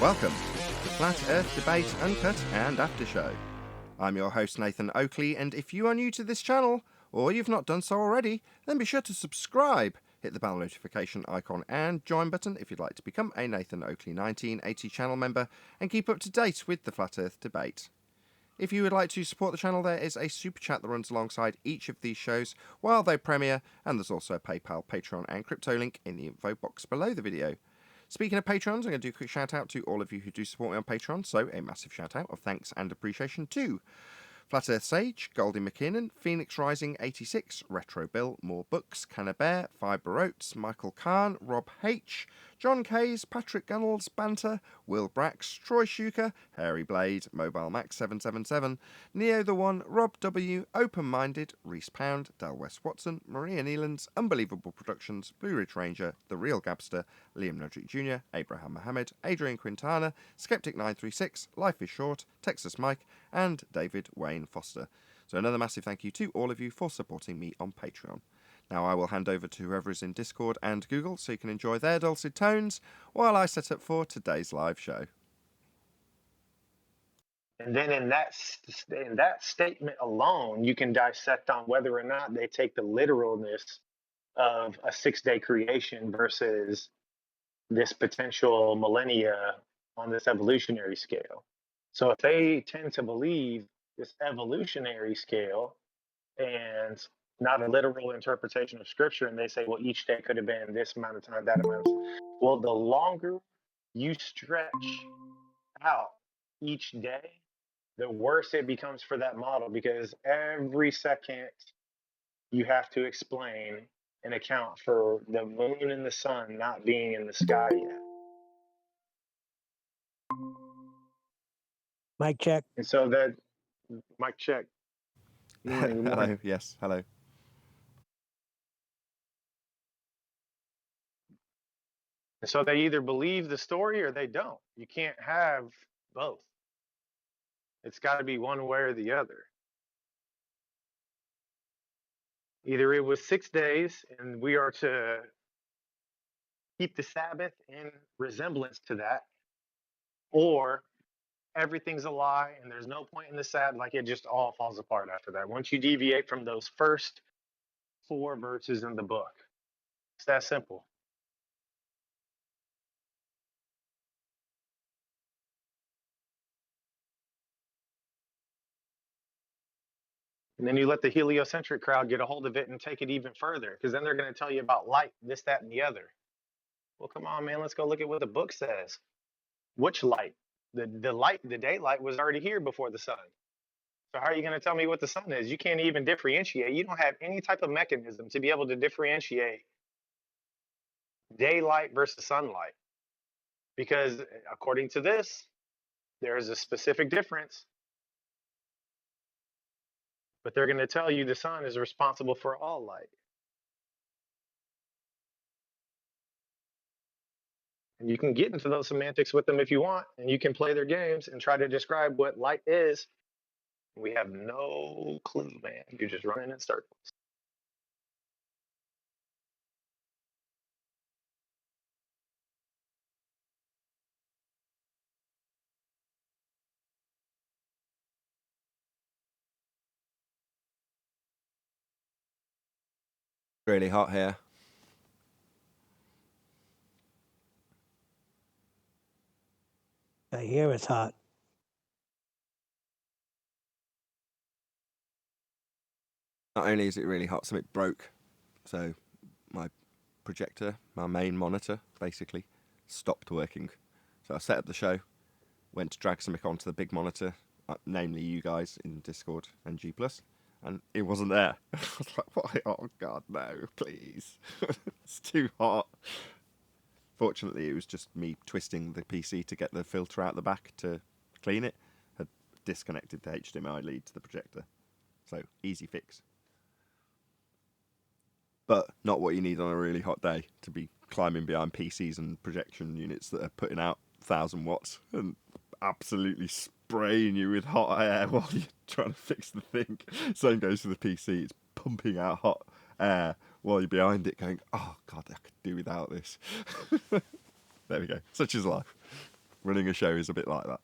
Welcome to the Flat Earth Debate Uncut and After Show. I'm your host Nathan Oakley, and if you are new to this channel, or you've not done so already, then be sure to subscribe, hit the bell notification icon and join button if you'd like to become a Nathan Oakley 1980 channel member and keep up to date with the Flat Earth Debate. If you would like to support the channel, there is a super chat that runs alongside each of these shows while they premiere, and there's also a PayPal, Patreon and crypto link in the info box below the video. Speaking of Patrons, I'm going to do a quick shout out to all of you who do support me on Patreon, so a massive shout out of thanks and appreciation to Flat Earth Sage, Goldie McKinnon, Phoenix Rising 86, Retro Bill, More Books, Cannabear, Fiber Oats, Michael Kahn, Rob H, John Kays, Patrick Gunnels, Banter, Will Brax, Troy Shuker, Hairy Blade, Mobile Max 777, Neo the One, Rob W, Open Minded, Reese Pound, Del West Watson, Maria Neelands, Unbelievable Productions, Blue Ridge Ranger, The Real Gabster, Liam Nodrick Jr., Abraham Mohammed, Adrian Quintana, Skeptic 936, Life is Short, Texas Mike, and David Wayne Foster. So another massive thank you to all of you for supporting me on Patreon. Now I will hand over to whoever is in Discord and Google so you can enjoy their dulcet tones while I set up for today's live show. And then in that statement alone, you can dissect on whether or not they take the literalness of a 6-day creation versus this potential millennia on this evolutionary scale. So if they tend to believe this evolutionary scale and not a literal interpretation of scripture, and they say, well, each day could have been this amount of time, that amount of time. Well, the longer you stretch out each day, the worse it becomes for that model, because every second you have to explain and account for the moon and the sun not being in the sky yet. Mic check. And so that, mic check. Morning. Hello, yes, hello. And so they either believe the story or they don't. You can't have both. It's got to be one way or the other. Either it was 6 days and we are to keep the Sabbath in resemblance to that, or everything's a lie and there's no point in the Sabbath, like it just all falls apart after that. Once you deviate from those first 4 verses in the book, it's that simple. And then you let the heliocentric crowd get a hold of it and take it even further, because then they're going to tell you about light, this, that, and the other. Well, come on, man, let's go look at what the book says. Which light? The light, the daylight was already here before the sun. So how are you going to tell me what the sun is? You can't even differentiate. You don't have any type of mechanism to be able to differentiate daylight versus sunlight. Because according to this, there is a specific difference. But they're going to tell you the sun is responsible for all light. And you can get into those semantics with them if you want, and you can play their games and try to describe what light is. We have no clue, man. You're just running in circles. Really hot here. I hear it's hot. Not only is it really hot, something broke. So my projector, my main monitor, basically stopped working. So I set up the show, went to drag something onto the big monitor, namely you guys in Discord and G+, and it wasn't there. I was like, why? Oh God, no, please. It's too hot. Fortunately, it was just me twisting the PC to get the filter out the back to clean it. Had disconnected the HDMI lead to the projector. So, easy fix. But not what you need on a really hot day, to be climbing behind PCs and projection units that are putting out 1,000 watts and absolutely spraying you with hot air while you're trying to fix the thing. Same goes for the PC. It's pumping out hot air while you're behind it going, oh God, I could do without this. There we go. Such is life. Running a show is a bit like that.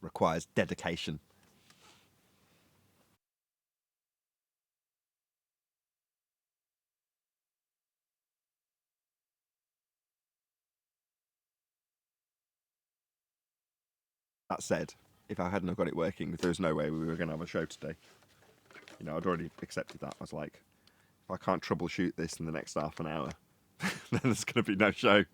Requires dedication. That said, if I hadn't have got it working, there's no way we were going to have a show today. You know, I'd already accepted that. I was like, if I can't troubleshoot this in the next half an hour, then there's going to be no show.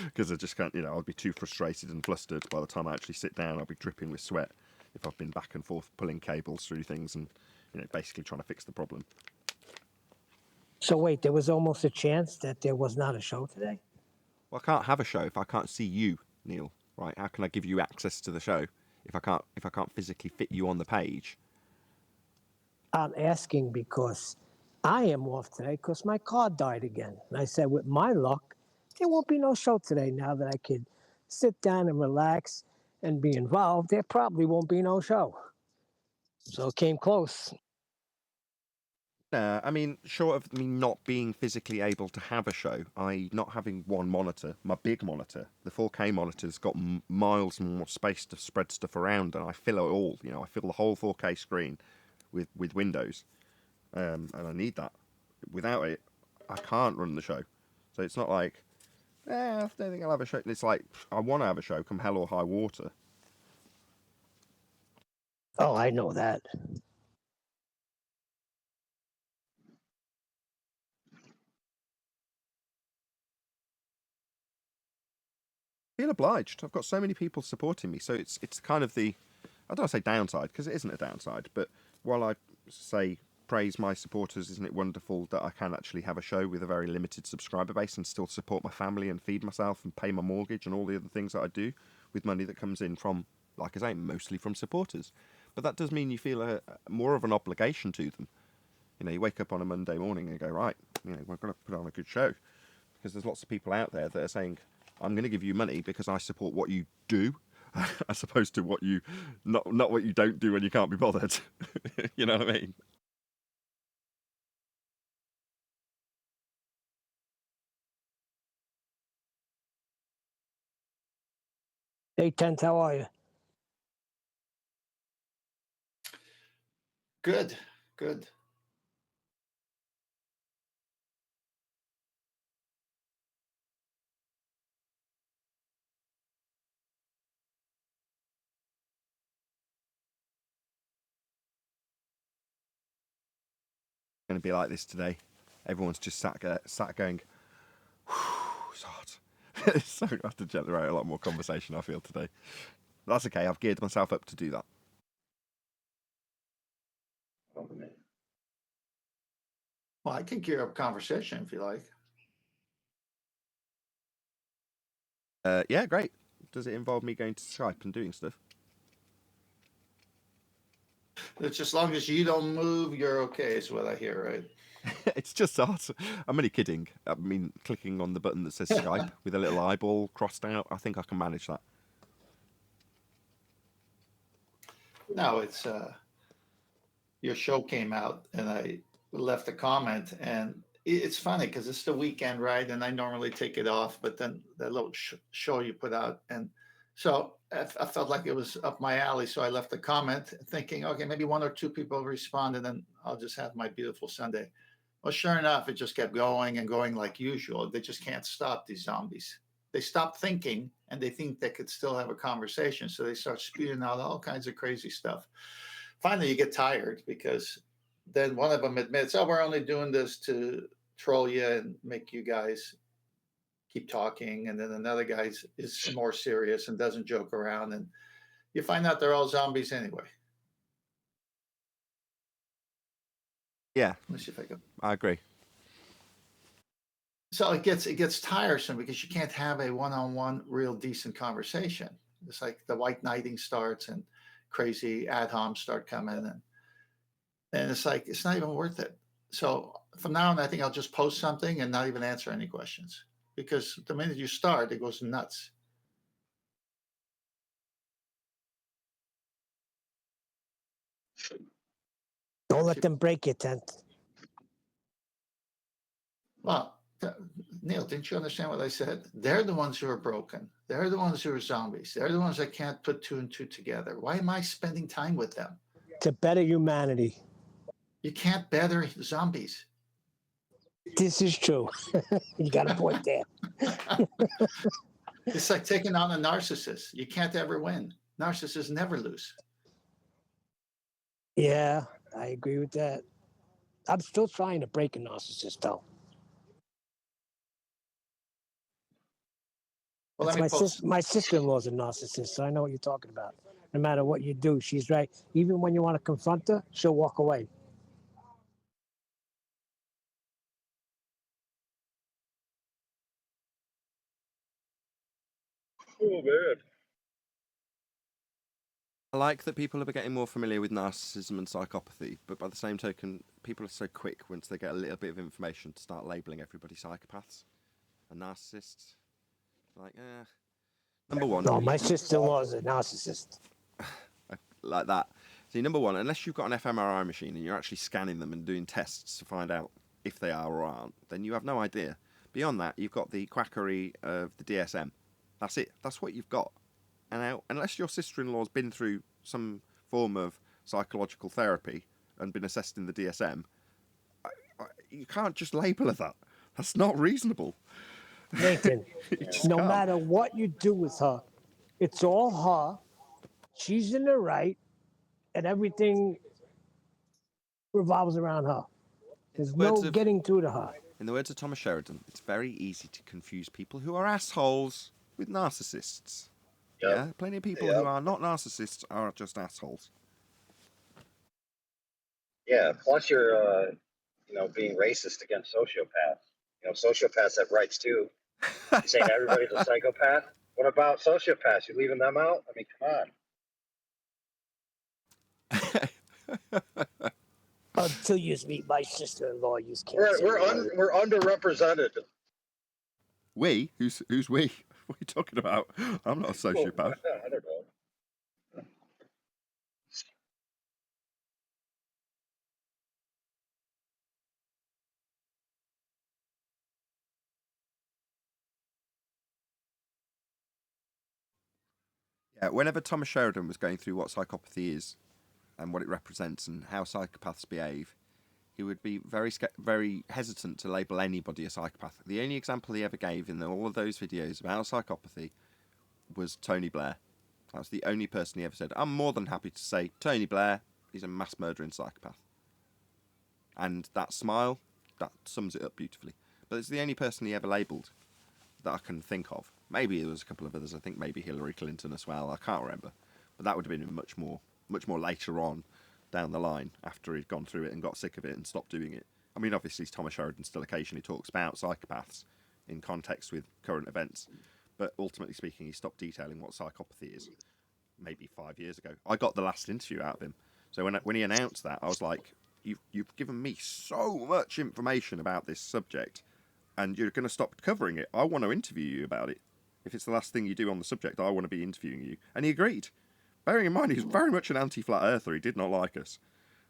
Because I just can't, you know, I'll be too frustrated and flustered by the time I actually sit down. I'll be dripping with sweat if I've been back and forth pulling cables through things and, you know, basically trying to fix the problem. So wait, there was almost a chance that there was not a show today? Well, I can't have a show if I can't see you, Neil. Right? How can I give you access to the show if I can't physically fit you on the page? I'm asking because I am off today because my car died again. And I said, with my luck, there won't be no show today. Now that I could sit down and relax and be involved, there probably won't be no show. So it came close. I mean, short of me not being physically able to have a show, not having one monitor, my big monitor, the 4K monitor's got miles more space to spread stuff around, and I fill it all. You know, I fill the whole 4K screen with windows, and I need that. Without it, I can't run the show. So it's not like, I don't think I'll have a show. It's like, I want to have a show come hell or high water. Oh, I know that. Feel obliged. I've got so many people supporting me, so it's kind of the, I don't want to say downside because it isn't a downside, but while I say praise my supporters, isn't it wonderful that I can actually have a show with a very limited subscriber base and still support my family and feed myself and pay my mortgage and all the other things that I do with money that comes in from, like I say, mostly from supporters. But that does mean you feel more of an obligation to them. You know, you wake up on a Monday morning and go, right, you know, we're going to put on a good show, because there's lots of people out there that are saying, I'm going to give you money because I support what you do, as opposed to what you not what you don't do when you can't be bothered. You know what I mean? Hey, Tent, how are you? Good, good. Going to be like this today. Everyone's just sat going, it's hot. So I have to generate a lot more conversation, I feel, today. But that's okay. I've geared myself up to do that. Well, I can gear up conversation if you like. Yeah, great. Does it involve me going to Skype and doing stuff? It's just as long as you don't move, you're okay, is what I hear, right? It's just hot. I'm only kidding. I mean, clicking on the button that says Skype with a little eyeball crossed out, I think I can manage that. No, it's your show came out and I left a comment, and it's funny because it's the weekend, right? And I normally take it off, but then that little show you put out, and so I felt like it was up my alley, so I left a comment thinking, okay, maybe one or two people respond, and then I'll just have my beautiful Sunday. Well, sure enough, it just kept going and going like usual. They just can't stop, these zombies. They stop thinking and they think they could still have a conversation. So they start spewing out all kinds of crazy stuff. Finally, you get tired because then one of them admits, oh, we're only doing this to troll you and make you guys keep talking. And then another guy is more serious and doesn't joke around. And you find out they're all zombies anyway. Yeah, Let me see if I can. I agree. So it gets tiresome because you can't have a one-on-one real decent conversation. It's like the white knighting starts and crazy ad homs start coming, and it's like it's not even worth it. So from now on, I think I'll just post something and not even answer any questions, because the minute you start, it goes nuts. Don't let them break your Tent. Well, Neil, didn't you understand what I said? They're the ones who are broken. They're the ones who are zombies. They're the ones that can't put two and two together. Why am I spending time with them? To better humanity. You can't better zombies. This is true. You got a point there. It's like taking on a narcissist. You can't ever win. Narcissists never lose. Yeah, I agree with that. I'm still trying to break a narcissist, though. Well, my sister-in-law's a narcissist, so I know what you're talking about. No matter what you do, she's right. Even when you want to confront her, she'll walk away. Oh, man. I like that people are getting more familiar with narcissism and psychopathy, but by the same token, people are so quick once they get a little bit of information to start labelling everybody psychopaths and narcissists. Like, number one. No, my sister-in-law is a narcissist. Like that. See, number one, unless you've got an fMRI machine and you're actually scanning them and doing tests to find out if they are or aren't, then you have no idea. Beyond that, you've got the quackery of the DSM. That's it. That's what you've got. And now, unless your sister-in-law's been through some form of psychological therapy and been assessed in the DSM, you can't just label her that. That's not reasonable. Nathan, no matter what you do with her, it's all her. She's in the right, and everything revolves around her. There's no getting through to her. In the words of Thomas Sheridan, it's very easy to confuse people who are assholes with narcissists. Yep. Yeah, plenty of people who are not narcissists are just assholes. Yeah, plus you're, being racist against sociopaths. Sociopaths have rights too. You saying everybody's a psychopath? What about sociopaths? You leaving them out? I mean, come on. Until you meet my sister-in-law, you can't. We're underrepresented. We? Who's we? What are you talking about? I'm not a sociopath. I don't know. Yeah, whenever Thomas Sheridan was going through what psychopathy is and what it represents and how psychopaths behave, he would be very hesitant to label anybody a psychopath. The only example he ever gave in all of those videos about psychopathy was Tony Blair. That was the only person he ever said, I'm more than happy to say Tony Blair is a mass murdering psychopath. And that smile, that sums it up beautifully. But it's the only person he ever labelled that I can think of. Maybe there was a couple of others. I think maybe Hillary Clinton as well. I can't remember. But that would have been much more later on down the line after he'd gone through it and got sick of it and stopped doing it. I mean, obviously, Thomas Sheridan still occasionally talks about psychopaths in context with current events. But ultimately speaking, he stopped detailing what psychopathy is maybe 5 years ago. I got the last interview out of him. So when he announced that, I was like, you've given me so much information about this subject and you're going to stop covering it. I want to interview you about it. If it's the last thing you do on the subject, I want to be interviewing you. And he agreed. Bearing in mind, he's very much an anti-flat earther. He did not like us.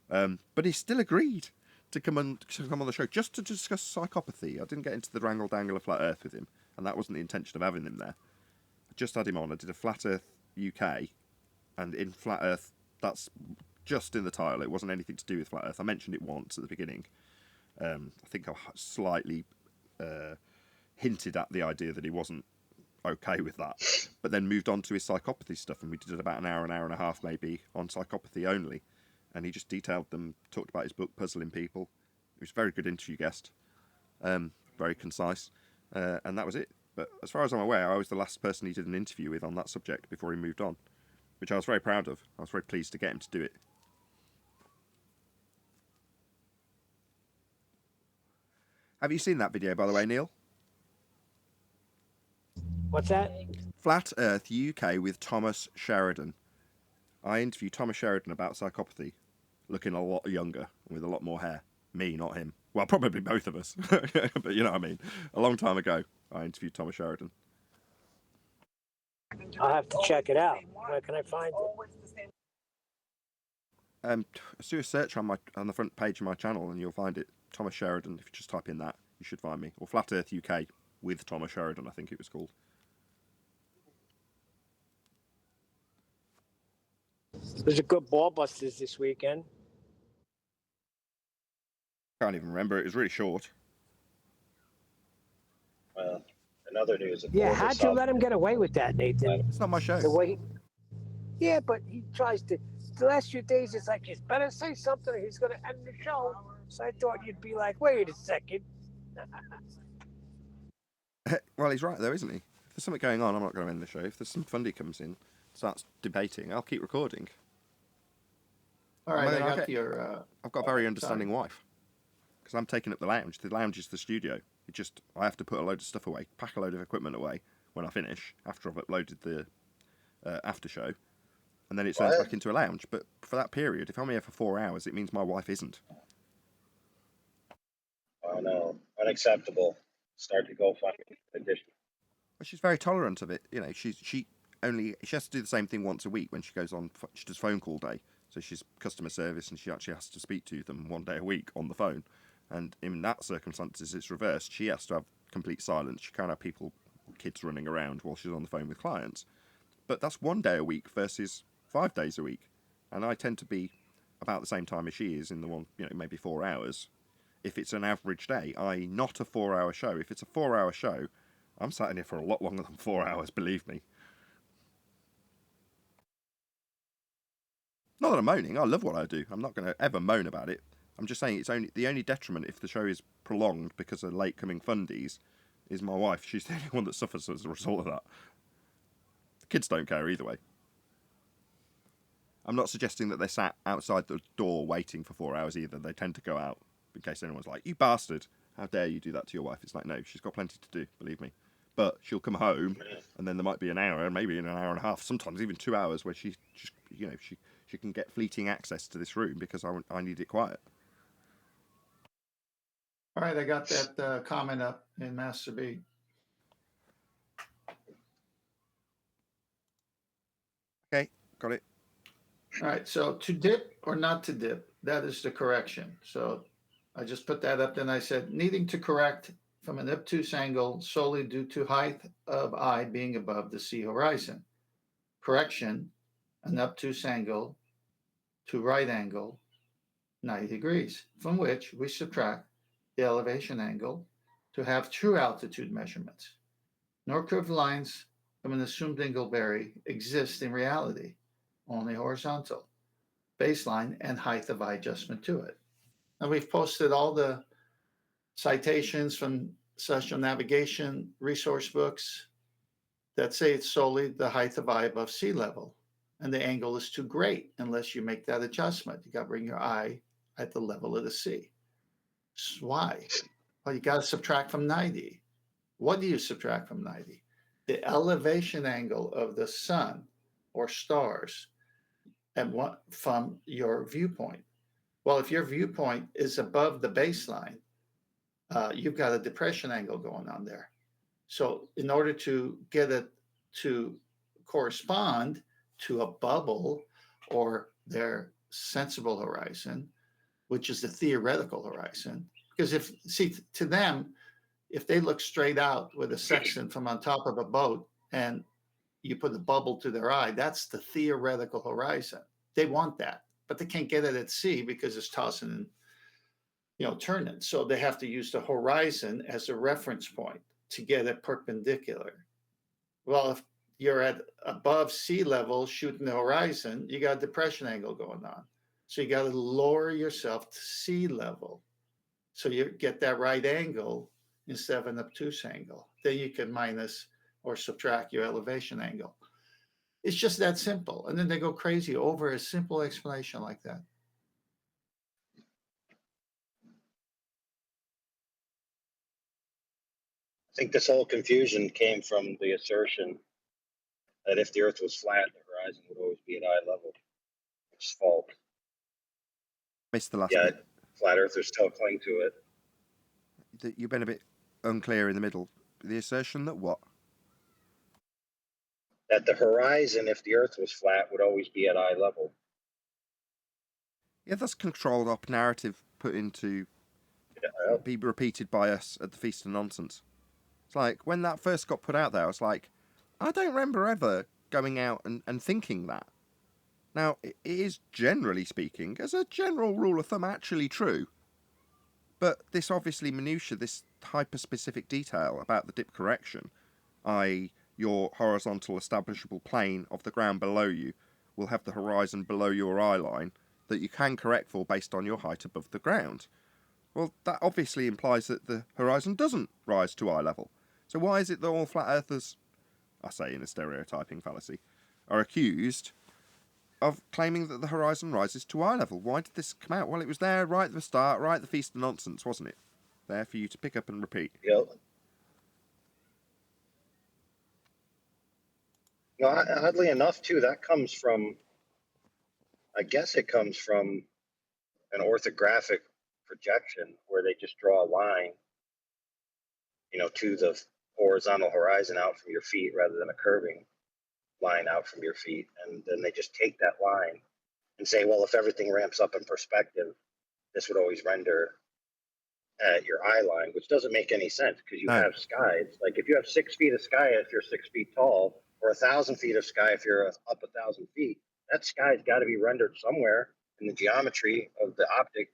But he still agreed to come on the show just to discuss psychopathy. I didn't get into the wrangle-dangle of flat earth with him, and that wasn't the intention of having him there. I just had him on. I did a Flat Earth UK, and in Flat Earth, that's just in the title. It wasn't anything to do with Flat Earth. I mentioned it once at the beginning. I think I slightly hinted at the idea that he wasn't okay with that, but then moved on to his psychopathy stuff, and we did about an hour and a half maybe on psychopathy only, and he just detailed them, talked about his book, Puzzling People. It was a very good interview guest, very concise, and that was it. But as far as I'm aware, I was the last person he did an interview with on that subject before he moved on, which I was very proud of. I was very pleased to get him to do it. Have you seen that video, by the way, Neil? What's that? Flat Earth UK with Thomas Sheridan. I interviewed Thomas Sheridan about psychopathy, looking a lot younger and with a lot more hair. Me, not him. Well, probably both of us, but you know what I mean. A long time ago, I interviewed Thomas Sheridan. I'll have to check it out. Where can I find it? Do a search on the front page of my channel and you'll find it. Thomas Sheridan, if you just type in that, you should find me. Or Flat Earth UK with Thomas Sheridan, I think it was called. There's a good ball busters this weekend. Can't even remember. It was really short. In other news, Yeah, how'd you let him get away with that, Nathan? It's not my show. The way, yeah, but he tries to. The last few days, it's like he's better say something, or he's going to end the show. So I thought you'd be like, wait a second. Well, he's right though, isn't he? If there's something going on, I'm not going to end the show. If there's some fundy comes in, starts debating, I'll keep recording. All right, I got your. I've got a very understanding wife, because I'm taking up the lounge. The lounge is the studio. I have to put a load of stuff away, pack a load of equipment away when I finish after I've uploaded the after show, and then it turns back into a lounge. But for that period, if I'm here for 4 hours, it means my wife isn't. Oh no, unacceptable. Start to go find addition. Well, she's very tolerant of it. You know, she has to do the same thing once a week when she goes on. She does phone call day, so she's customer service, and she actually has to speak to them 1 day a week on the phone. And in that circumstances, it's reversed. She has to have complete silence. She can't have kids running around while she's on the phone with clients. But that's 1 day a week versus 5 days a week. And I tend to be about the same time as she is in the one, maybe 4 hours. If it's an average day, i.e. not a 4-hour show. If it's a 4-hour show, I'm sat in here for a lot longer than 4 hours, believe me. Not that I'm moaning. I love what I do. I'm not going to ever moan about it. I'm just saying it's the only detriment if the show is prolonged because of late coming fundies is my wife. She's the only one that suffers as a result of that. The kids don't care either way. I'm not suggesting that they sat outside the door waiting for 4 hours either. They tend to go out in case anyone's like, you bastard, how dare you do that to your wife? It's like, no, she's got plenty to do, believe me. But she'll come home and then there might be an hour, maybe an hour and a half, sometimes even 2 hours where she just, she can get fleeting access to this room because I need it quiet. All right, I got that comment up in Master B. Okay, got it. All right, so to dip or not to dip, that is the correction. So I just put that up, then I said, needing to correct from an obtuse angle solely due to height of eye being above the sea horizon. Correction, an obtuse angle to right angle, 90 degrees, from which we subtract the elevation angle to have true altitude measurements. No curved lines from an assumed dingleberry exist in reality, only horizontal, baseline, and height of eye adjustment to it. And we've posted all the citations from celestial navigation resource books that say it's solely the height of eye above sea level. And the angle is too great unless you make that adjustment. You got to bring your eye at the level of the sea. Why? Well, you got to subtract from 90. What do you subtract from 90? The elevation angle of the sun or stars from your viewpoint. Well, if your viewpoint is above the baseline, you've got a depression angle going on there. So in order to get it to correspond to a bubble or their sensible horizon, which is the theoretical horizon, because to them, if they look straight out with a sextant from on top of a boat and you put a bubble to their eye, that's the theoretical horizon. They want that, but they can't get it at sea because it's tossing and turning. So they have to use the horizon as a reference point to get it perpendicular. Well, if you're at above sea level shooting the horizon, you got a depression angle going on. So you got to lower yourself to sea level. So you get that right angle instead of an obtuse angle. Then you can minus or subtract your elevation angle. It's just that simple. And then they go crazy over a simple explanation like that. I think this whole confusion came from the assertion that if the Earth was flat, the horizon would always be at eye level, which is false. Missed the last Yeah, bit. flat earthers still cling to it. You've been a bit unclear in the middle. The assertion that what? That the horizon, if the Earth was flat, would always be at eye level. Yeah, that's controlled op narrative put into be repeated by us at the Feast of Nonsense. It's like, when that first got put out there, I was like, I don't remember ever going out and thinking that. Now, it is, generally speaking, as a general rule of thumb, actually true. But this obviously minutiae, this hyper-specific detail about the dip correction, i.e. your horizontal establishable plane of the ground below you will have the horizon below your eye line that you can correct for based on your height above the ground. Well, that obviously implies that the horizon doesn't rise to eye level. So why is it that all flat earthers, I say in a stereotyping fallacy, are accused of claiming that the horizon rises to eye level? Why did this come out? Well, it was there right at the start, right at the Feast of Nonsense, wasn't it? There for you to pick up and repeat. Yep. No, oddly enough, too, that comes from, I guess it comes from an orthographic projection where they just draw a line, to the horizontal horizon out from your feet rather than a curving line out from your feet. And then they just take that line and say, well, if everything ramps up in perspective, this would always render at your eye line, which doesn't make any sense because you have skies. Like if you have 6 feet of sky, if you're 6 feet tall, or 1,000 feet of sky, if you're up 1,000 feet, that sky's got to be rendered somewhere in the geometry of the optic.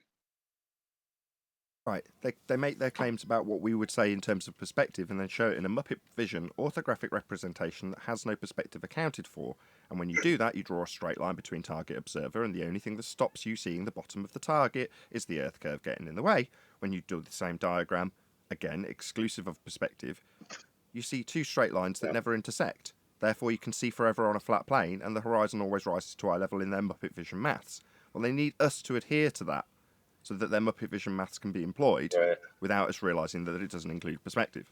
Right, they make their claims about what we would say in terms of perspective and then show it in a Muppet Vision orthographic representation that has no perspective accounted for. And when you do that, you draw a straight line between target observer, and the only thing that stops you seeing the bottom of the target is the Earth curve getting in the way. When you do the same diagram, again, exclusive of perspective, you see 2 straight lines that never intersect. Therefore, you can see forever on a flat plane, and the horizon always rises to eye level in their Muppet Vision maths. Well, they need us to adhere to that, so that their Muppet Vision maths can be employed without us realising that it doesn't include perspective.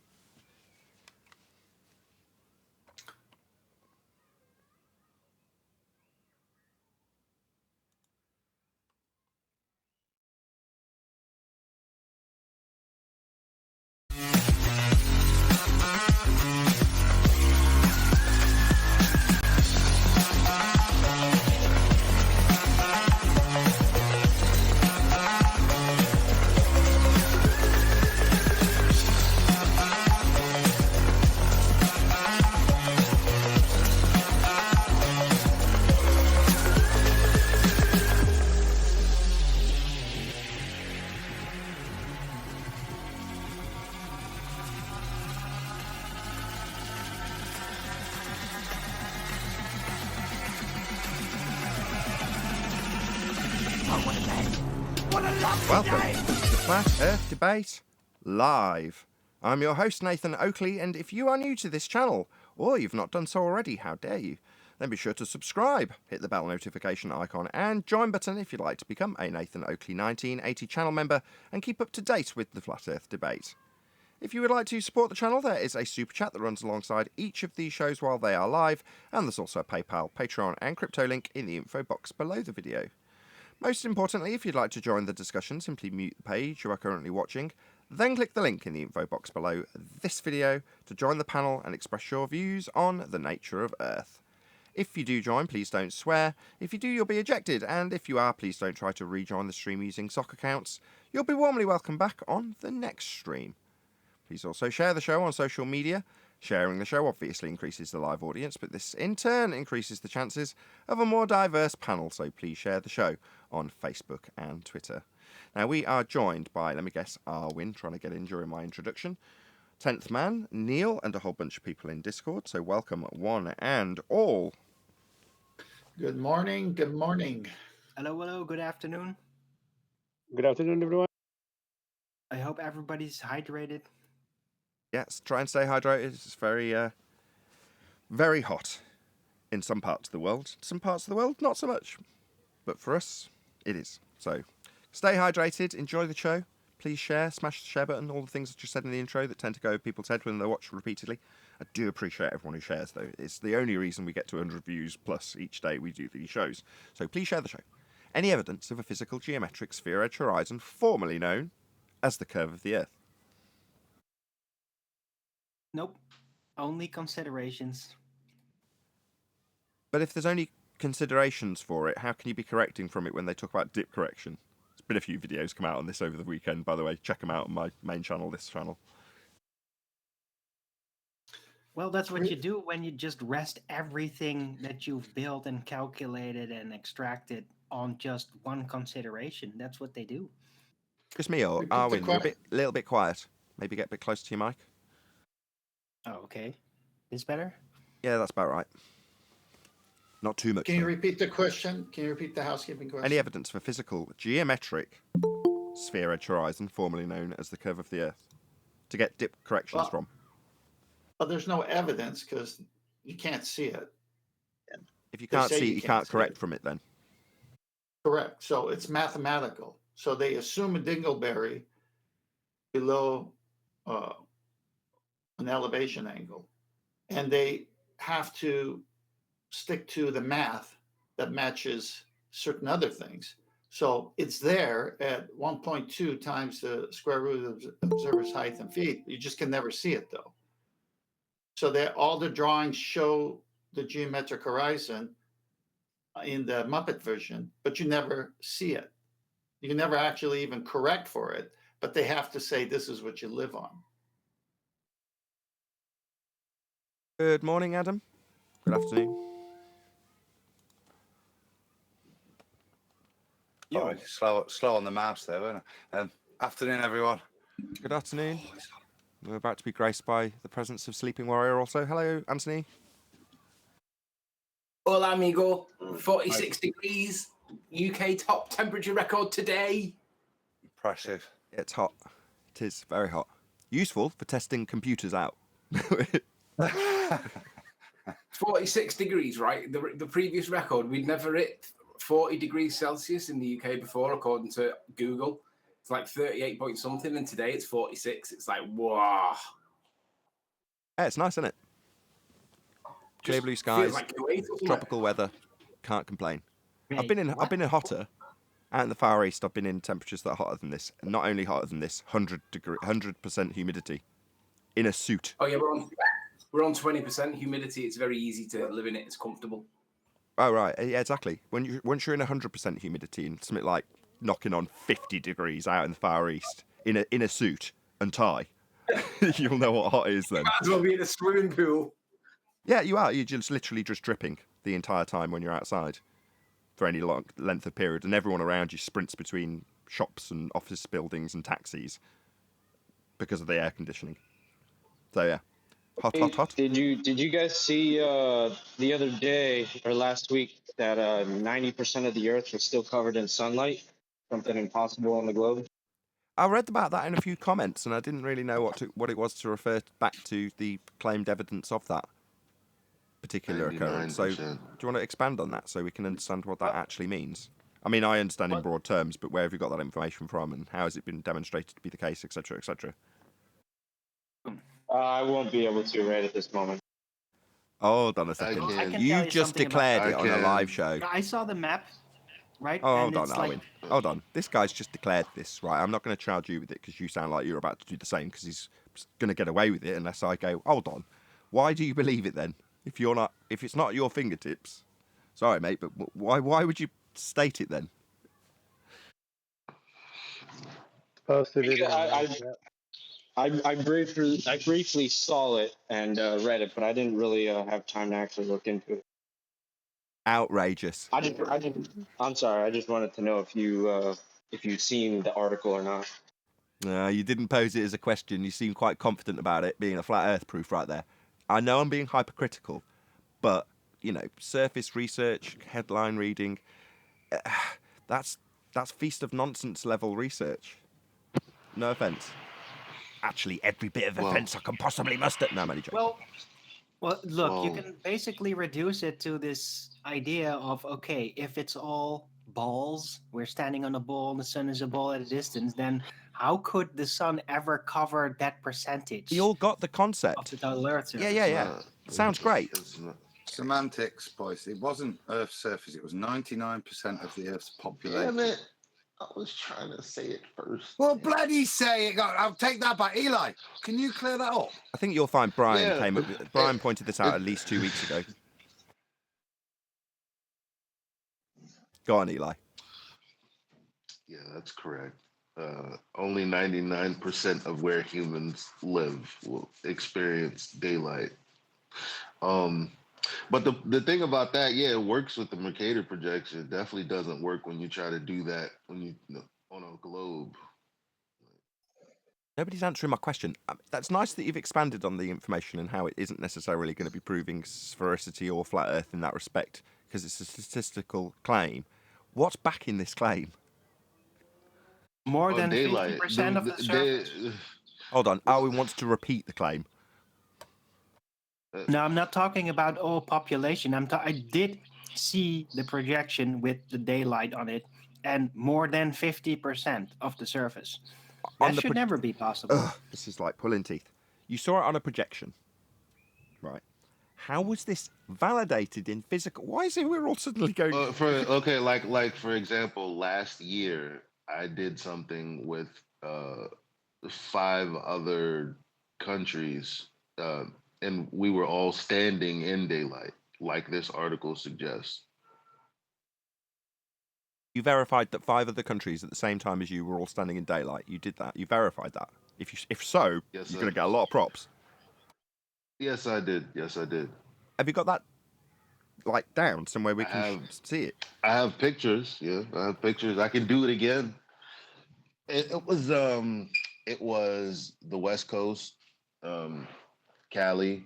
Welcome to the Flat Earth Debate Live. I'm your host, Nathan Oakley, and if you are new to this channel, or you've not done so already, how dare you, then be sure to subscribe, hit the bell notification icon and join button if you'd like to become a Nathan Oakley 1980 channel member and keep up to date with the Flat Earth Debate. If you would like to support the channel, there is a super chat that runs alongside each of these shows while they are live, and there's also a PayPal, Patreon and crypto link in the info box below the video. Most importantly, if you'd like to join the discussion, simply mute the page you are currently watching, then click the link in the info box below this video to join the panel and express your views on the nature of Earth. If you do join, please don't swear. If you do, you'll be ejected, and if you are, please don't try to rejoin the stream using sock accounts. You'll be warmly welcome back on the next stream. Please also share the show on social media. Sharing the show obviously increases the live audience, but this in turn increases the chances of a more diverse panel, so please share the show on Facebook and Twitter. Now, we are joined by, let me guess, Arwin, trying to get in during my introduction, 10th Man, Neil, and a whole bunch of people in Discord, so welcome one and all. Good morning. Good morning. Hello, hello. Good afternoon. Good afternoon, everyone. I hope everybody's hydrated. Yes, try and stay hydrated. It's very, very hot in some parts of the world. Some parts of the world, not so much. But for us, it is. So stay hydrated, enjoy the show. Please share, smash the share button, all the things that you said in the intro that tend to go over people's head when they watch repeatedly. I do appreciate everyone who shares, though. It's the only reason we get to 100 views plus each day we do these shows. So please share the show. Any evidence of a physical geometric sphere-edge horizon, formerly known as the curve of the Earth? Nope. Only considerations. But if there's only considerations for it, how can you be correcting from it when they talk about dip correction? It's been a few videos come out on this over the weekend, by the way. Check them out on my main channel, this channel. Well, that's what you do when you just rest everything that you've built and calculated and extracted on just one consideration. That's what they do. Just me or Arwin, you're a little bit quiet. Maybe get a bit closer to your mic. Oh, okay. This better? Yeah, that's about right. Not too much. Can you repeat the question? Can you repeat the housekeeping question? Any evidence for physical geometric sphere edge horizon, formerly known as the curve of the Earth, to get dip corrections from? Well, there's no evidence because you can't see it. If you can't see it, you can't correct from it then. Correct. So it's mathematical. So they assume a dingleberry below an elevation angle, and they have to stick to the math that matches certain other things. So it's there at 1.2 times the square root of observer's height in feet. You just can never see it though. So that all the drawings show the geometric horizon in the Muppet version, but you never see it. You can never actually even correct for it, but they have to say this is what you live on. Good morning, Adam. Good afternoon. Oh, slow on the mouse there, weren't I? Afternoon, everyone. Good afternoon. We're about to be graced by the presence of Sleeping Warrior also. Hello, Anthony. Hola, amigo. 46 degrees. UK top temperature record today. Impressive. It's hot. It is very hot. Useful for testing computers out. 46 degrees, right? The previous record, we'd never hit 40 degrees Celsius in the UK before, according to Google. It's like 38 point something, and today it's 46. It's like, wow. Yeah, it's nice, isn't it? Clear blue skies, like Kuwait, tropical weather. Can't complain. I've been in hotter. Out in the Far East, I've been in temperatures that are hotter than this. And not only hotter than this, 100% humidity. In a suit. Oh yeah, we're on 20% humidity. It's very easy to live in it. It's comfortable. Oh right, yeah, exactly. Once you're in 100% humidity and something like knocking on 50 degrees out in the Far East in a suit and tie, you'll know what hot is then. Might as well be in a swimming pool. Yeah, you are. You're just literally just dripping the entire time when you're outside for any long length of period, and everyone around you sprints between shops and office buildings and taxis because of the air conditioning. So yeah, hot. Did you guys see the other day or last week that 90% of the Earth was still covered in sunlight? Something impossible on the globe. I read about that in a few comments, and I didn't really know what it was to refer back to the claimed evidence of that particular occurrence. So, do you want to expand on that so we can understand what that actually means? I mean, I understand in broad terms, but where have you got that information from, and how has it been demonstrated to be the case, etc., etc.? I won't be able to right at this moment. Hold on a second. You just declared it on a live show. I saw the map, right? Oh, hold on, Arwin. Hold on. This guy's just declared this, right? I'm not going to charge you with it because you sound like you're about to do the same because he's going to get away with it unless I go, hold on. Why do you believe it then? If it's not at your fingertips. Sorry, mate, but why would you state it then? Posted it. I briefly saw it and read it, but I didn't really have time to actually look into it. Outrageous. I'm sorry. I just wanted to know if you've seen the article or not. No, you didn't pose it as a question. You seem quite confident about it being a flat Earth proof right there. I know I'm being hypercritical, but surface research, headline reading, that's feast of nonsense level research. No offence. Actually, every bit of offence I can possibly muster. No, many jokes. Well, look, you can basically reduce it to this idea of, okay, if it's all balls, we're standing on a ball, and the sun is a ball at a distance, then how could the sun ever cover that percentage? You all got the concept. Of the total Earth surface? Yeah. Sounds great. Semantics, boys. It wasn't Earth's surface. It was 99% of the Earth's population. Damn it. I was trying to say it first. Well, bloody say it. I'll take that back. Eli, can you clear that up? I think you'll find Brian pointed this out at least 2 weeks ago. Go on, Eli. Yeah, that's correct. Only 99% of where humans live will experience daylight. Um, but the thing about that, yeah, it works with the Mercator projection. It definitely doesn't work when you try to do that when on a globe. Nobody's answering my question. That's nice that you've expanded on the information and how it isn't necessarily going to be proving sphericity or flat Earth in that respect, because it's a statistical claim. What's backing this claim? More On than daylight, 50% of the surface. Hold on. Arwin wants to repeat the claim. No, I'm not talking about all population. I did see the projection with the daylight on it, and more than 50% of the surface. That should never be possible. This is like pulling teeth. You saw it on a projection, right? How was this validated in physical? Why is it we're all suddenly going? Like for example, last year I did something with 5 other countries, and we were all standing in daylight, like this article suggests. You verified that 5 other countries at the same time as you were all standing in daylight. You did that. You verified that. If so, Yes, you're going to get a lot of props. Yes, I did. Yes, I did. Have you got that like down somewhere we can see it? I have pictures. Yeah, I have pictures. I can do it again. It was the West Coast, Cali,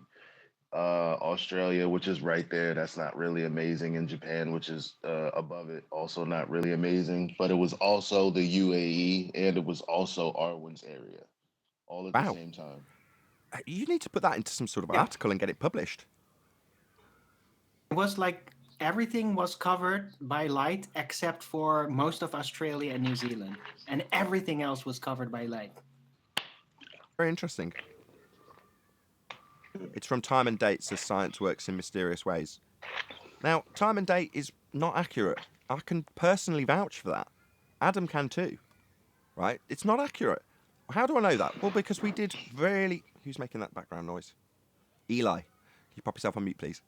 Australia, which is right there. That's not really amazing. In Japan, which is above it, also not really amazing. But it was also the UAE, and it was also Arwen's area, all at the same time. You need to put that into some sort of article and get it published. It was like everything was covered by light except for most of Australia and New Zealand, and everything else was covered by light. Very interesting. It's from Time and Date, says science works in mysterious ways. Now, time and date is not accurate. I can personally vouch for that. Adam can too. Right? It's not accurate. How do I know that? Well, because we did really... Who's making that background noise? Eli. Can you pop yourself on mute, please?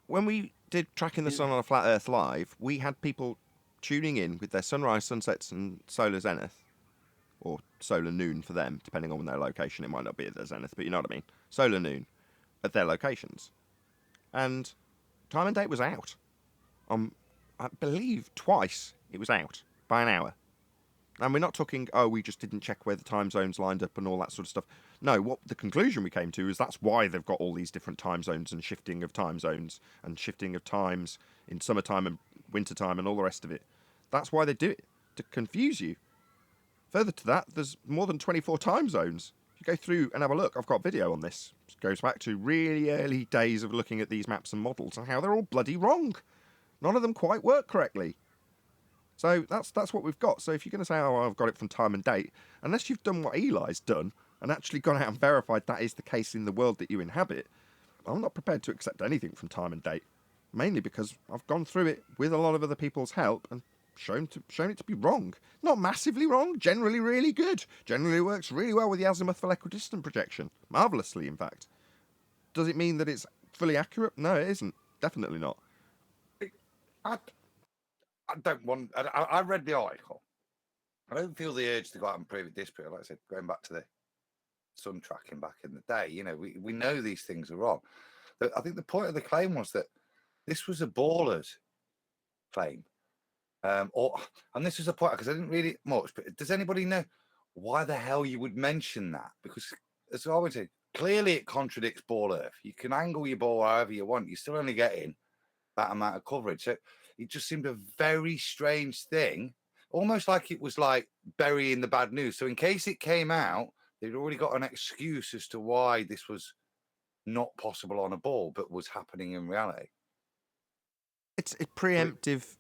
When we did Tracking the Sun on a Flat Earth live, we had people tuning in with their sunrise, sunsets, and solar zenith, or solar noon for them, depending on their location. It might not be at their zenith, but you know what I mean. Solar noon at their locations. And time and date was out. I believe twice it was out by an hour. And we're not talking, we just didn't check where the time zones lined up and all that sort of stuff. No, what the conclusion we came to is that's why they've got all these different time zones and shifting of time zones and shifting of times in summertime and wintertime and all the rest of it. That's why they do it, to confuse you. Further to that, there's more than 24 time zones. If you go through and have a look, I've got video on this. It goes back to really early days of looking at these maps and models and how they're all bloody wrong. None of them quite work correctly. So that's what we've got. So if you're going to say, I've got it from time and date, unless you've done what Eli's done and actually gone out and verified that is the case in the world that you inhabit, I'm not prepared to accept anything from time and date. Mainly because I've gone through it with a lot of other people's help and shown it to be wrong. Not massively wrong, generally really good. Generally works really well with the azimuth for equidistant projection. Marvellously, in fact. Does it mean that it's fully accurate? No, it isn't. Definitely not. I don't want. I read the article. I don't feel the urge to go out and prove it disprove. Like I said, going back to the sun tracking back in the day, we know these things are wrong. I think the point of the claim was that this was a baller's claim, and this was a point because I didn't read it much. But does anybody know why the hell you would mention that? Because as I would say, clearly it contradicts Ball Earth. You can angle your ball however you want. You're still only getting that amount of coverage. So it just seemed a very strange thing, almost like it was like burying the bad news. So in case it came out, they'd already got an excuse as to why this was not possible on a ball, but was happening in reality. It's preemptive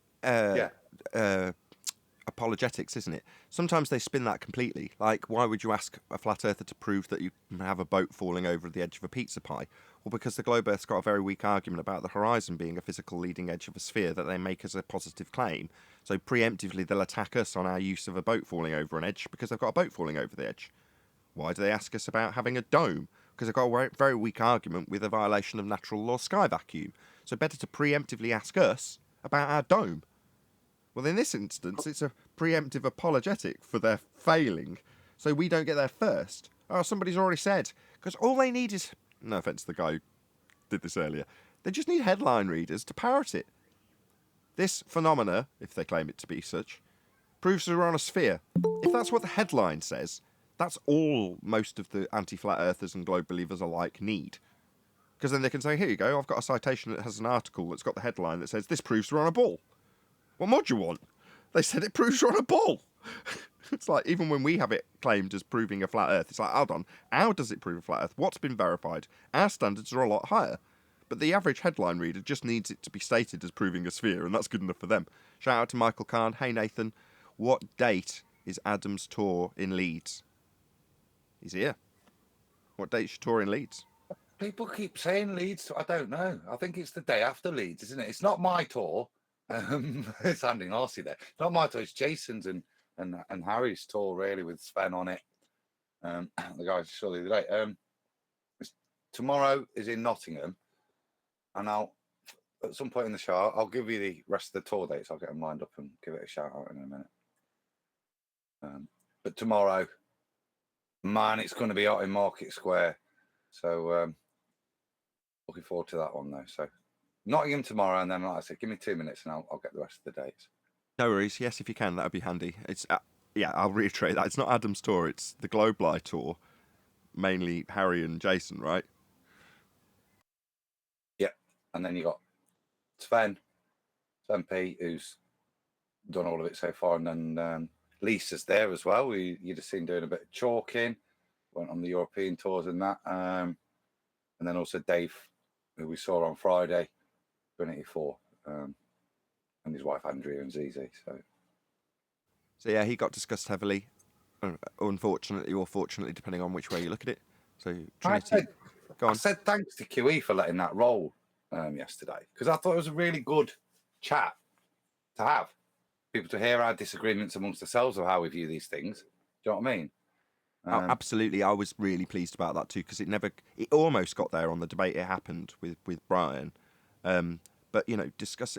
apologetics, isn't it? Sometimes they spin that completely. Like, why would you ask a flat earther to prove that you can have a boat falling over the edge of a pizza pie? Well, because the globe earth's got a very weak argument about the horizon being a physical leading edge of a sphere that they make as a positive claim. So preemptively, they'll attack us on our use of a boat falling over an edge because they've got a boat falling over the edge. Why do they ask us about having a dome? Because they've got a very weak argument with a violation of natural law sky vacuum. So better to preemptively ask us about our dome. Well, in this instance, it's a preemptive apologetic for their failing, so we don't get there first. Oh, somebody's already said. Because all they need is, no offence to the guy who did this earlier, they just need headline readers to parrot it. This phenomena, if they claim it to be such, proves we're on a sphere. If that's what the headline says, that's all most of the anti-flat earthers and globe believers alike need. Because then they can say, here you go, I've got a citation that has an article that's got the headline that says, this proves we're on a ball. What more do you want? They said it proves we're on a ball. It's like, even when we have it claimed as proving a flat earth, it's like, hold on, how does it prove a flat earth? What's been verified? Our standards are a lot higher. But the average headline reader just needs it to be stated as proving a sphere, and that's good enough for them. Shout out to Michael Kahn. Hey, Nathan, what date is Adam's tour in Leeds? He's here. What date's your tour in Leeds? People keep saying Leeds. I don't know. I think it's the day after Leeds, isn't it? It's not my tour. It's Andy Narsey there. It's not my tour. It's Jason's and Harry's tour, really, with Sven on it. The guys saw the other day. Tomorrow is in Nottingham, and I'll at some point in the show I'll give you the rest of the tour dates. I'll get them lined up and give it a shout out in a minute. But tomorrow, man, it's going to be out in Market Square. So looking forward to that one though. So Nottingham tomorrow, and then like I said, give me 2 minutes and I'll get the rest of the dates. No worries. Yes, if you can, that would be handy. It's yeah, I'll reiterate that it's not Adam's tour; it's the Globe Lite tour, mainly Harry and Jason, right? Yeah, and then you got Sven P, who's done all of it so far, and then Lisa's there as well. You'd have seen doing a bit of chalking, went on the European tours and that, and then also Dave, who we saw on Friday, Trinity 4, and his wife Andrea and Zizi. So yeah, he got discussed heavily, unfortunately or fortunately, depending on which way you look at it. So Trinity, I said thanks to QE for letting that roll yesterday, because I thought it was a really good chat to have. People to hear our disagreements amongst ourselves of how we view these things. Do you know what I mean? Oh, absolutely. I was really pleased about that too, because it almost got there on the debate. It happened with Brian, but you know,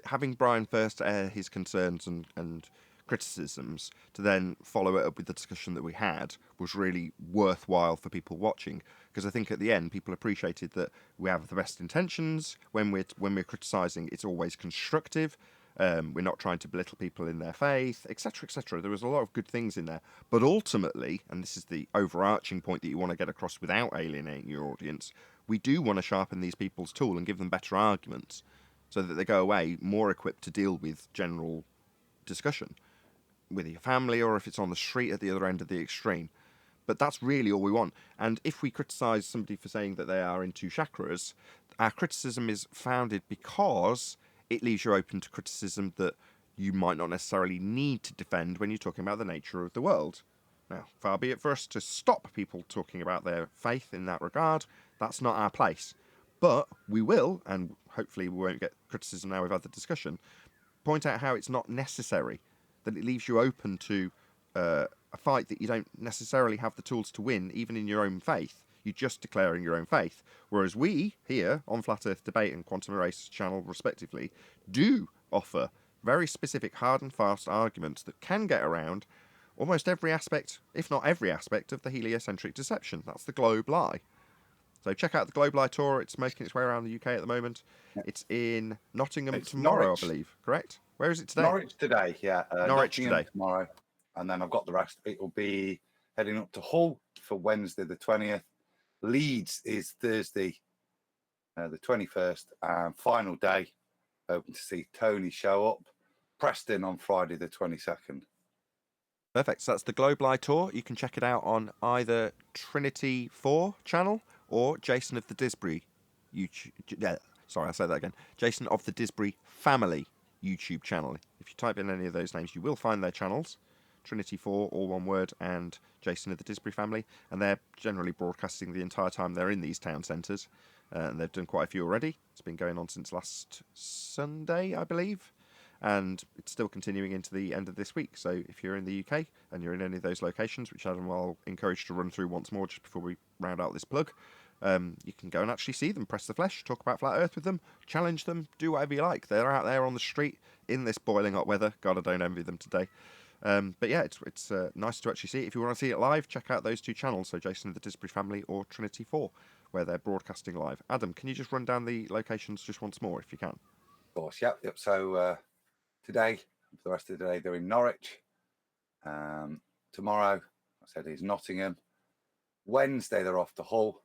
having Brian first air his concerns and criticisms to then follow it up with the discussion that we had was really worthwhile for people watching, because I think at the end people appreciated that we have the best intentions when we're criticising. It's always constructive. We're not trying to belittle people in their faith, etc., etc. There was a lot of good things in there, but ultimately, and this is the overarching point that you want to get across without alienating your audience, we do want to sharpen these people's tool and give them better arguments so that they go away more equipped to deal with general discussion with your family, or if it's on the street at the other end of the extreme. But that's really all we want. And if we criticise somebody for saying that they are into chakras, our criticism is founded because it leaves you open to criticism that you might not necessarily need to defend when you're talking about the nature of the world. Now, far be it for us to stop people talking about their faith in that regard. That's not our place. But we will, and hopefully we won't get criticism now we've had the discussion, point out how it's not necessary, that it leaves you open to a fight that you don't necessarily have the tools to win, even in your own faith. You're just declaring your own faith. Whereas we, here, on Flat Earth Debate and Quantum Erasers channel, respectively, do offer very specific, hard and fast arguments that can get around almost every aspect, if not every aspect, of the heliocentric deception. That's the Globe Lie. So check out the Globe Lie tour. It's making its way around the UK at the moment. It's in Nottingham tomorrow, Norwich. I believe. Correct? Where is it today? Norwich today, yeah. Norwich Nottingham today. tomorrow. And then I've got the rest. It will be heading up to Hull for Wednesday the 20th. Leeds is Thursday the 21st. And final day, hoping to see Tony show up. Preston on Friday the 22nd. Perfect. So that's the Globe Lie tour. You can check it out on either Trinity 4 channel or Jason of the Disbury YouTube. Yeah, sorry, I'll say that again. Jason of the Disbury Family YouTube channel. If you type in any of those names, you will find their channels. Trinity 4, all one word, and Jason of the Disbury Family. And they're generally broadcasting the entire time they're in these town centres. And they've done quite a few already. It's been going on since last Sunday, I believe. And it's still continuing into the end of this week. So if you're in the UK and you're in any of those locations, which Adam will encourage to run through once more just before we round out this plug, You can go and actually see them, press the flesh, talk about flat Earth with them, challenge them, do whatever you like. They're out there on the street in this boiling hot weather. God, I don't envy them today. But yeah, it's nice to actually see it. If you want to see it live, check out those two channels, so Jason and the Disbury Family or Trinity 4, where they're broadcasting live. Adam, can you just run down the locations just once more, if you can? Of course, yep. So today, for the rest of the day, they're in Norwich. Tomorrow, I said, is Nottingham. Wednesday, they're off to Hull.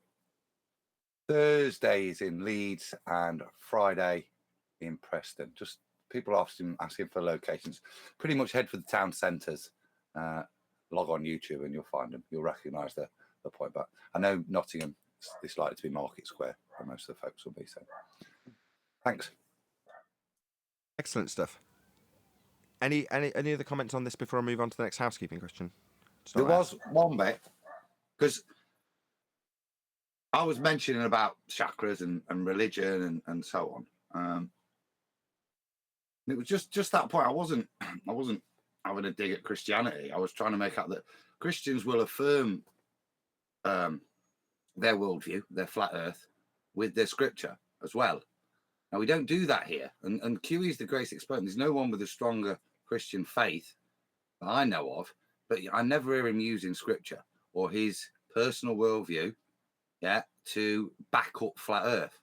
Thursday is in Leeds, and Friday in Preston. Just people asking for locations. Pretty much head for the town centres. Log on YouTube and you'll find them. You'll recognise the point. But I know Nottingham is likely to be Market Square, where most of the folks will be. So, thanks. Excellent stuff. Any other comments on this before I move on to the next housekeeping question? There was one bit, because I was mentioning about chakras and religion and so on. It was just that point. I wasn't having a dig at Christianity. I was trying to make out that Christians will affirm their worldview, their flat Earth, with their scripture as well. Now, we don't do that here. And QE is the greatest exponent. There's no one with a stronger Christian faith that I know of, but I never hear him using scripture or his personal worldview, to back up flat Earth.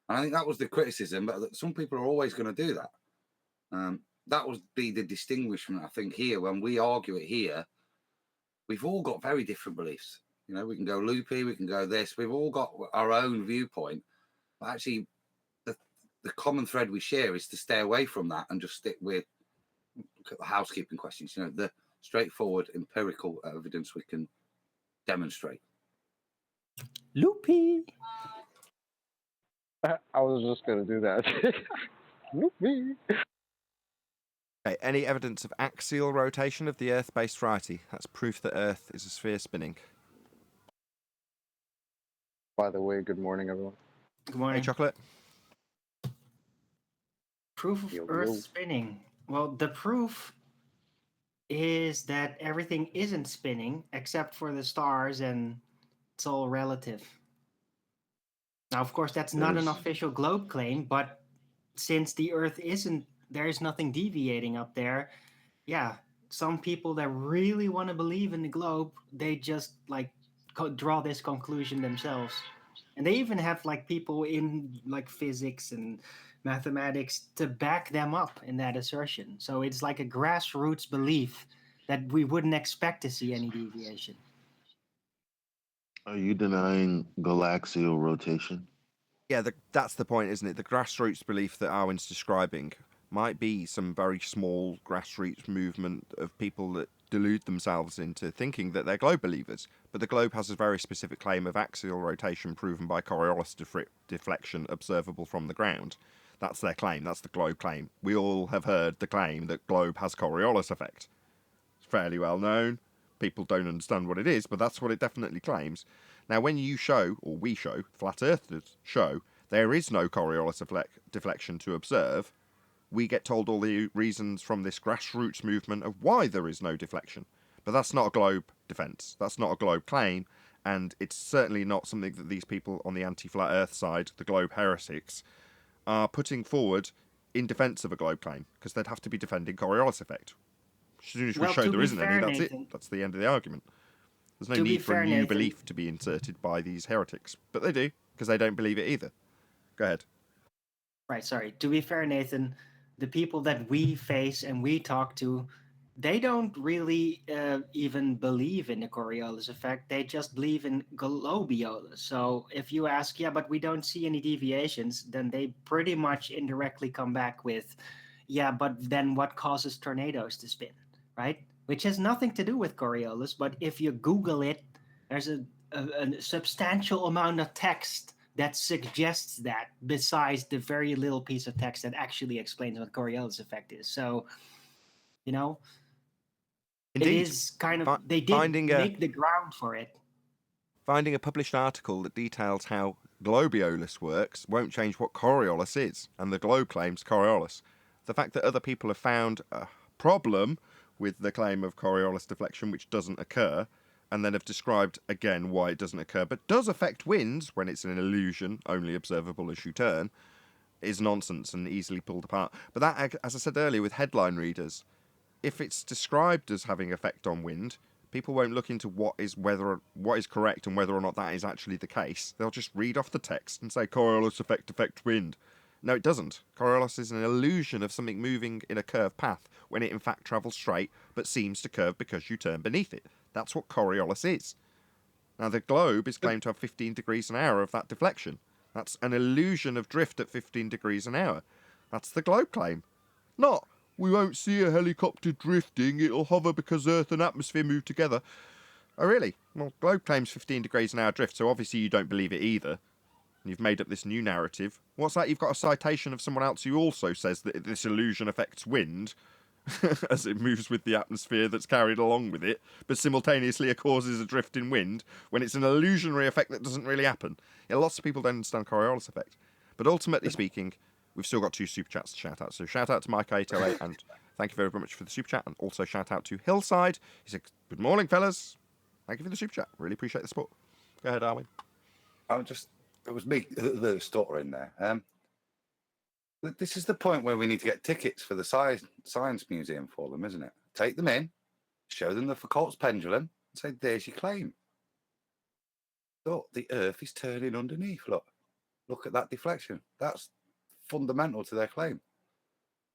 And I think that was the criticism, but some people are always going to do that. That would be the distinguishment, I think, here. When we argue it here, we've all got very different beliefs. You know, we can go loopy, we can go this. We've all got our own viewpoint. But actually, the common thread we share is to stay away from that and just stick with housekeeping questions. You know, the straightforward empirical evidence we can demonstrate. Loopy. I was just going to do that. Loopy. Okay, any evidence of axial rotation of the Earth-based variety? That's proof that Earth is a sphere spinning. By the way, good morning, everyone. Good morning. Hey, Chocolate. Proof of Earth spinning. Well, the proof is that everything isn't spinning except for the stars, and it's all relative. Now, of course, that's not an official globe claim, but since the Earth isn't, there's nothing deviating up there. Yeah, some people that really want to believe in the globe, they just draw this conclusion themselves. And they even have people in physics and mathematics to back them up in that assertion. So it's like a grassroots belief that we wouldn't expect to see any deviation. Are you denying galaxial rotation? Yeah, that's the point, isn't it? The grassroots belief that Arwen's describing might be some very small grassroots movement of people that delude themselves into thinking that they're globe believers. But the globe has a very specific claim of axial rotation proven by coriolis deflection observable from the ground. That's their claim. That's the globe claim. We all have heard the claim that globe has coriolis effect. It's fairly well known. People don't understand what it is, but that's what it definitely claims. Now, when you show, or we show, flat earthers show, there is no coriolis deflection to observe, we get told all the reasons from this grassroots movement of why there is no deflection. But that's not a globe defence. That's not a globe claim, and it's certainly not something that these people on the anti-flat earth side, the globe heretics, are putting forward in defence of a globe claim, because they'd have to be defending coriolis effect. As soon as we show there isn't any, that's it. That's the end of the argument. There's no need for a new belief to be inserted by these heretics. But they do, because they don't believe it either. Go ahead. Right, sorry. To be fair, Nathan, the people that we face and we talk to, they don't really even believe in the Coriolis effect. They just believe in globiolis. So if you ask, but we don't see any deviations, then they pretty much indirectly come back with, but then what causes tornadoes to spin, right? Which has nothing to do with Coriolis, but if you Google it, there's a substantial amount of text that suggests that, besides the very little piece of text that actually explains what Coriolis effect is. So, Indeed. It is kind of, they did make the ground for it. Finding a published article that details how globiolis works won't change what Coriolis is, and the globe claims Coriolis. The fact that other people have found a problem with the claim of Coriolis deflection, which doesn't occur, and then have described again why it doesn't occur, but does affect winds when it's an illusion, only observable as you turn, is nonsense and easily pulled apart. But that, as I said earlier, with headline readers, if it's described as having effect on wind, people won't look into what is correct and whether or not that is actually the case. They'll just read off the text and say coriolis effect affects wind. No, it doesn't. Coriolis is an illusion of something moving in a curved path when it in fact travels straight but seems to curve because you turn beneath it. That's what coriolis is. Now, the globe is claimed to have 15 degrees an hour of that deflection. That's an illusion of drift at 15 degrees an hour. That's the globe claim. Not, we won't see a helicopter drifting, it'll hover because Earth and atmosphere move together. Oh, really? Well, globe claims 15 degrees an hour drift, so obviously you don't believe it either. You've made up this new narrative. What's that? You've got a citation of someone else who also says that this illusion affects wind as it moves with the atmosphere that's carried along with it, but simultaneously it causes a drift in wind when it's an illusionary effect that doesn't really happen. Yeah, lots of people don't understand Coriolis effect. But ultimately speaking, we've still got 2 super chats to shout out. So shout out to Mike808 and thank you very much for the super chat. And also shout out to Hillside. He said, good morning, fellas. Thank you for the super chat. Really appreciate the support. Go ahead, Arwin. It was me, the stutter in there. This is the point where we need to get tickets for the science museum for them, isn't it? Take them in, show them the Foucault's pendulum, and say, there's your claim. Look, the Earth is turning underneath. Look at that deflection. That's fundamental to their claim.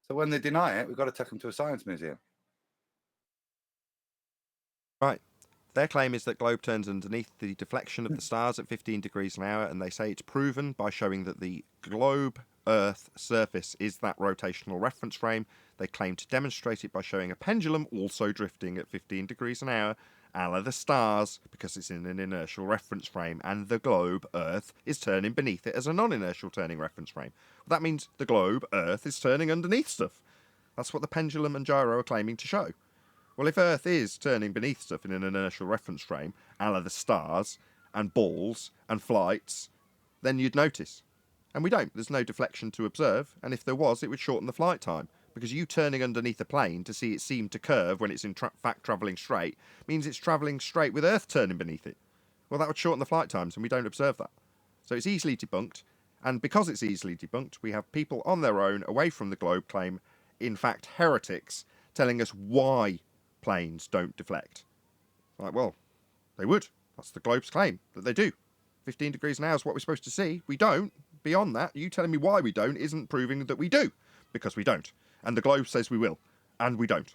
So when they deny it, we've got to take them to a science museum. Right. Their claim is that globe turns underneath the deflection of the stars at 15 degrees an hour, and they say it's proven by showing that the globe Earth surface is that rotational reference frame. They claim to demonstrate it by showing a pendulum also drifting at 15 degrees an hour, a la the stars, because it's in an inertial reference frame, and the globe Earth is turning beneath it as a non-inertial turning reference frame. Well, that means the globe Earth is turning underneath stuff. That's what the pendulum and gyro are claiming to show. Well, if Earth is turning beneath stuff in an inertial reference frame, a la the stars, and balls, and flights, then you'd notice. And we don't. There's no deflection to observe, and if there was, it would shorten the flight time. Because you turning underneath a plane to see it seem to curve when it's in fact travelling straight, means it's travelling straight with Earth turning beneath it. Well, that would shorten the flight times, and we don't observe that. So it's easily debunked, and because it's easily debunked, we have people on their own, away from the globe claim, in fact heretics, telling us why planes don't deflect. Like, well, they would. That's the globe's claim, that they do. 15 degrees an hour is what we're supposed to see. We don't. Beyond that, you telling me why we don't isn't proving that we do, because we don't. And the globe says we will, and we don't.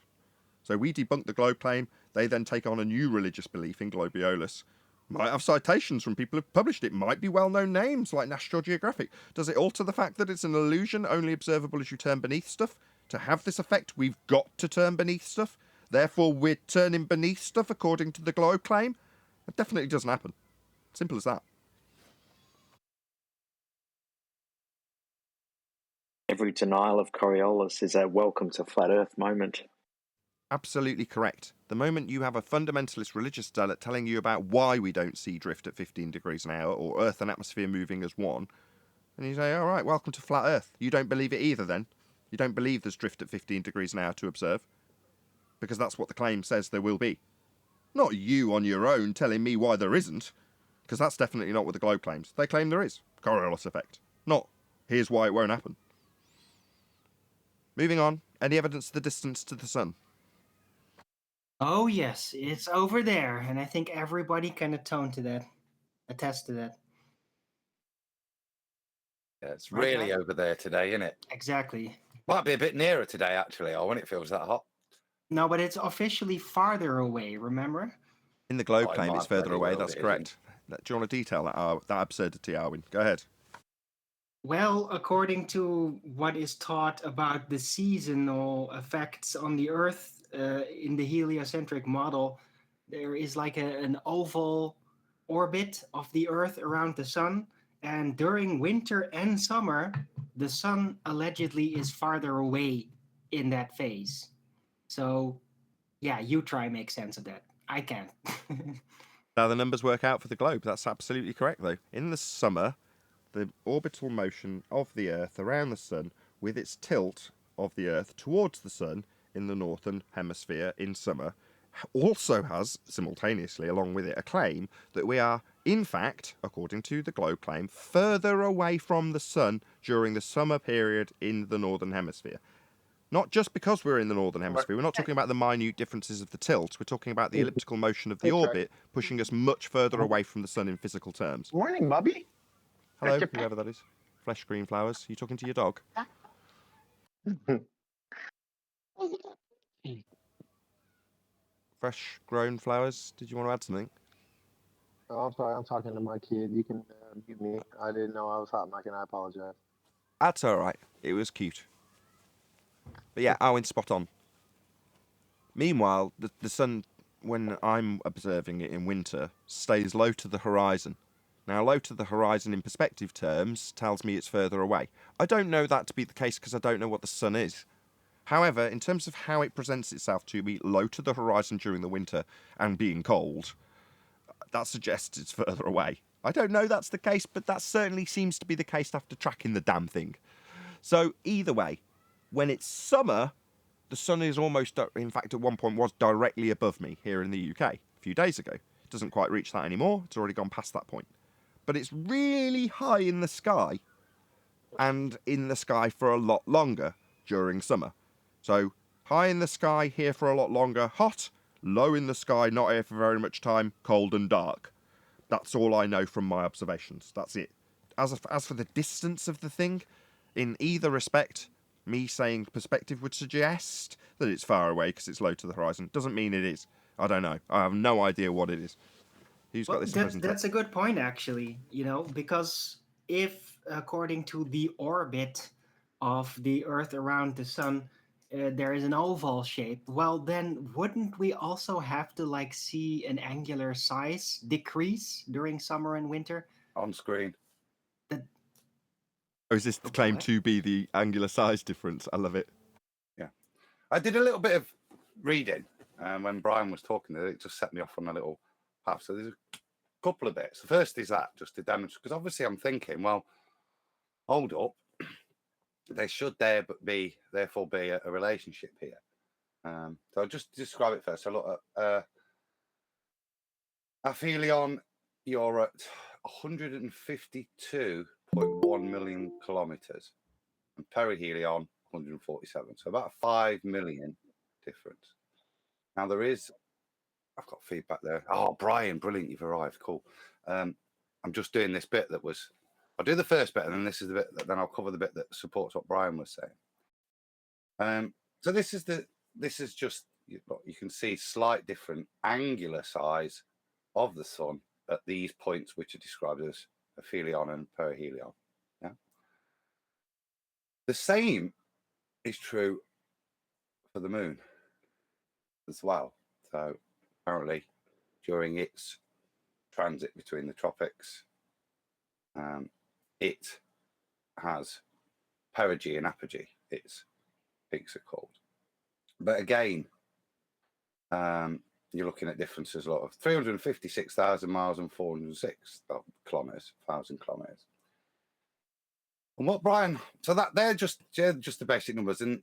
So we debunk the globe claim. They then take on a new religious belief in globiolis. Might have citations from people who've published it. Might be well-known names like National Geographic. Does it alter the fact that it's an illusion only observable as you turn beneath stuff? To have this effect, we've got to turn beneath stuff. Therefore, we're turning beneath stuff according to the globe claim. It definitely doesn't happen. Simple as that. Every denial of Coriolis is a welcome to flat Earth moment. Absolutely correct. The moment you have a fundamentalist religious zealot telling you about why we don't see drift at 15 degrees an hour or Earth and atmosphere moving as one, and you say, all right, welcome to flat Earth. You don't believe it either then. You don't believe there's drift at 15 degrees an hour to observe, because that's what the claim says there will be. Not you on your own telling me why there isn't, because that's definitely not what the globe claims. They claim there is. Coriolis effect. Not, here's why it won't happen. Moving on, any evidence of the distance to the sun? Oh, yes, it's over there, and I think everybody can attest to that. Yeah, it's really over there today, isn't it? Exactly. Might be a bit nearer today, actually, or when it feels that hot. No, but it's officially farther away, remember? In the globe claim, it's further away, that's correct. Do you want to detail that absurdity, Arwin? Go ahead. Well, according to what is taught about the seasonal effects on the Earth in the heliocentric model, there is like an oval orbit of the Earth around the sun. And during winter and summer, the sun allegedly is farther away in that phase. So, yeah, you try and make sense of that. I can't. Now, the numbers work out for the globe. That's absolutely correct, though. In the summer, the orbital motion of the Earth around the sun with its tilt of the Earth towards the sun in the northern hemisphere in summer also has, simultaneously along with it, a claim that we are, in fact, according to the globe claim, further away from the sun during the summer period in the Northern Hemisphere. Not just because we're in the Northern Hemisphere, we're not talking about the minute differences of the tilt, we're talking about the elliptical motion of the Hey, Trey. orbit pushing us much further away from the sun in physical terms. Morning, Bubby. Hello, whoever that is. Flesh green flowers. Are you talking to your dog? Fresh grown flowers. Did you want to add something? Oh, I'm sorry, I'm talking to my kid. You can mute me. I didn't know I was hot mic, and I apologize. That's all right. It was cute. But yeah, Owen's spot on. Meanwhile, the sun, when I'm observing it in winter, stays low to the horizon. Now, low to the horizon in perspective terms tells me it's further away. I don't know that to be the case because I don't know what the sun is. However, in terms of how it presents itself to be low to the horizon during the winter and being cold, that suggests it's further away. I don't know that's the case, but that certainly seems to be the case after tracking the damn thing. So either way, when it's summer, the sun is almost, in fact, at one point was directly above me here in the UK a few days ago. It doesn't quite reach that anymore. It's already gone past that point. But it's really high in the sky and in the sky for a lot longer during summer. So high in the sky here for a lot longer, hot, low in the sky, not here for very much time, cold and dark. That's all I know from my observations. That's it. As for the distance of the thing, in either respect, me saying perspective would suggest that it's far away because it's low to the horizon. Doesn't mean it is. I don't know. I have no idea what it is. Who's got this? That's a good point, actually. Because if, according to the orbit of the Earth around the Sun, there is an oval shape, well, then wouldn't we also have to see an angular size decrease during summer and winter? On screen. Or is this the claim to be the angular size difference? I love it. Yeah. I did a little bit of reading when Brian was talking. It just set me off on a little path. So there's a couple of bits. The first is that, just to demonstrate, because obviously I'm thinking, well, hold up. There should therefore be a relationship here. So I'll just describe it first. So look at aphelion, you're at 152.1 million kilometers, and perihelion 147. So about 5 million difference. Now I've got feedback there. Oh, Brian, brilliant, you've arrived. Cool. I'm just doing this bit I'll do the first bit, and then this is the bit then I'll cover the bit that supports what Brian was saying. So this is just, you can see slight different angular size of the sun at these points, which are described as aphelion and perihelion. Yeah. The same is true for the moon as well. So apparently during its transit between the tropics, it has perigee and apogee, its peaks are called. But again, you're looking at differences a lot of 356,000 miles and 406 kilometers, 1,000 kilometers. And what Brian, so that they're just the basic numbers, and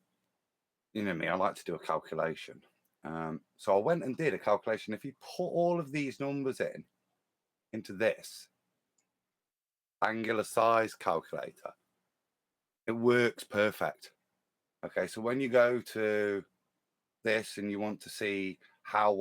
you know me, I like to do a calculation. So I went and did a calculation. If you put all of these numbers into this angular size calculator, it works perfect. Okay, so when you go to this and you want to see how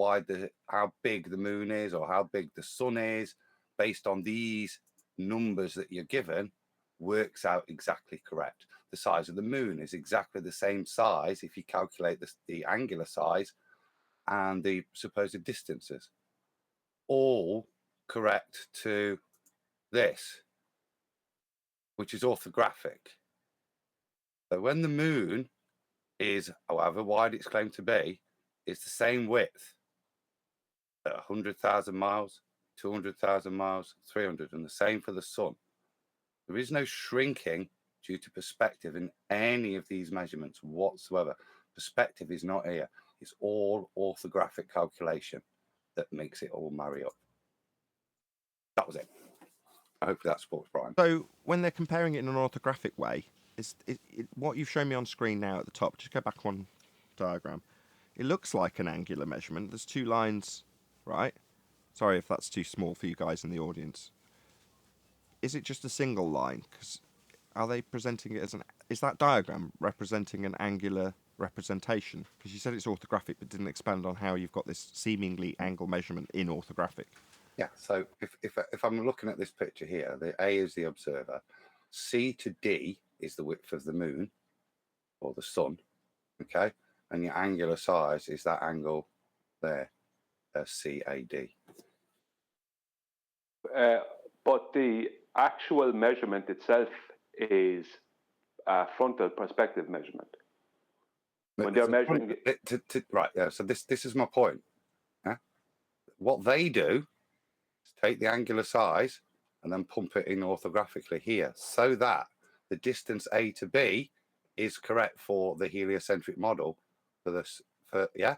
big the moon is or how big the sun is based on these numbers that you're given, works out exactly correct. The size of the moon is exactly the same size if you calculate the angular size and the supposed distances, all correct to this, which is orthographic. So when the moon is, however wide it's claimed to be, it's the same width at 100,000 miles, 200,000 miles, 300, and the same for the sun. There is no shrinking due to perspective in any of these measurements whatsoever. Perspective is not here. It's all orthographic calculation that makes it all marry up. That was it. I hope that supports Brian. So when they're comparing it in an orthographic way, what you've shown me on screen now at the top, just go back one diagram, It looks like an angular measurement. There's two lines, right? Sorry if that's too small for you guys in the audience. Is it just a single line? Because are they presenting it as an... Is that diagram representing an angular representation? Because you said it's orthographic, but didn't expand on how you've got this seemingly angle measurement in orthographic. Yeah, so if I'm looking at this picture here, the A is the observer, C to D is the width of the moon or the sun, okay? And your angular size is that angle there, CAD. But the actual measurement itself is a frontal perspective measurement. When they're measuring it, right, yeah, so this is my point. Yeah? What they do is take the angular size and then pump it in orthographically here so that the distance A to B is correct for the heliocentric model for this, yeah?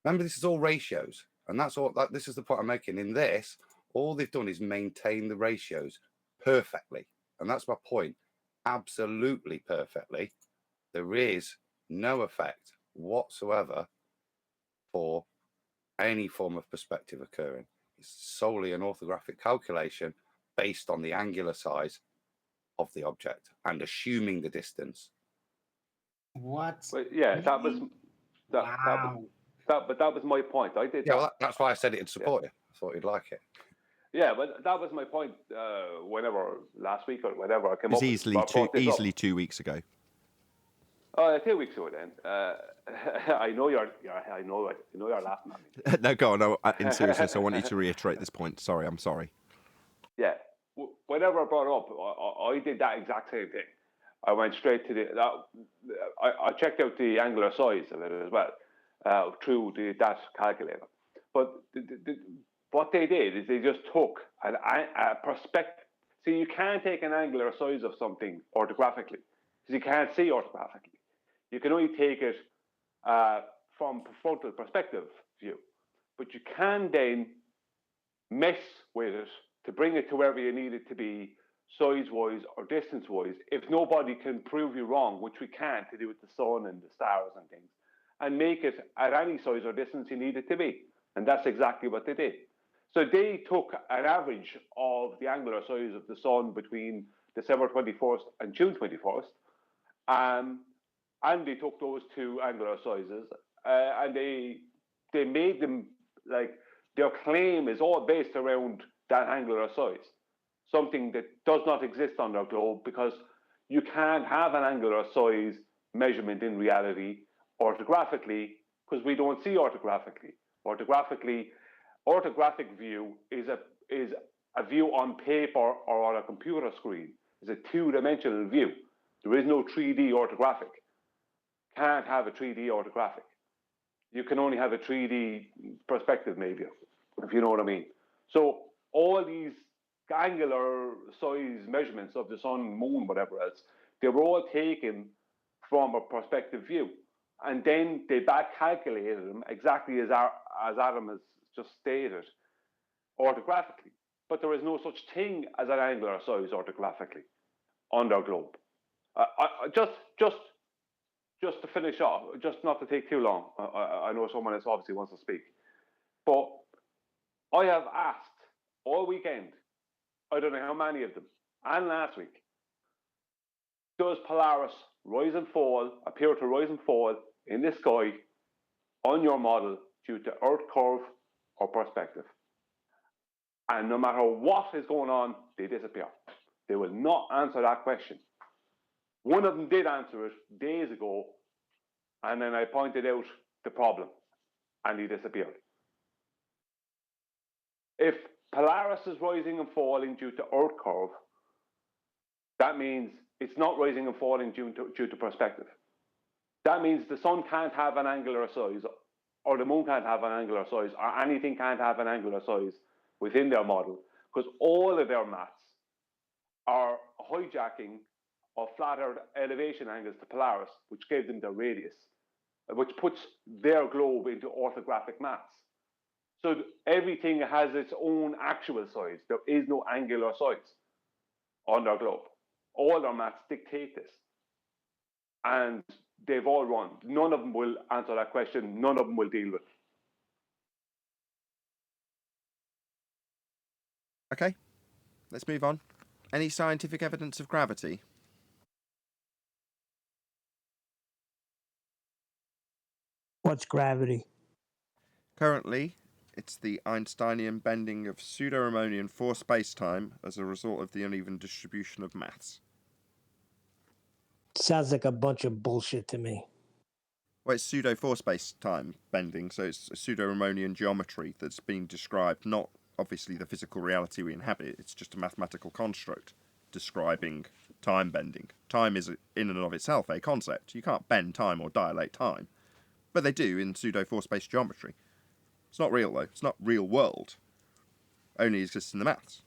Remember, this is all ratios, and that's all. This is the point I'm making. In this, all they've done is maintain the ratios perfectly, and that's my point. Absolutely perfectly. There is no effect whatsoever for any form of perspective occurring. It's solely an orthographic calculation based on the angular size of the object and assuming the distance. What? But yeah, that was my point. I did. Yeah, well, that's why I said it'd support you. I thought you'd like it. Yeah, but that was my point. Whenever last week or whatever I came up, easily 2 weeks ago. 2 weeks ago. Then I know you're laughing at me. No, go on. No, in seriousness, I want you to reiterate this point. Sorry, I'm sorry. Yeah, whenever I brought it up, I did that exact same thing. I went straight to I checked out the angular size of it as well through that calculator. But what they did is they just took a perspective. See, you can't take an angular size of something orthographically because you can't see orthographically. You can only take it from frontal perspective view. But you can then mess with it to bring it to wherever you need it to be, size-wise or distance-wise, if nobody can prove you wrong, which we can't, to do with the sun and the stars and things, and make it at any size or distance you need it to be. And that's exactly what they did. So they took an average of the angular size of the sun between December 21st and June 21st, and they took those two angular sizes, and they made them, like, their claim is all based around that angular size, something that does not exist on our globe because you can't have an angular size measurement in reality orthographically because we don't see orthographically. Orthographic view is a view on paper or on a computer screen. It's a two-dimensional view. There is no 3D orthographic. Can't have a 3D orthographic. You can only have a 3D perspective, maybe, if you know what I mean. So all these angular size measurements of the sun, moon, whatever else, they were all taken from a perspective view. And then they back calculated them exactly as Adam has just stated, orthographically. But there is no such thing as an angular size orthographically on our globe. Just to finish off, just not to take too long. I know someone else obviously wants to speak. But I have asked all weekend, I don't know how many of them, and last week, does Polaris appear to rise and fall in the sky on your model due to Earth curve or perspective? And no matter what is going on, they disappear. They will not answer that question. One of them did answer it days ago, and then I pointed out the problem, and he disappeared. If Polaris is rising and falling due to Earth curve, that means it's not rising and falling due to perspective. That means the sun can't have an angular size, or the moon can't have an angular size, or anything can't have an angular size within their model, because all of their maths are hijacking of flat Earth elevation angles to Polaris, which gave them their radius, which puts their globe into orthographic maths. So everything has its own actual size. There is no angular size on their globe. All their maths dictate this. And they've all run. None of them will answer that question. None of them will deal with it. Okay, let's move on. Any scientific evidence of gravity? What's gravity? Currently, it's the Einsteinian bending of pseudo-Riemannian for space-time as a result of the uneven distribution of mass. Sounds like a bunch of bullshit to me. Well, it's pseudo for space-time bending, so it's a pseudo-Riemannian geometry that's being described, not obviously the physical reality we inhabit, it's just a mathematical construct describing time bending. Time is in and of itself a concept. You can't bend time or dilate time. But they do in pseudo-four-space geometry. It's not real, though. It's not real world. Only exists in the maths.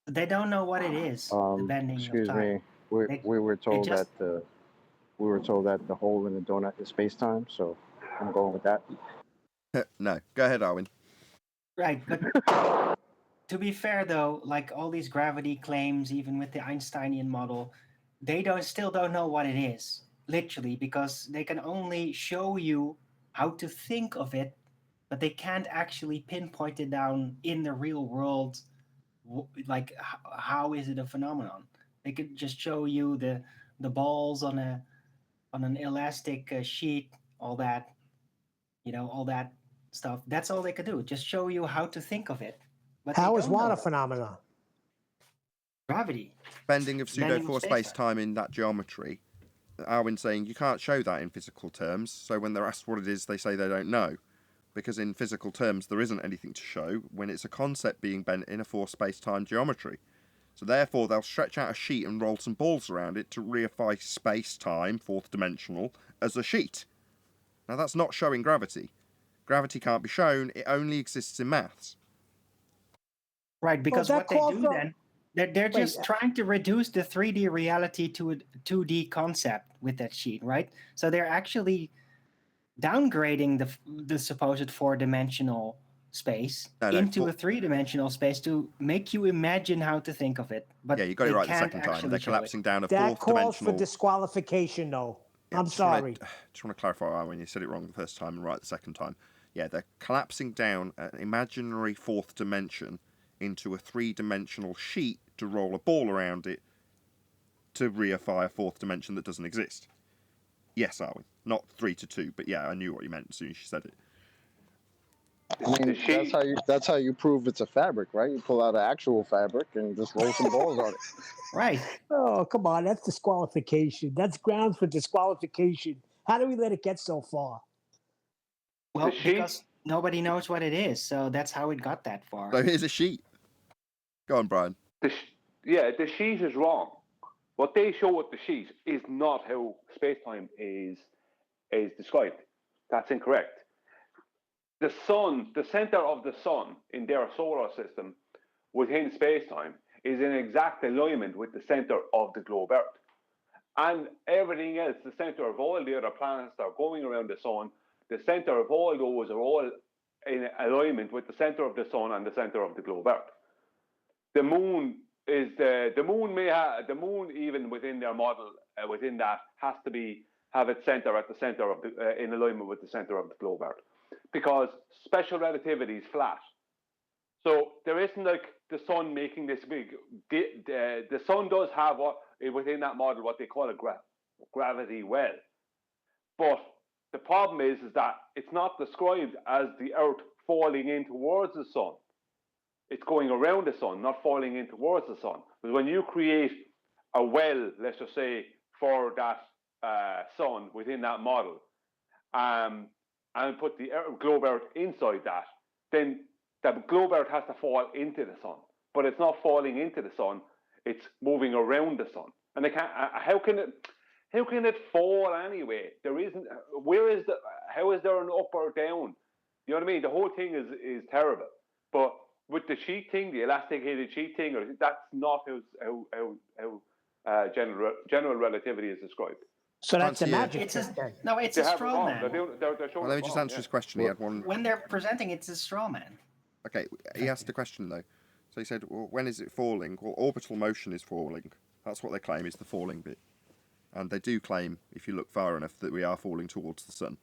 They don't know what it is, the bending Excuse of time. me. We were told that the hole in the donut is space-time, so I'm going with that. No. Go ahead, Arwin. Right, but to be fair, though, like all these gravity claims, even with the Einsteinian model, they still don't know what it is, literally, because they can only show you how to think of it, but they can't actually pinpoint it down in the real world. Like, how is it a phenomenon? They could just show you the balls on an elastic sheet, all that, all that stuff. That's all they could do. Just show you how to think of it. But how is what a phenomenon? Gravity. Bending of pseudo-four space-time in that geometry. Arwin's saying you can't show that in physical terms, so when they're asked what it is, they say they don't know. Because in physical terms, there isn't anything to show when it's a concept being bent in a four space-time geometry. So therefore, they'll stretch out a sheet and roll some balls around it to reify space-time, fourth dimensional, as a sheet. Now that's not showing gravity. Gravity can't be shown, it only exists in maths. Right, because what they do then, they're just trying to reduce the 3D reality to a 2D concept with that sheet, right? So they're actually downgrading the supposed four-dimensional space into a three-dimensional space to make you imagine how to think of it. But yeah, you got it right the second time. They're collapsing down a fourth dimensional. That calls for dimensional... disqualification, though. Yeah, I'm sorry. Just want to clarify when you said it wrong the first time and right the second time. Yeah, they're collapsing down an imaginary fourth dimension into a three-dimensional sheet to roll a ball around it to reify a fourth dimension that doesn't exist. Yes, Arwin. Not 3 to 2, but yeah, I knew what you meant as soon as you said it. I mean, that's how you prove it's a fabric, right? You pull out an actual fabric and just roll some balls on it. Right. Oh, come on. That's disqualification. That's grounds for disqualification. How do we let it get so far? Well, because nobody knows what it is, so that's how it got that far. So here's a sheet. Go on, Brian. The sheet is wrong. What they show with the sheet is not how space-time is described. That's incorrect. The sun, the center of the sun in their solar system within space-time is in exact alignment with the center of the globe Earth. And everything else, the center of all the other planets that are going around the sun, the center of all those are all in alignment with the center of the sun and the center of the globe Earth. The moon is the moon even within their model within that has to have its center at the center of in alignment with the center of the globe Earth, because special relativity is flat. So there isn't like the sun making this big. The sun does have within that model what they call a gravity well, but the problem is that it's not described as the Earth falling in towards the sun. It's going around the sun, not falling in towards the sun. Because when you create a well, let's just say, for that sun within that model, and put the globe Earth inside that, then the globe Earth has to fall into the sun. But it's not falling into the sun; it's moving around the sun. And they can't. How can it fall anyway? There isn't. How is there an up or down? You know what I mean? The whole thing is terrible. But with the sheet thing, the elasticated sheet thing, that's not how general relativity is described. So that's a magic trick. No, it's a straw man. Well, let me just answer his question. He had one. When they're presenting, it's a straw man. Okay, he asked the question though. So he said, well, when is it falling? Well, orbital motion is falling. That's what they claim is the falling bit. And they do claim, if you look far enough, that we are falling towards the sun.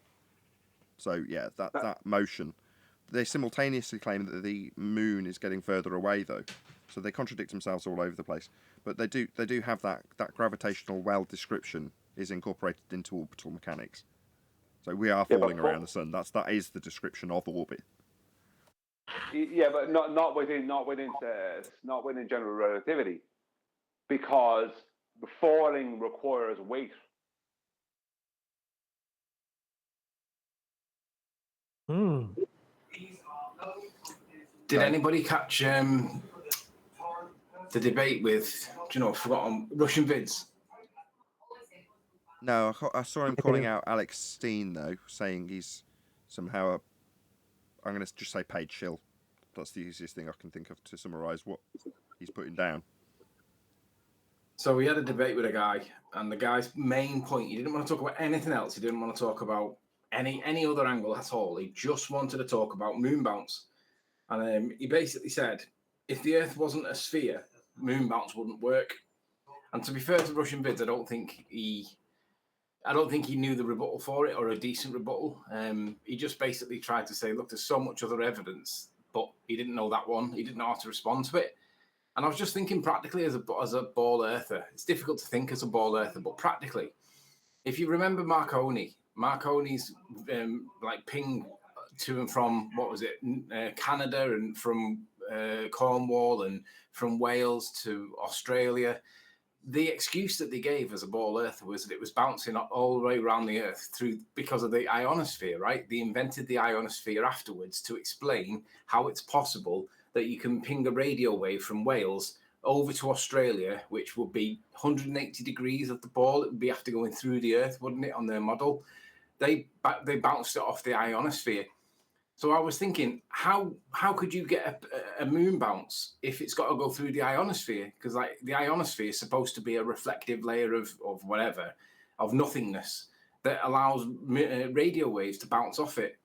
So, yeah, that motion. They simultaneously claim that the moon is getting further away, though. So they contradict themselves all over the place. But they do have that gravitational well description is incorporated into orbital mechanics. So we are falling around the sun. That is the description of orbit. Yeah, but not within general relativity, because falling requires weight. Did anybody catch the debate with, I've forgotten, Russian vids? No, I saw him calling out Alex Steen, though, saying he's somehow I'm going to just say paid shill. That's the easiest thing I can think of to summarise what he's putting down. So we had a debate with a guy, and the guy's main point, he didn't want to talk about anything else. He didn't want to talk about any other angle at all. He just wanted to talk about moon bounce. And he basically said, if the Earth wasn't a sphere, moon bounce wouldn't work. And to be fair to Russian vids, I don't think he knew the rebuttal for it, or a decent rebuttal. He just basically tried to say, look, there's so much other evidence, but he didn't know that one. He didn't know how to respond to it. And I was just thinking practically as a ball earther. It's difficult to think as a ball earther, but practically, if you remember Marconi's like ping to and from, what was it, Canada, and from Cornwall, and from Wales to Australia. The excuse that they gave as a ball earther was that it was bouncing all the way around the Earth because of the ionosphere, right? They invented the ionosphere afterwards to explain how it's possible that you can ping a radio wave from Wales over to Australia, which would be 180 degrees of the ball. It would be after going through the Earth, wouldn't it, on their model? They bounced it off the ionosphere. So I was thinking, how could you get a moon bounce if it's got to go through the ionosphere? Because like the ionosphere is supposed to be a reflective layer of whatever, of nothingness that allows radio waves to bounce off it.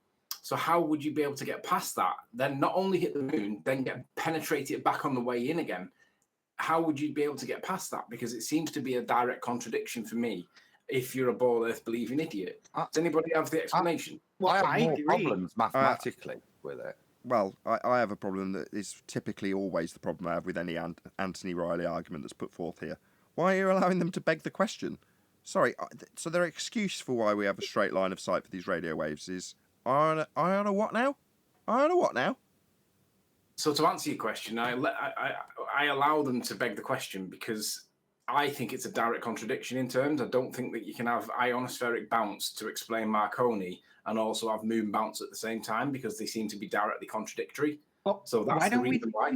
So how would you be able to get past that? Then not only hit the moon, then penetrate it back on the way in again. How would you be able to get past that? Because it seems to be a direct contradiction for me. If you're a ball earth believing idiot, does anybody have the explanation? I have more problems mathematically with it. Well, I have a problem that is typically always the problem I have with any Anthony Riley argument that's put forth here. Why are you allowing them to beg the question? Sorry, so their excuse for why we have a straight line of sight for these radio waves is, I on a what now? I on a what now? So to answer your question, I allow them to beg the question because I think it's a direct contradiction in terms. I don't think that you can have ionospheric bounce to explain Marconi and also have moon bounce at the same time, because they seem to be directly contradictory. Well, so that's the reason why.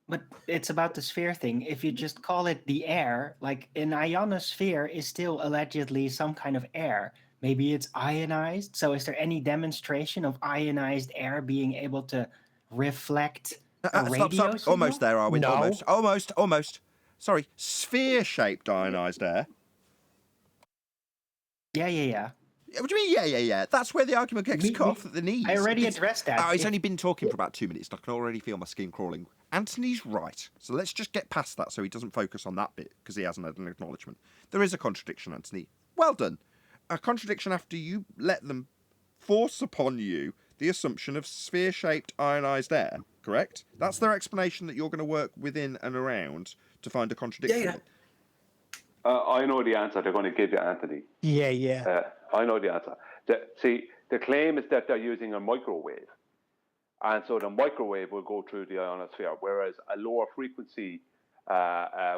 But it's about the sphere thing. If you just call it the air, like an ionosphere is still allegedly some kind of air. Maybe it's ionized. So is there any demonstration of ionized air being able to reflect a radio Stop. signal? Almost there, are we? No. Almost. Sorry, sphere-shaped ionized air. Yeah. What do you mean, yeah? That's where the argument gets cut off at the knees. I already addressed that. Oh, he's only been talking for about 2 minutes. I can already feel my skin crawling. Anthony's right. So let's just get past that so he doesn't focus on that bit, because he hasn't had an acknowledgement. There is a contradiction, Anthony. Well done. A contradiction after you let them force upon you the assumption of sphere-shaped ionized air, correct? That's their explanation that you're going to work within and around to find a contradiction. Yeah. I know the answer they're going to give you, Anthony. Yeah. I know the answer. The claim is that they're using a microwave. And so the microwave will go through the ionosphere, whereas a lower frequency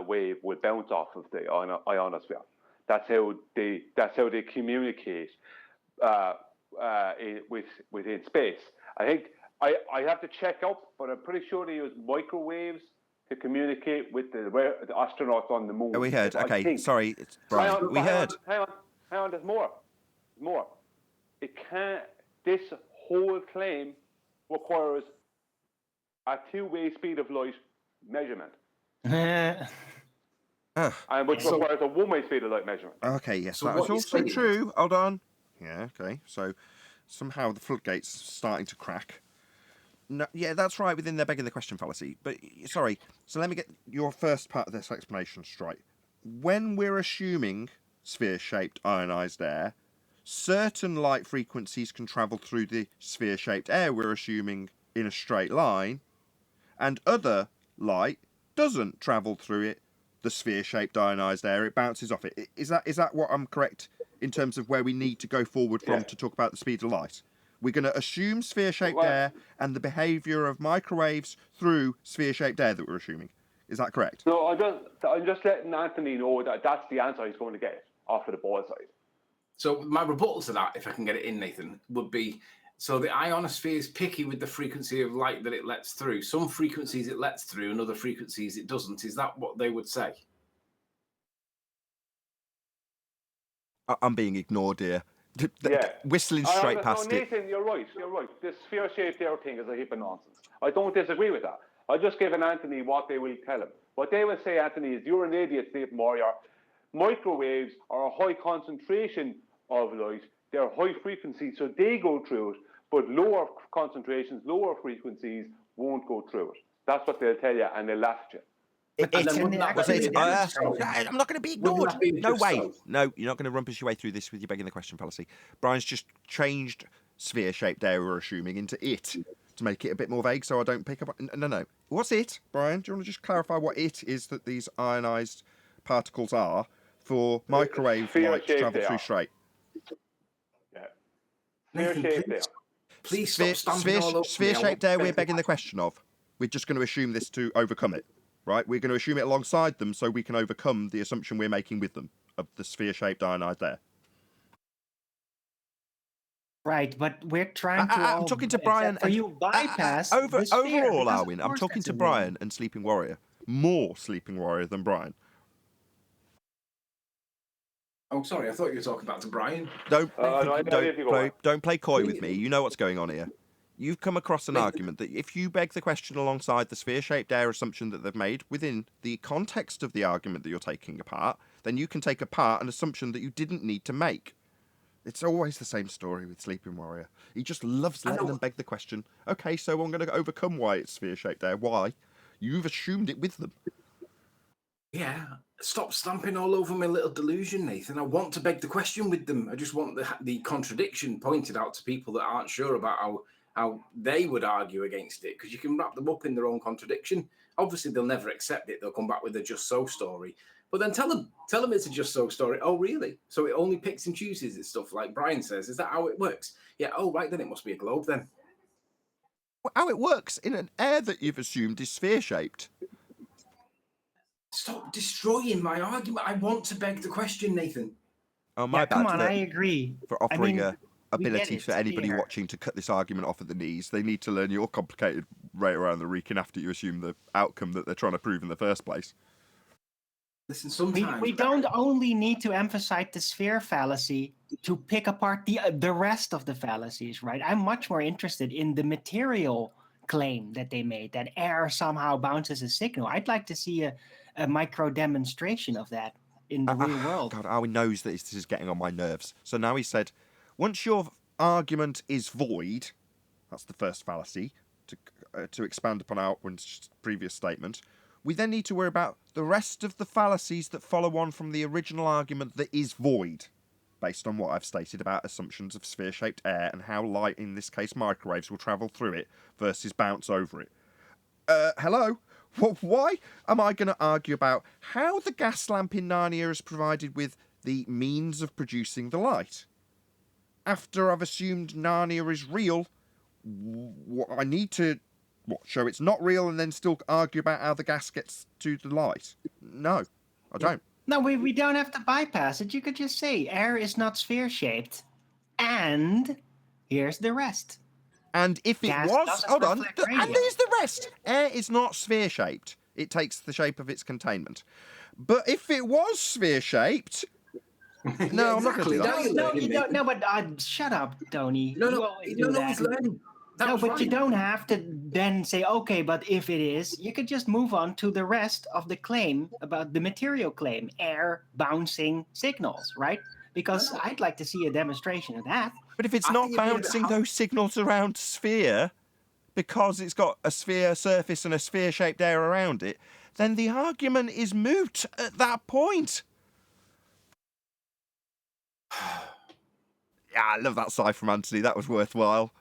wave will bounce off of the ionosphere. That's how they communicate within space. I think I have to check up, but I'm pretty sure they use microwaves to communicate with the astronauts on the moon. Oh, we heard. Okay, sorry, it's Brian. We heard. Hang on. There's more. It can't. This whole claim requires a two-way speed of light measurement. And which requires a one-way speed of light measurement. Okay, yes, that is also true. Hold on. Yeah, okay. So somehow the floodgates starting to crack. No, yeah, that's right, within their begging the question fallacy. But, sorry, so let me get your first part of this explanation straight. When we're assuming sphere-shaped ionized air. Certain light frequencies can travel through the sphere-shaped air, we're assuming, in a straight line, and other light doesn't travel through it, the sphere-shaped ionized air, it bounces off it. Is that what I'm correct in terms of where we need to go forward from to talk about the speed of light? We're going to assume sphere-shaped air and the behaviour of microwaves through sphere-shaped air that we're assuming. Is that correct? No, I'm just letting Anthony know that that's the answer he's going to get off of the ball side. So my rebuttal to that, if I can get it in, Nathan, would be, so the ionosphere is picky with the frequency of light that it lets through. Some frequencies it lets through and other frequencies it doesn't. Is that what they would say? I'm being ignored here. Yeah. Whistling straight past it. Nathan, you're right. This sphere-shaped air thing is a heap of nonsense. I don't disagree with that. I just given Anthony what they will tell him. What they will say, Anthony, is you're an idiot, Stephen Warrior. Microwaves are a high concentration of light. They're high frequency, so they go through it. But lower concentrations, lower frequencies won't go through it. That's what they'll tell you, and they'll laugh at you. I'm not going to be ignored. No way. No, you're not going to rumpus your way through this with your begging the question fallacy. Brian's just changed sphere-shaped air, we're assuming, into it to make it a bit more vague so I don't pick up... No. What's it, Brian? Do you want to just clarify what it is that these ionised particles are for microwave light to travel through straight? Yeah. Sphere-shaped air. Please stop stamping all over Sphere-shaped air we're begging the question of. We're just going to assume this to overcome it. Right, we're going to assume it alongside them so we can overcome the assumption we're making with them of the sphere-shaped ionized air. Right, but we're trying to. I'm talking to Brian. For you bypass the sphere, overall, Arwin, I'm talking to Brian and Sleeping Warrior. More Sleeping Warrior than Brian. Oh, sorry, I thought you were talking back to Brian. Don't play coy with me. You know what's going on here. You've come across an argument that if you beg the question alongside the sphere-shaped air assumption that they've made within the context of the argument that you're taking apart, then you can take apart an assumption that you didn't need to make. It's always the same story with Sleeping Warrior. He just loves letting them beg the question. Okay, so I'm going to overcome why it's sphere-shaped air. Why? You've assumed it with them. Yeah, stop stamping all over my little delusion, Nathan. I want to beg the question with them. I just want the contradiction pointed out to people that aren't sure about how they would argue against it, because you can wrap them up in their own contradiction. Obviously, they'll never accept it. They'll come back with a just so story. But then tell them it's a just so story. Oh, really? So it only picks and chooses its stuff, like Brian says. Is that how it works? Yeah, oh, right, then it must be a globe then. Well, how it works in an air that you've assumed is sphere-shaped. Stop destroying my argument. I want to beg the question, Nathan. Oh, my bad. Come on, I agree. For offering ability for anybody watching to cut this argument off at the knees. They need to learn your complicated right around the reeking after you assume the outcome that they're trying to prove in the first place. Listen, sometimes we don't only need to emphasize the sphere fallacy to pick apart the rest of the fallacies, right? I'm much more interested in the material claim that they made, that air somehow bounces a signal. I'd like to see a micro demonstration of that in the real world. God, Arwin knows that this is getting on my nerves. So now he said, once your argument is void, that's the first fallacy, to expand upon Arwin's previous statement, we then need to worry about the rest of the fallacies that follow on from the original argument that is void, based on what I've stated about assumptions of sphere-shaped air and how light, in this case microwaves, will travel through it versus bounce over it. Hello? Why am I going to argue about how the gas lamp in Narnia is provided with the means of producing the light? After I've assumed Narnia is real, I need to show it's not real and then still argue about how the gas gets to the light? No, I don't. No, we don't have to bypass it. You could just say air is not sphere-shaped, and here's the rest. And if it was, hold on, and there's the rest. Air is not sphere-shaped. It takes the shape of its containment. But if it was sphere-shaped... No, I'm not going to do that. No, you don't. No, but shut up, Tony. No, he's learning. But you don't have to then say, okay, but if it is, you could just move on to the rest of the claim about the material claim, air bouncing signals, right? Because I'd like to see a demonstration of that. But if it's not bouncing those signals around sphere, because it's got a sphere surface and a sphere-shaped air around it, then the argument is moot at that point. Yeah, I love that sigh from Anthony. That was worthwhile.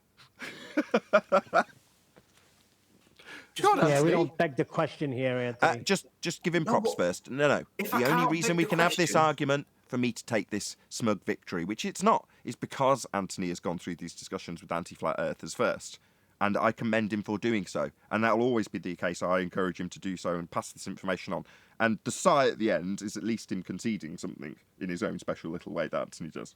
Yeah, we don't beg the question here, Anthony. Just give him props first. No. If I The only can't reason beg we the can have this question- argument for me to take this smug victory, which it's not, is because Anthony has gone through these discussions with anti-flat earthers first. And I commend him for doing so. And that'll always be the case. I encourage him to do so and pass this information on. And the sigh at the end is at least him conceding something in his own special little way that Anthony does.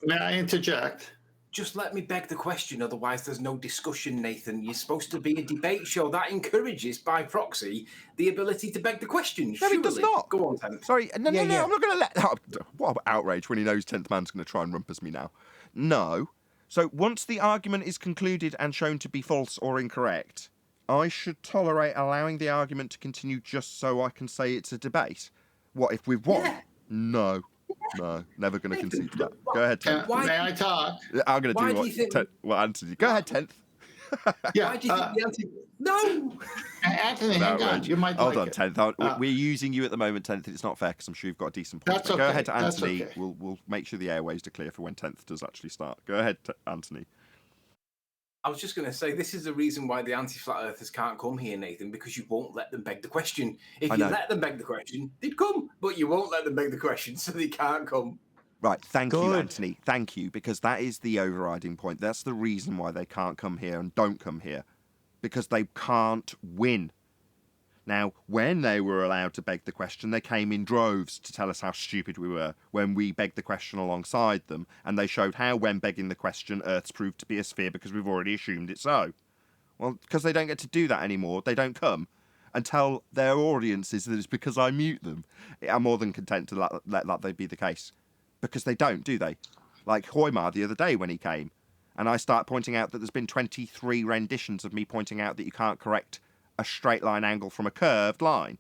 May I interject? Just let me beg the question, otherwise there's no discussion, Nathan. You're supposed to be a debate show that encourages, by proxy, the ability to beg the question. No, he does not. Go on, 10th. Sorry, no, I'm not going to let that... What outrage when he knows 10th man's going to try and rumpus me now. No. So once the argument is concluded and shown to be false or incorrect, I should tolerate allowing the argument to continue just so I can say it's a debate. What, if we've won? Yeah. No, never going to concede to that. Go ahead, 10th. May I talk? I'm going to do what Anthony... Go ahead, 10th. Yeah. Why do you think the answer... No! Anthony, hang on. You might Hold like on, it. 10th. We're using you at the moment, 10th. It's not fair because I'm sure you've got a decent point. That's But go okay. ahead, That's Anthony. okay. We'll make sure the airways are clear for when 10th does actually start. Go ahead, Anthony. I was just going to say, this is the reason why the anti-flat earthers can't come here, Nathan, because you won't let them beg the question. If you let them beg the question, they'd come, but you won't let them beg the question, so they can't come. Right, thank you, Anthony. Thank you, because that is the overriding point. That's the reason why they can't come here and don't come here, because they can't win. Now, when they were allowed to beg the question, they came in droves to tell us how stupid we were when we begged the question alongside them, and they showed how, when begging the question, Earth's proved to be a sphere because we've already assumed it so. Well, because they don't get to do that anymore, they don't come and tell their audiences that it's because I mute them. I'm more than content to let that be the case. Because they don't, do they? Like Hoymar the other day when he came, and I start pointing out that there's been 23 renditions of me pointing out that you can't correct a straight line angle from a curved line,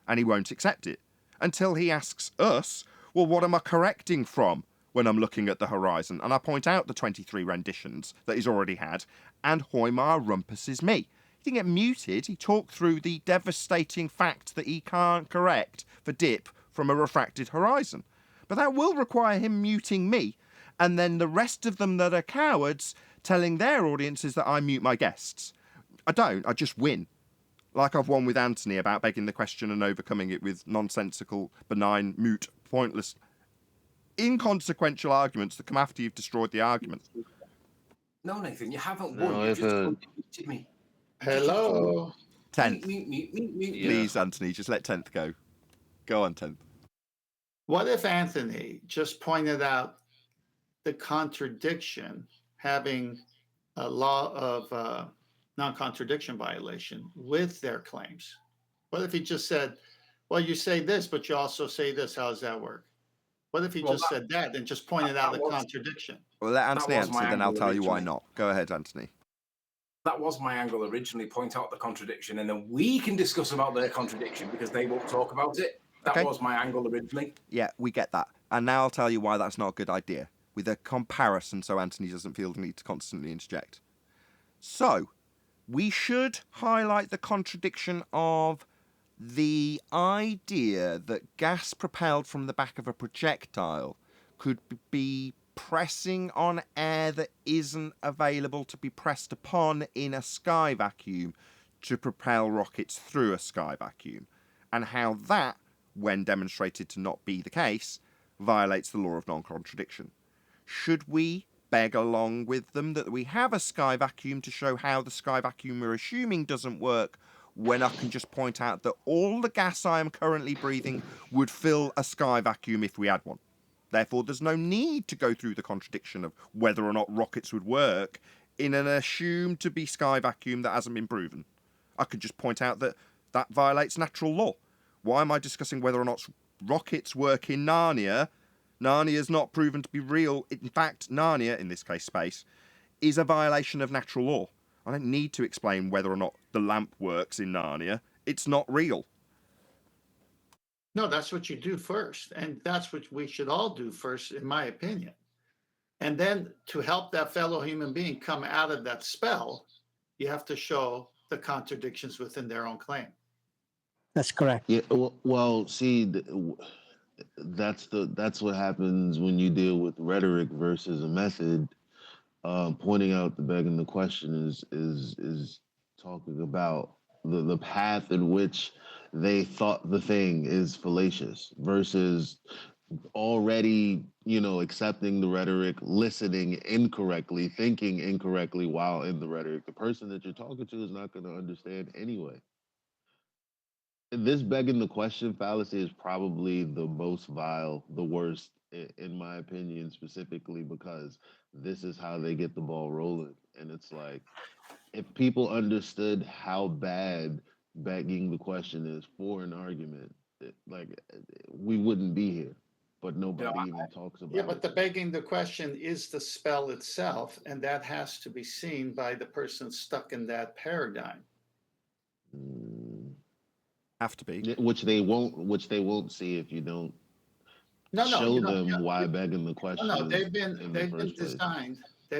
and he won't accept it until he asks us, well, what am I correcting from when I'm looking at the horizon? And I point out the 23 renditions that he's already had, and Hoymar rumpuses me. He didn't get muted. He talked through the devastating fact that he can't correct for dip from a refracted horizon. But that will require him muting me, and then the rest of them that are cowards telling their audiences that I mute my guests. I don't. I just win. Like I've won with Anthony about begging the question and overcoming it with nonsensical, benign, moot, pointless, inconsequential arguments that come after you've destroyed the argument. No, Nathan, you haven't No, won. You just muted me. Hello. 10th. Mute. Please, Anthony, just let 10th go. Go on, 10th. What if Anthony just pointed out the contradiction, having a law of non-contradiction violation with their claims? What if he just said, well, you say this, but you also say this? How does that work? What if he just said that and just pointed out the contradiction? Well, let Anthony answer, then I'll tell you why not. Go ahead, Anthony. That was my angle originally, point out the contradiction, and then we can discuss about their contradiction because they won't talk about it. That was my angle originally. Yeah, we get that. And now I'll tell you why that's not a good idea, with a comparison so Anthony doesn't feel the need to constantly interject. So, we should highlight the contradiction of the idea that gas propelled from the back of a projectile could be pressing on air that isn't available to be pressed upon in a sky vacuum to propel rockets through a sky vacuum, and how that, when demonstrated to not be the case, violates the law of non-contradiction. Should we beg along with them that we have a sky vacuum to show how the sky vacuum we're assuming doesn't work, when I can just point out that all the gas I am currently breathing would fill a sky vacuum if we had one? Therefore, there's no need to go through the contradiction of whether or not rockets would work in an assumed to be sky vacuum that hasn't been proven. I could just point out that that violates natural law. Why am I discussing whether or not rockets work in Narnia? Narnia's not proven to be real. In fact, Narnia, in this case space, is a violation of natural law. I don't need to explain whether or not the lamp works in Narnia. It's not real. No, that's what you do first. And that's what we should all do first, in my opinion. And then to help that fellow human being come out of that spell, you have to show the contradictions within their own claim. That's correct. Yeah. Well, see, that's what happens when you deal with rhetoric versus a method. Pointing out the begging the question is talking about the path in which they thought the thing is fallacious versus already, accepting the rhetoric, listening incorrectly, thinking incorrectly while in the rhetoric. The person that you're talking to is not going to understand anyway. This begging the question fallacy is probably the most vile, the worst, in my opinion, specifically because this is how they get the ball rolling. And it's like, if people understood how bad begging the question is for an argument, we wouldn't be here. But nobody even talks about it. Yeah, but the begging the question is the spell itself, and that has to be seen by the person stuck in that paradigm. Have to be, which they won't see if you don't show them why begging the question. No, they've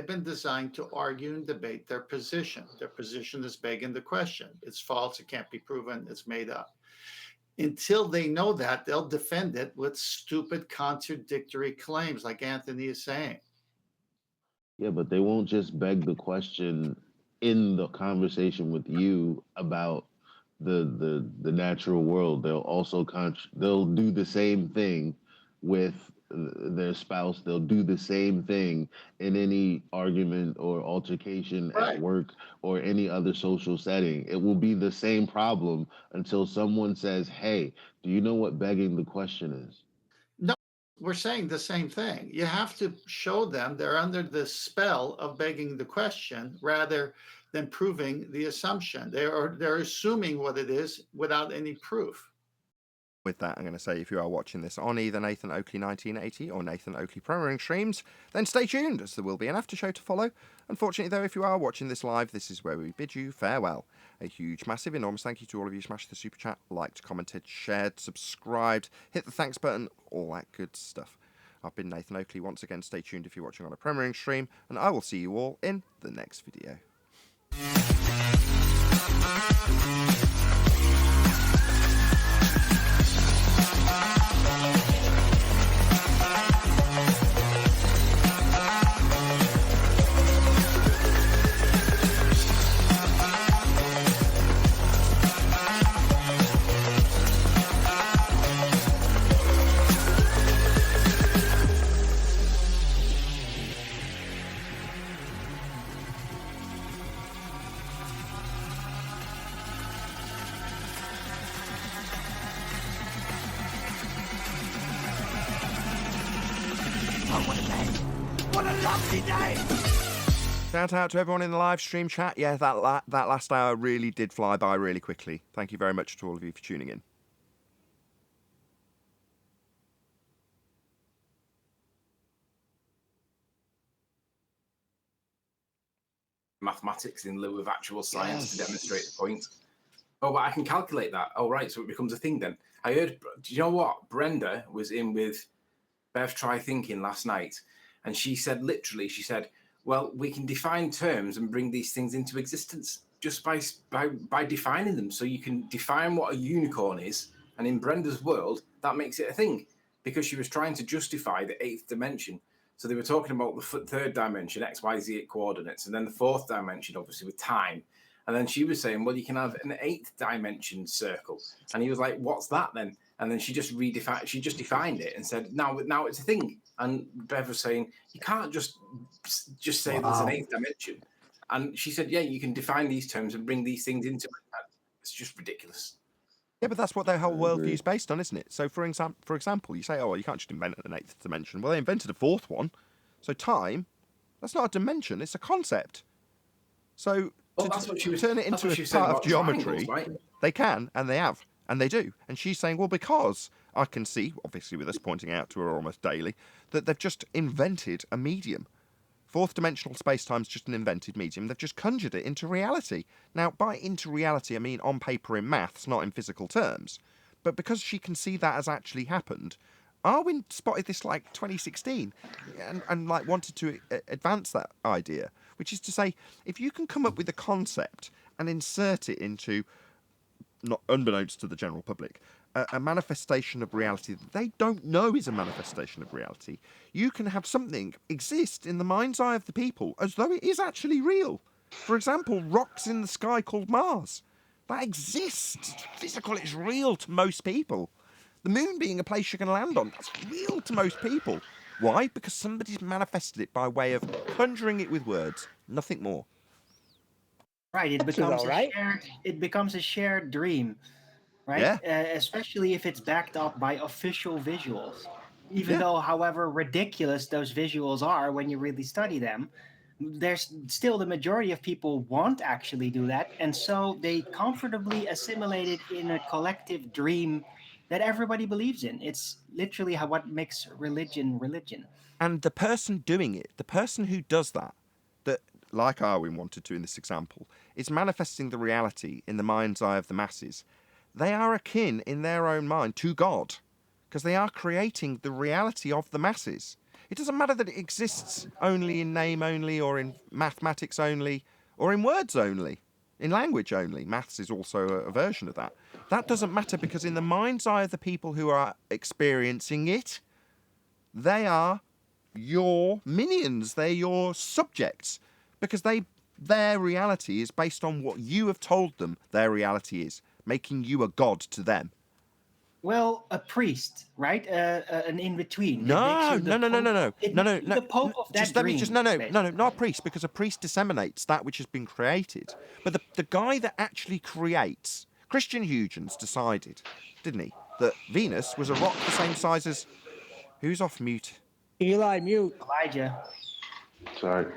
been designed to argue and debate their position. Their position is begging the question. It's false. It can't be proven. It's made up. Until they know that, they'll defend it with stupid contradictory claims, like Anthony is saying. Yeah, but they won't just beg the question in the conversation with you about the natural world. They'll also they'll do the same thing with their spouse. They'll do the same thing in any argument or altercation at work or any other social setting. It will be the same problem until someone says, hey, do you know what begging the question is? No, we're saying the same thing. You have to show them they're under the spell of begging the question rather than proving the assumption. They're assuming what it is without any proof. With that, I'm going to say if you are watching this on either Nathan Oakley 1980 or Nathan Oakley Programming streams, then stay tuned as there will be an after show to follow. Unfortunately, though, if you are watching this live, this is where we bid you farewell. A huge, massive, enormous thank you to all of you. Smashed the super chat, liked, commented, shared, subscribed, hit the thanks button, all that good stuff. I've been Nathan Oakley. Once again, stay tuned if you're watching on a Premiering stream, and I will see you all in the next video. Shout out to everyone in the live stream chat. Yeah, that last hour really did fly by really quickly. Thank you very much to all of you for tuning in. Mathematics in lieu of actual science to demonstrate the point. Oh, but I can calculate that. Oh, right, so it becomes a thing then. I heard, do you know what? Brenda was in with Bev Try Thinking last night, and she said, literally, she said, well, we can define terms and bring these things into existence just by defining them. So you can define what a unicorn is, and in Brenda's world, that makes it a thing, because she was trying to justify the eighth dimension. So they were talking about the third dimension, X, Y, Z coordinates, and then the fourth dimension, obviously, with time. And then she was saying, well, you can have an eighth dimension circle. And he was like, what's that then? And then she just defined it and said, now it's a thing. And Bev was saying, you can't just say there's an eighth dimension. And she said, yeah, you can define these terms and bring these things into it. It's just ridiculous. Yeah, but that's what their whole worldview is based on, isn't it? So, for example, you say, oh, well, you can't just invent an eighth dimension. Well, they invented a fourth one. So time, that's not a dimension, it's a concept. So to turn it into a part of geometry, right? They can, and they have, and they do. And she's saying, well, because I can see, obviously with us pointing out to her almost daily, that they've just invented a medium. Fourth dimensional space-time is just an invented medium. They've just conjured it into reality. Now, by into reality, I mean on paper in maths, not in physical terms. But because she can see that has actually happened, Arwin spotted this like 2016 and like wanted to advance that idea, which is to say, if you can come up with a concept and insert it into, not unbeknownst to the general public, a manifestation of reality that they don't know is a manifestation of reality. You can have something exist in the mind's eye of the people as though it is actually real. For example, rocks in the sky called Mars. That exists. It's physical, it's real to most people. The moon being a place you can land on, that's real to most people. Why? Because somebody's manifested it by way of conjuring it with words, nothing more. Right, it becomes a shared dream, right? Yeah. Especially if it's backed up by official visuals. Even though, however ridiculous those visuals are when you really study them, there's still the majority of people won't actually do that, and so they comfortably assimilate it in a collective dream that everybody believes in. It's literally what makes religion. And the person doing it, the person who does that, like Arwin wanted to in this example, is manifesting the reality in the mind's eye of the masses. They are akin in their own mind to God, because they are creating the reality of the masses. It doesn't matter that it exists only in name only, or in mathematics only, or in words only, in language only. Maths is also a version of that. That doesn't matter, because in the mind's eye of the people who are experiencing it, they are your minions, they're your subjects, because their reality is based on what you have told them their reality is, making you a god to them. Well, a priest, right? An in-between. No. The Pope of that dream. No, not a priest, because a priest disseminates that which has been created. But the guy that actually creates, Christian Huygens decided, didn't he, that Venus was a rock the same size as... Who's off mute? Eli, mute. Elijah. Sorry.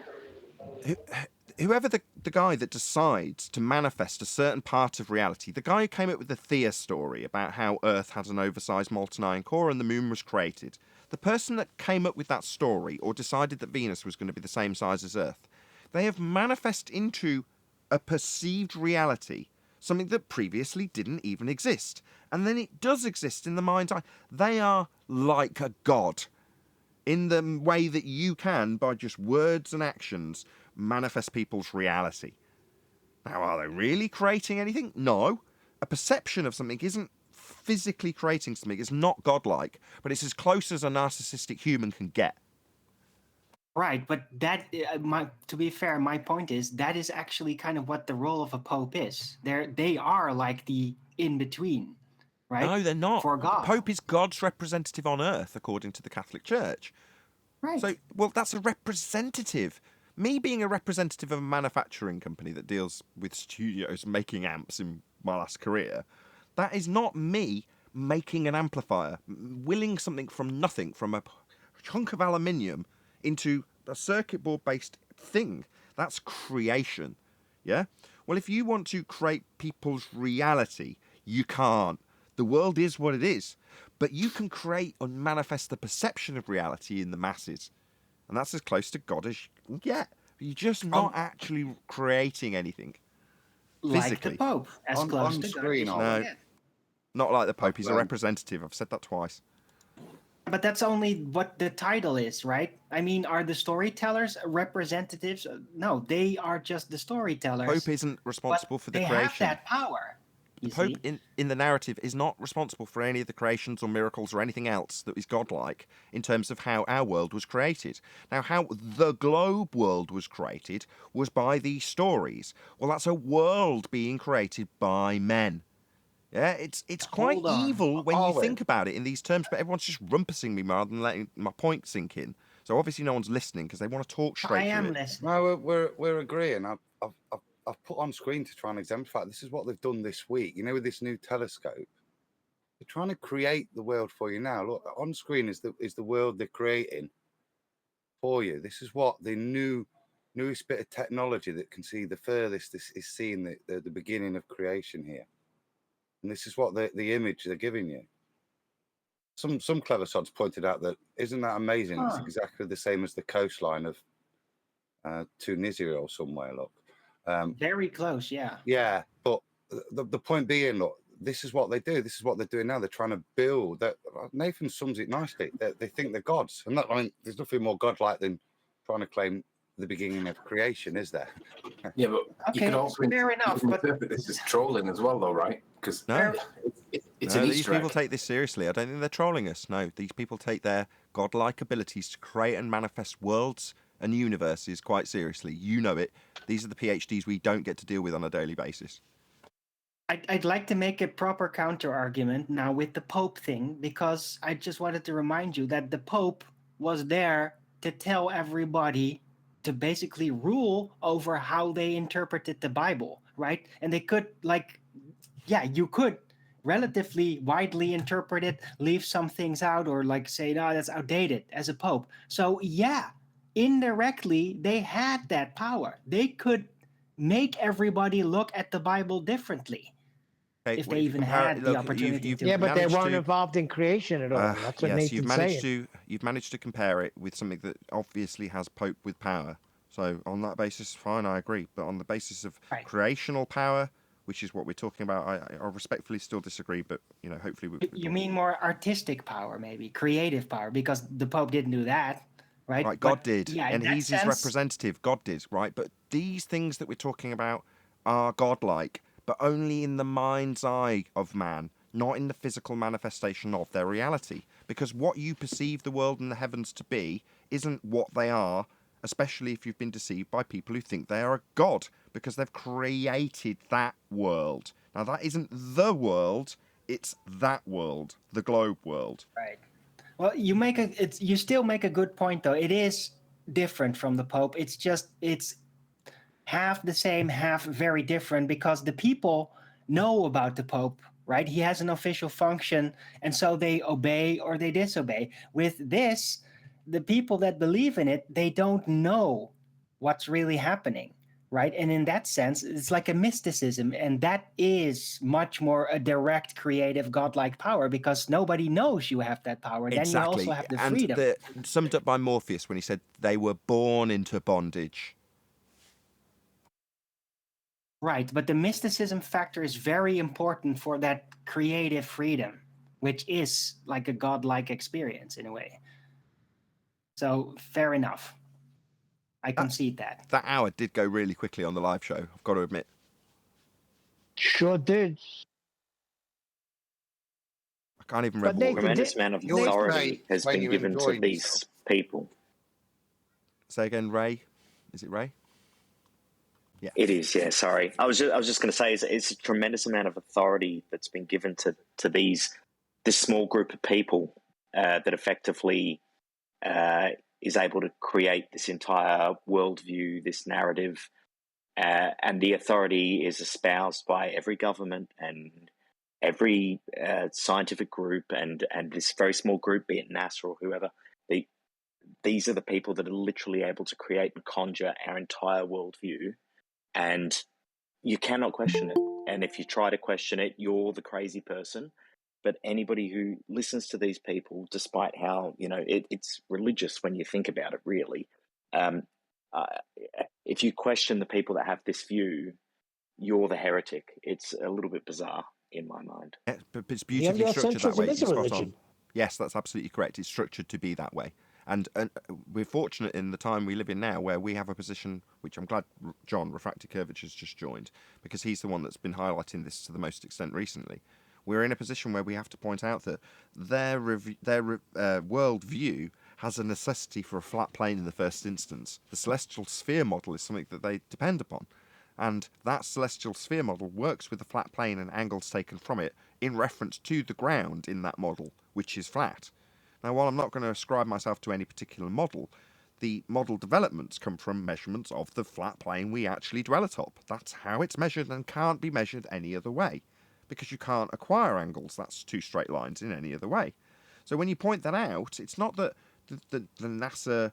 Whoever the guy that decides to manifest a certain part of reality, the guy who came up with the Thea story about how Earth had an oversized molten iron core and the moon was created, the person that came up with that story or decided that Venus was going to be the same size as Earth, they have manifested into a perceived reality, something that previously didn't even exist. And then it does exist in the mind's eye. They are like a god in the way that you can, by just words and actions, manifest people's reality. Now, are they really creating anything? No. A perception of something isn't physically creating something. It's not godlike, but it's as close as a narcissistic human can get. Right, but that, to be fair, my point is that is actually kind of what the role of a pope is. They are like the in-between, right? No, they're not. For God. The Pope is God's representative on earth, according to the Catholic Church. Right. So, well, that's a representative. Me being a representative of a manufacturing company that deals with studios making amps in my last career, that is not me making an amplifier, willing something from nothing, from a chunk of aluminium into a circuit board based thing. That's creation. Yeah? Well, if you want to create people's reality, you can't. The world is what it is. But you can create and manifest the perception of reality in the masses. And that's as close to God as you can get. You're just not actually creating anything. Physically. Like the Pope. As close to screen, God. No, not like the Pope. He's a representative. I've said that twice. But that's only what the title is, right? I mean, are the storytellers representatives? No, they are just the storytellers. Pope isn't responsible for the creation. They have that power. The Pope in the narrative is not responsible for any of the creations or miracles or anything else that is godlike in terms of how our world was created. Now, how the globe world was created was by these stories. Well, that's a world being created by men. Yeah, it's quite evil when you think about it in these terms, but everyone's just rumpusing me rather than letting my point sink in. So obviously no one's listening because they want to talk straight through it. I am listening. No, we're agreeing. I've put on screen to try and exemplify. This is what they've done this week. You know, with this new telescope, they're trying to create the world for you now. Look, on screen is the world they're creating for you. This is what the newest bit of technology that can see the furthest is seeing the beginning of creation here. And this is what the image they're giving you. Some clever sods pointed out that, isn't that amazing? It's exactly the same as the coastline of Tunisia or somewhere. Look. Very close, yeah. Yeah, but the point being, look, this is what they do. This is what they're doing now. They're trying to build. That Nathan sums it nicely. They think they're gods, and I mean, there's nothing more godlike than trying to claim the beginning of creation, is there? Yeah, but you could also fair enough. But this is trolling as well, though, right? Because It's No, an these Easter people egg. take this seriously. I don't think they're trolling us. No, these people take their godlike abilities to create and manifest worlds and universes quite seriously. You know it. These are the PhDs we don't get to deal with on a daily basis. I'd like to make a proper counter argument now with the Pope thing, because I just wanted to remind you that the Pope was there to tell everybody to basically rule over how they interpreted the Bible, right? And they could, like, yeah, you could relatively widely interpret it, leave some things out, or like say, no, that's outdated as a Pope. So yeah, indirectly, they had that power. They could make everybody look at the Bible differently. Okay, If well, they you even compare had it, the look, opportunity to. Yeah, but they managed weren't to- involved in creation at all. That's what yes, Nathan's saying. you've managed to compare it with something that obviously has Pope with power. So on that basis, fine, I agree. But on the basis of Right. creational power, which is what we're talking about, I respectfully still disagree. But you know, hopefully, You mean more artistic power, maybe creative power, because the Pope didn't do that, right? right? God But, did, yeah, in and that he's his sense- representative. God did, right? But these things that we're talking about are godlike, but only in the mind's eye of man, not in the physical manifestation of their reality. Because what you perceive the world and the heavens to be isn't what they are, especially if you've been deceived by people who think they are a god, because they've created that world. Now, that isn't the world, it's that world, the globe world. Right. Well, you still make a good point, though. It is different from the Pope. It's half the same, half very different, because the people know about the Pope, right? He has an official function, and so they obey or they disobey. With this, the people that believe in it, they don't know what's really happening, right? And in that sense, it's like a mysticism, and that is much more a direct, creative, godlike power, because nobody knows you have that power. Then you also have the freedom. And summed up by Morpheus when he said they were born into bondage. Right, but the mysticism factor is very important for that creative freedom, which is like a godlike experience in a way. So fair enough. I concede that. That hour did go really quickly on the live show, I've got to admit. Sure did. I can't even remember what we Tremendous amount of authority has been given to these people. Say again, Ray. Is it Ray? Yeah. It is, yeah, sorry. I was just going to say it's a tremendous amount of authority that's been given to this small group of people that effectively is able to create this entire worldview, this narrative, and the authority is espoused by every government and every scientific group and this very small group, be it NASA or whoever. These are the people that are literally able to create and conjure our entire worldview, and you cannot question it. And if you try to question it, you're the crazy person. But anybody who listens to these people, despite how, it's religious when you think about it, really, if you question the people that have this view, you're the heretic. It's a little bit bizarre in my mind. Yeah, but it's beautifully structured that way. Is a You're spot religion. on. Yes, that's absolutely correct. It's structured to be that way. And we're fortunate in the time we live in now where we have a position, which I'm glad John, Refracted Curvature, has just joined, because he's the one that's been highlighting this to the most extent recently. We're in a position where we have to point out that their worldview has a necessity for a flat plane in the first instance. The celestial sphere model is something that they depend upon. And that celestial sphere model works with the flat plane and angles taken from it in reference to the ground in that model, which is flat. Now, while I'm not going to ascribe myself to any particular model, the model developments come from measurements of the flat plane we actually dwell atop. That's how it's measured and can't be measured any other way, because you can't acquire angles. That's two straight lines in any other way. So when you point that out, it's not that the NASA,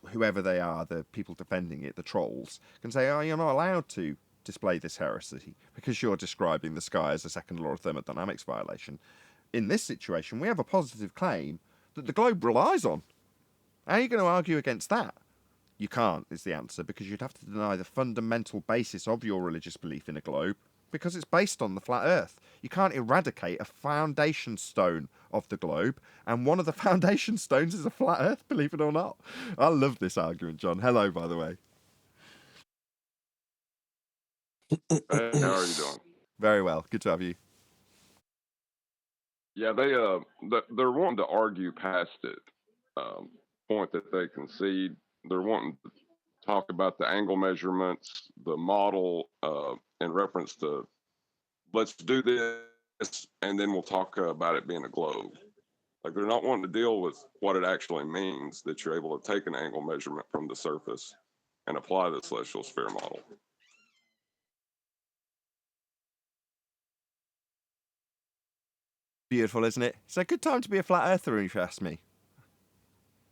whoever they are, the people defending it, the trolls, can say, oh, you're not allowed to display this heresy because you're describing the sky as a second law of thermodynamics violation. In this situation, we have a positive claim that the globe relies on. How are you going to argue against that? You can't, is the answer, because you'd have to deny the fundamental basis of your religious belief in a globe, because it's based on the flat earth. You can't eradicate a foundation stone of the globe, and one of the foundation stones is a flat earth, believe it or not. I love this argument, John. Hello, by the way. Hey, how are you doing? Very well. Good to have you. Yeah, they're wanting to argue past it. Point that they concede. They're wanting to talk about the angle measurements, the model, in reference to let's do this, and then we'll talk about it being a globe. Like they're not wanting to deal with what it actually means that you're able to take an angle measurement from the surface and apply the celestial sphere model. Beautiful, isn't it? It's a good time to be a flat earther, if you ask me.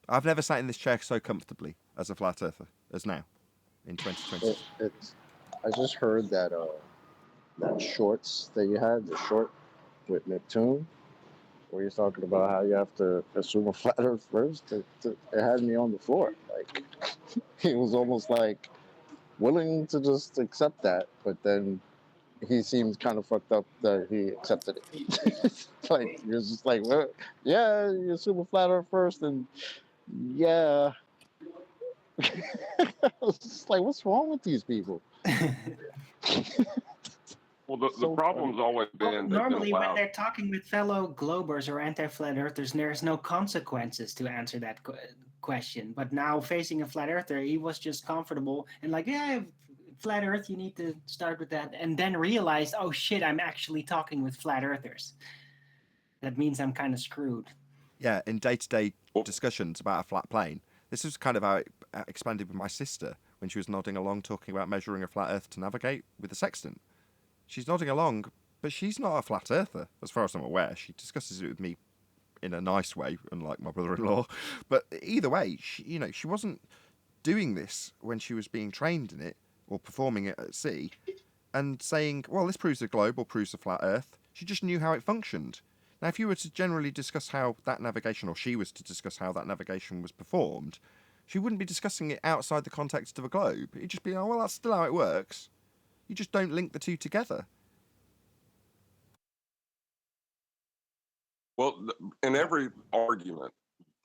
I've never sat in this chair so comfortably as a flat earther as now in 2020. I just heard that that shorts that you had, the short with Neptune, where you're talking about how you have to assume a flat earth first. It had me on the floor. Like, he was almost like willing to just accept that, but then he seemed kind of fucked up that he accepted it. Like, you're just like, well, yeah, you assume a flat earth first, and yeah. I was just like, what's wrong with these people? Well, the problem's always been normally when they're talking with fellow globers or anti-flat earthers, there's no consequences to answer that question. But now facing a flat earther, he was just comfortable and like, yeah, flat earth, you need to start with that. And then realized, oh shit, I'm actually talking with flat earthers. That means I'm kind of screwed. Yeah, in day-to-day discussions about a flat plane, this is kind of how it expanded with my sister when she was nodding along talking about measuring a flat earth to navigate with the sextant. She's nodding along, but she's not a flat earther, as far as I'm aware. She discusses it with me in a nice way, unlike my brother-in-law. But either way, she wasn't doing this when she was being trained in it or performing it at sea and saying, well, this proves a globe or proves a flat earth. She just knew how it functioned. Now, if you were to generally discuss how that navigation, or she was to discuss how that navigation was performed, she wouldn't be discussing it outside the context of a globe. It'd just be, oh, well, that's still how it works. You just don't link the two together. Well, in every argument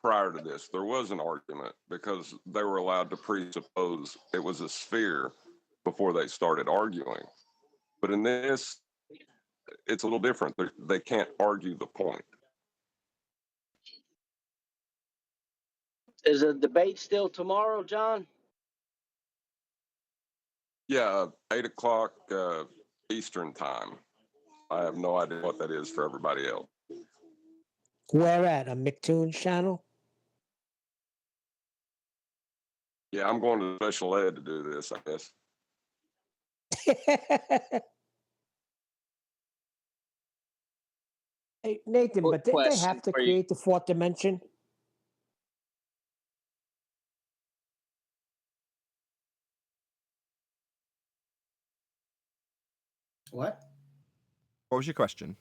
prior to this, there was an argument because they were allowed to presuppose it was a sphere before they started arguing. But in this, it's a little different. They can't argue the point. Is the debate still tomorrow, John? Yeah, 8 o'clock Eastern time. I have no idea what that is for everybody else. Where at? A McToon's channel? Yeah, I'm going to special ed to do this, I guess. Hey, Nathan, but did they have to create the fourth dimension? What? What was your question?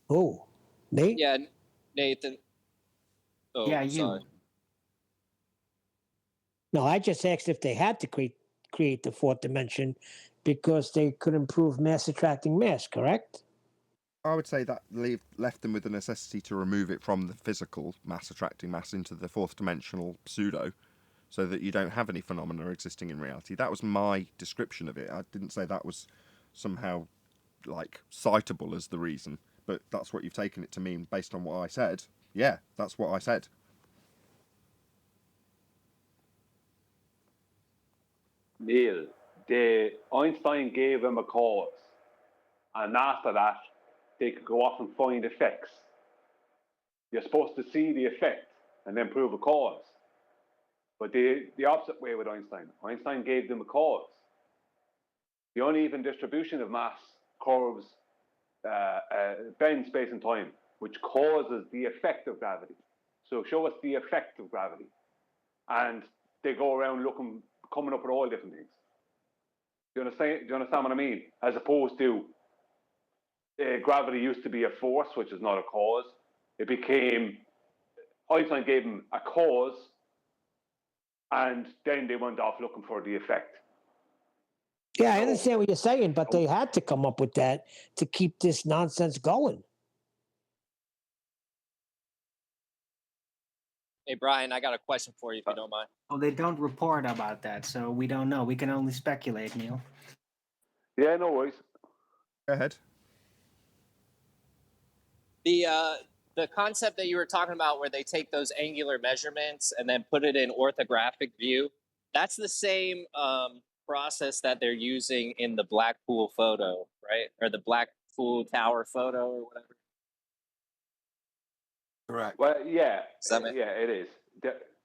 Oh, Nate? Yeah, Nathan. Oh, yeah, you. Sorry. No, I just asked if they had to create the fourth dimension because they could improve mass attracting mass, correct? I would say that left them with the necessity to remove it from the physical mass attracting mass into the fourth dimensional pseudo, so that you don't have any phenomena existing in reality. That was my description of it. I didn't say that was somehow like citable as the reason, but that's what you've taken it to mean based on what I said. Yeah, that's what I said. Neil, Einstein gave them a cause, and after that, they could go off and find effects. You're supposed to see the effect and then prove a cause. But the opposite way with Einstein. Einstein gave them a cause. The uneven distribution of mass curves bend space and time, which causes the effect of gravity. So show us the effect of gravity. And they go around coming up with all different things. Do you understand what I mean? As opposed to gravity used to be a force, which is not a cause. It became, Einstein gave them a cause, and then they went off looking for the effect. Yeah, I understand what you're saying, but they had to come up with that to keep this nonsense going. Hey, Brian, I got a question for you if you don't mind. Oh, they don't report about that, so we don't know. We can only speculate, Neil. Yeah, no worries. Go ahead. The concept that you were talking about where they take those angular measurements and then put it in orthographic view, that's the same process that they're using in the Blackpool photo, right? Or the Blackpool Tower photo or whatever. Correct. Well, yeah, it is.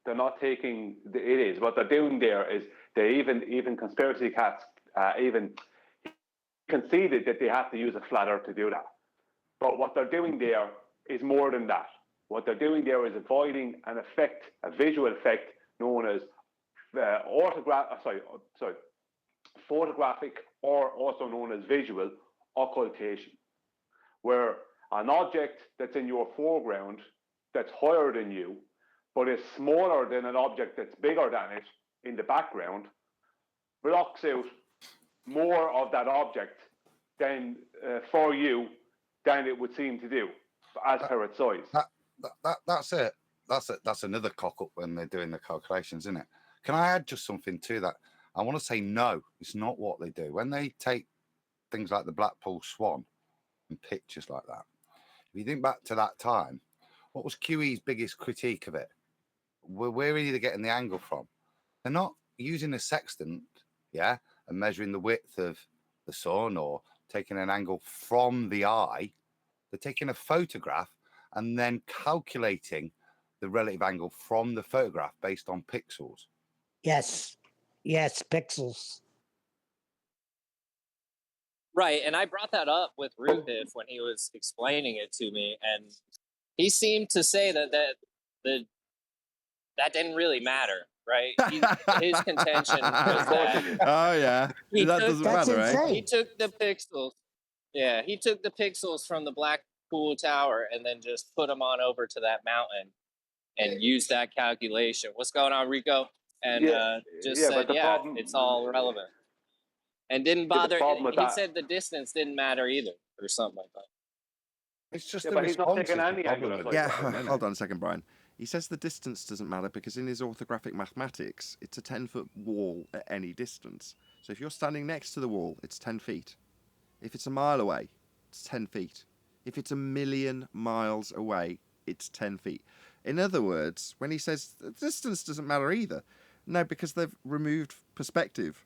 They're not taking. It is what they're doing there is they even conspiracy cats even conceded that they have to use a flat Earth to do that. But what they're doing there is more than that. What they're doing there is avoiding an effect, a visual effect known as photographic, or also known as visual occultation, where an object that's in your foreground that's higher than you, but is smaller than an object that's bigger than it in the background, blocks out more of that object than for you than it would seem to do as per its size. That's it. That's another cock up when they're doing the calculations, isn't it? Can I add just something to that? I want to say no, it's not what they do. When they take things like the Blackpool Swan and pictures like that, if you think back to that time, what was QE's biggest critique of it? Where are they getting the angle from? They're not using a sextant, and measuring the width of the sun or taking an angle from the eye. They're taking a photograph and then calculating the relative angle from the photograph based on pixels. Yes, pixels. Right, and I brought that up with Rufif when he was explaining it to me, and he seemed to say that didn't really matter, right? His contention was that. Oh yeah, that doesn't matter, right? He took the pixels. Yeah, he took the pixels from the Blackpool Tower and then just put them on over to that mountain and used that calculation. What's going on, Rico? And said, it's all relevant. And didn't bother. He said the distance didn't matter either, or something like that. It's just but he's not taking any angle. Hold on a second, Brian. He says the distance doesn't matter because in his orthographic mathematics, it's a 10-foot wall at any distance. So if you're standing next to the wall, it's 10 feet. If it's a mile away, it's 10 feet. If it's 1,000,000 miles away, it's 10 feet. In other words, when he says the distance doesn't matter either, no, because they've removed perspective.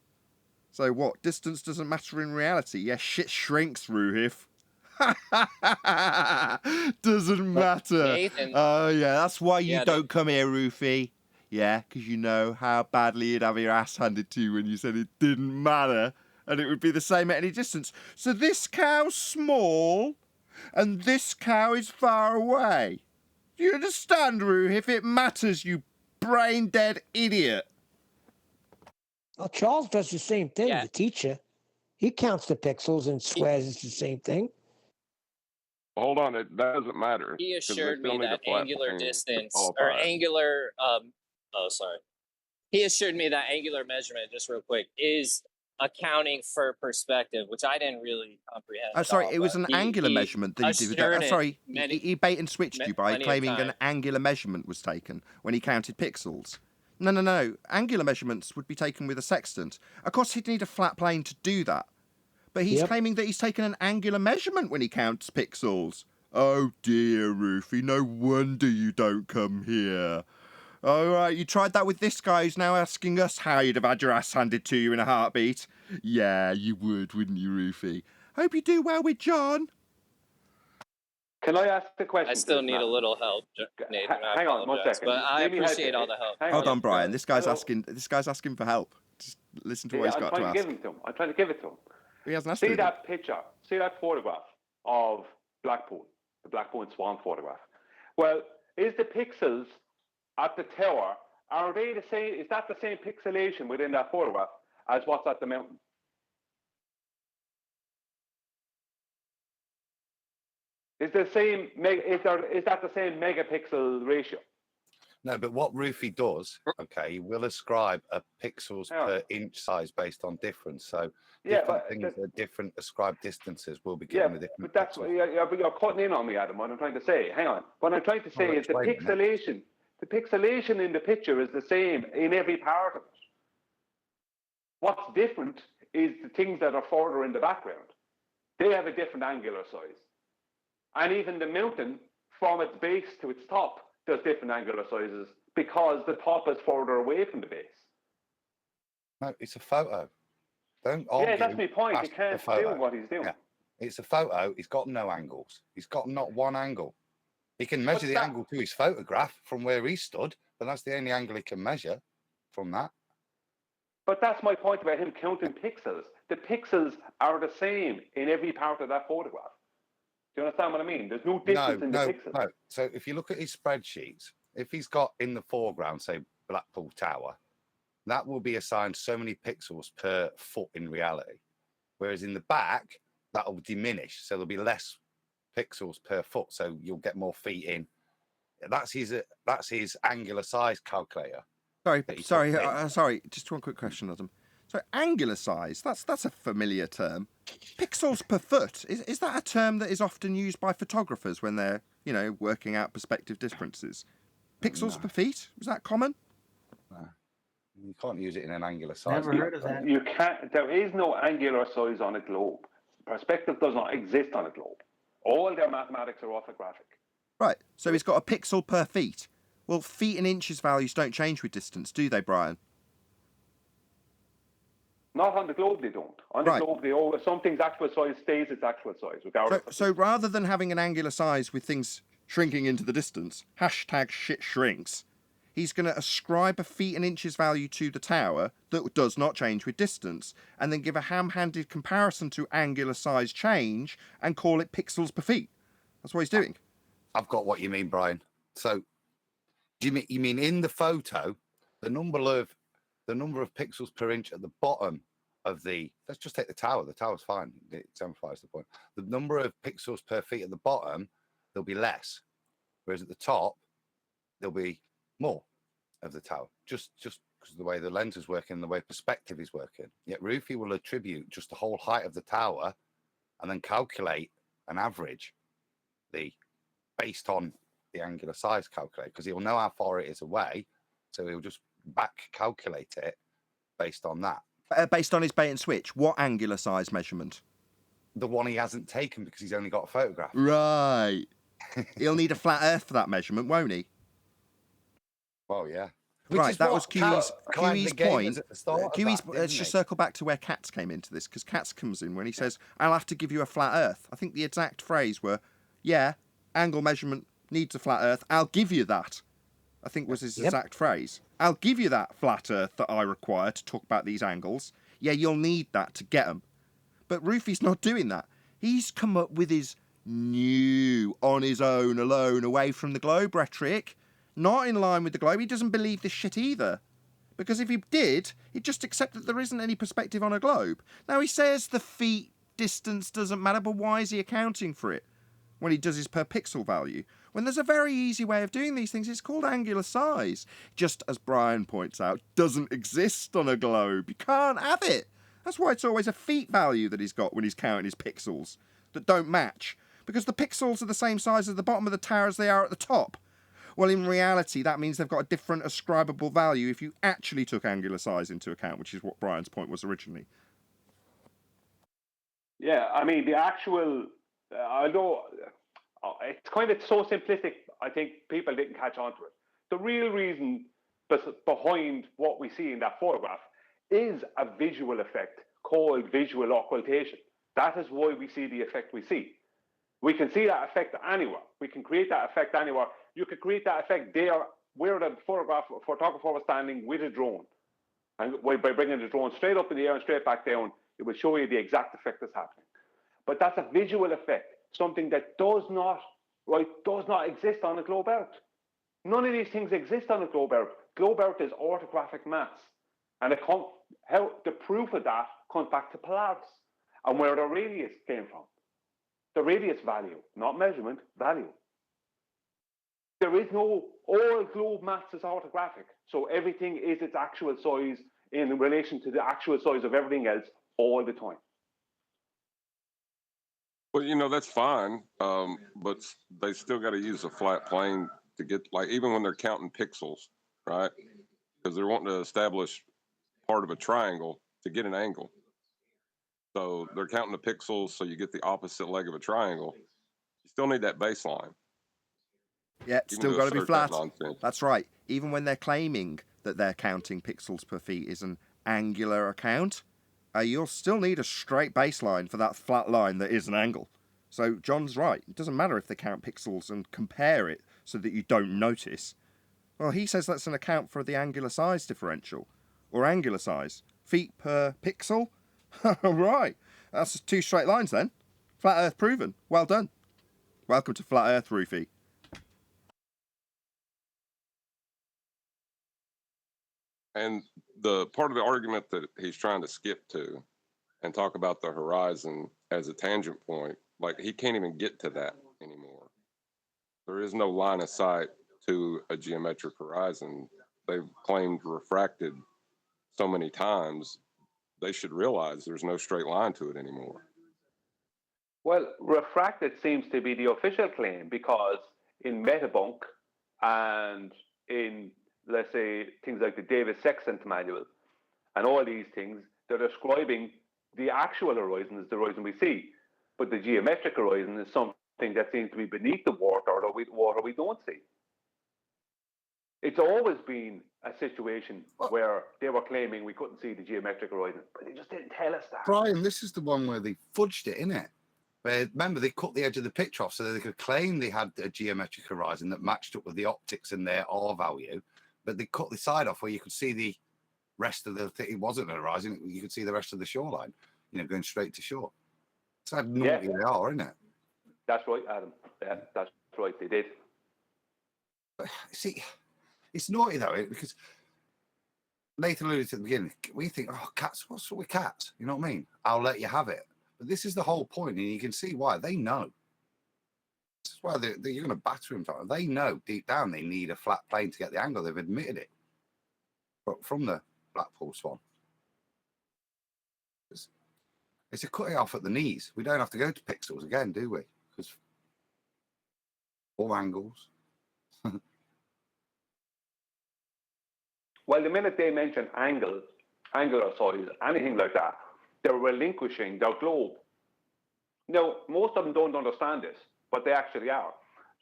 So what? Distance doesn't matter in reality? Yeah, shit shrinks, Ruhif. Doesn't matter. Nathan, oh yeah, that's why you don't come here, Rufy. Yeah, because you know how badly you'd have your ass handed to you when you said it didn't matter, and it would be the same at any distance. So this cow's small, and this cow is far away. Do you understand, Ruhif? It matters, you brain-dead idiot. Well, Charles does the same thing, the teacher. He counts the pixels and swears it's the same thing. Hold on, that doesn't matter. He assured me that angular distance or angular. He assured me that angular measurement, just real quick, is accounting for perspective, which I didn't really comprehend. Sorry, it was an angular measurement that he did. Sorry, he bait and switched you by claiming an angular measurement was taken when he counted pixels. No. Angular measurements would be taken with a sextant. Of course, he'd need a flat plane to do that. But he's claiming that he's taken an angular measurement when he counts pixels. Oh dear, Rufy, no wonder you don't come here. All right, you tried that with this guy who's now asking us how you'd have had your ass handed to you in a heartbeat. Yeah, you would, wouldn't you, Rufy? Hope you do well with John. Can I ask the question? I still need a little help, Nathan. Hang on 1 second. But I appreciate all the help. Hold on, Brian. This guy's asking for help. Just listen to what he's got to ask. I'm trying to give it to him. He hasn't asked. See that picture? See that photograph of Blackpool, the Blackpool and Swan photograph? Well, is the pixels at the tower, are they the same? Is that the same pixelation within that photograph as what's at the mountain? Is that the same megapixel ratio? No, but what Rufy does, he will ascribe a pixels per inch size based on difference. So different things at different ascribed distances will be given a different. But that's but you're cutting in on me, Adam. What I'm trying to say, hang on. What I'm trying to say is the pixelation. The pixelation in the picture is the same in every part of it. What's different is the things that are further in the background. They have a different angular size. And even the mountain, from its base to its top, does different angular sizes because the top is further away from the base. No, it's a photo. Don't argue. Yeah, that's my point. He That's can't a photo. do what he's doing. Yeah. It's a photo. He's got no angles. He's got not one angle. He can measure the angle to his photograph from where he stood, but that's the only angle he can measure from that. But that's my point about him counting pixels. The pixels are the same in every part of that photograph. Do you understand what I mean? There's no difference in the pixels. No. So if you look at his spreadsheets, if he's got in the foreground, say Blackpool Tower, that will be assigned so many pixels per foot in reality. Whereas in the back, that will diminish. So there'll be less pixels per foot. So you'll get more feet in. That's his angular size calculator. Sorry. Just one quick question, Adam. So angular size, that's a familiar term. Pixels per foot, is that a term that is often used by photographers when they're, working out perspective differences? Pixels per feet, is that common? No. You can't use it in an angular size. Never heard of that. You can't. There is no angular size on a globe. Perspective does not exist on a globe. All their mathematics are orthographic. Right. So he's got a pixel per feet. Well, feet and inches values don't change with distance, do they, Brian? Not on the globe, they don't. On the globe, something's actual size stays its actual size, regardless. So rather than having an angular size with things shrinking into the distance, #shit shrinks, he's going to ascribe a feet and inches value to the tower that does not change with distance, and then give a ham-handed comparison to angular size change and call it pixels per feet. That's what he's doing. I've got what you mean, Brian. So, you mean in the photo, the number of pixels per inch at the bottom of let's just take the tower. The tower's fine. It simplifies the point. The number of pixels per feet at the bottom, there'll be less. Whereas at the top, there'll be more of the tower. Just because of the way the lens is working and the way perspective is working. Yet Rufy will attribute just the whole height of the tower and then calculate an average based on the angular size calculator, because he'll know how far it is away. So he'll just back calculate it based on that. Based on his bait and switch, what angular size measurement? The one he hasn't taken because he's only got a photograph. Right. He'll need a flat earth for that measurement, won't he? Well, yeah. Right, that was Kiwi's point. Let's just it? circle back to where Katz came into this, because Katz comes in when he says, I'll have to give you a flat earth. I think the exact phrase were, yeah, angle measurement needs a flat earth. I'll give you that. I think was his exact phrase. I'll give you that flat earth that I require to talk about these angles. Yeah, you'll need that to get them. But Rufy's not doing that. He's come up with his new, on his own, alone, away from the globe rhetoric. Not in line with the globe. He doesn't believe this shit either. Because if he did, he'd just accept that there isn't any perspective on a globe. Now, he says the feet distance doesn't matter, but why is he accounting for it when he does his per pixel value? When there's a very easy way of doing these things, it's called angular size. Just as Brian points out, doesn't exist on a globe. You can't have it. That's why it's always a feet value that he's got when he's counting his pixels that don't match. Because the pixels are the same size at the bottom of the tower as they are at the top. Well, in reality, that means they've got a different ascribable value if you actually took angular size into account, which is what Brian's point was originally. Yeah, I mean, the actual, although it's kind of so simplistic, I think people didn't catch on to it. The real reason behind what we see in that photograph is a visual effect called visual occultation. That is why we see the effect we see. We can see that effect anywhere. We can create that effect anywhere. You could create that effect there where the photographer was standing with a drone. And by bringing the drone straight up in the air and straight back down, it will show you the exact effect that's happening. But that's a visual effect, something that does not exist on a globe earth. None of these things exist on a globe earth. Globe earth is orthographic maths. And the proof of that comes back to Polaris and where the radius came from. The radius value, not measurement, value. There is no, all globe maths is orthographic. So everything is its actual size in relation to the actual size of everything else all the time. Well, that's fine, but they still got to use a flat plane to get, like, even when they're counting pixels, right? Because they're wanting to establish part of a triangle to get an angle. So they're counting the pixels so you get the opposite leg of a triangle. You still need that baseline. Yeah, Even still got to be assert that flat. nonsense. That's right. Even when they're claiming that they're counting pixels per feet is an angular account, you'll still need a straight baseline for that flat line that is an angle. So John's right. It doesn't matter if they count pixels and compare it so that you don't notice. Well, he says that's an account for the angular size differential, or angular size. Feet per pixel? Right. That's 2 straight lines then. Flat Earth proven. Well done. Welcome to Flat Earth, Rufy. And the part of the argument that he's trying to skip to and talk about the horizon as a tangent point, like he can't even get to that anymore. There is no line of sight to a geometric horizon. They've claimed refracted so many times, they should realize there's no straight line to it anymore. Well, refracted seems to be the official claim because in Metabunk and in, let's say, things like the Davis Sextant Manual and all these things, they're describing the actual horizon as the horizon we see. But the geometric horizon is something that seems to be beneath the water or the water we don't see. It's always been a situation where they were claiming we couldn't see the geometric horizon, but they just didn't tell us that. Brian, this is the one where they fudged it, innit? Where, remember, they cut the edge of the picture off so that they could claim they had a geometric horizon that matched up with the optics and their R value, but they cut the side off where you could see the rest of the thing. It wasn't a horizon, you could see the rest of the shoreline, going straight to shore. It's how naughty they are, isn't it? That's right, Adam. Yeah, that's right, they did. But, see, it's naughty though, because Nathan alluded to at the beginning, we think, oh, cats, what's up with cats? You know what I mean? I'll let you have it. But this is the whole point, and you can see why. They know. This is why you're going to batter them. They know deep down they need a flat plane to get the angle. They've admitted it. But from the Blackpool Swan. It's a cutting off at the knees. We don't have to go to pixels again, do we? Because all angles. Well, the minute they mention angle, angular size, anything like that, they're relinquishing their globe. Now, most of them don't understand this, but they actually are.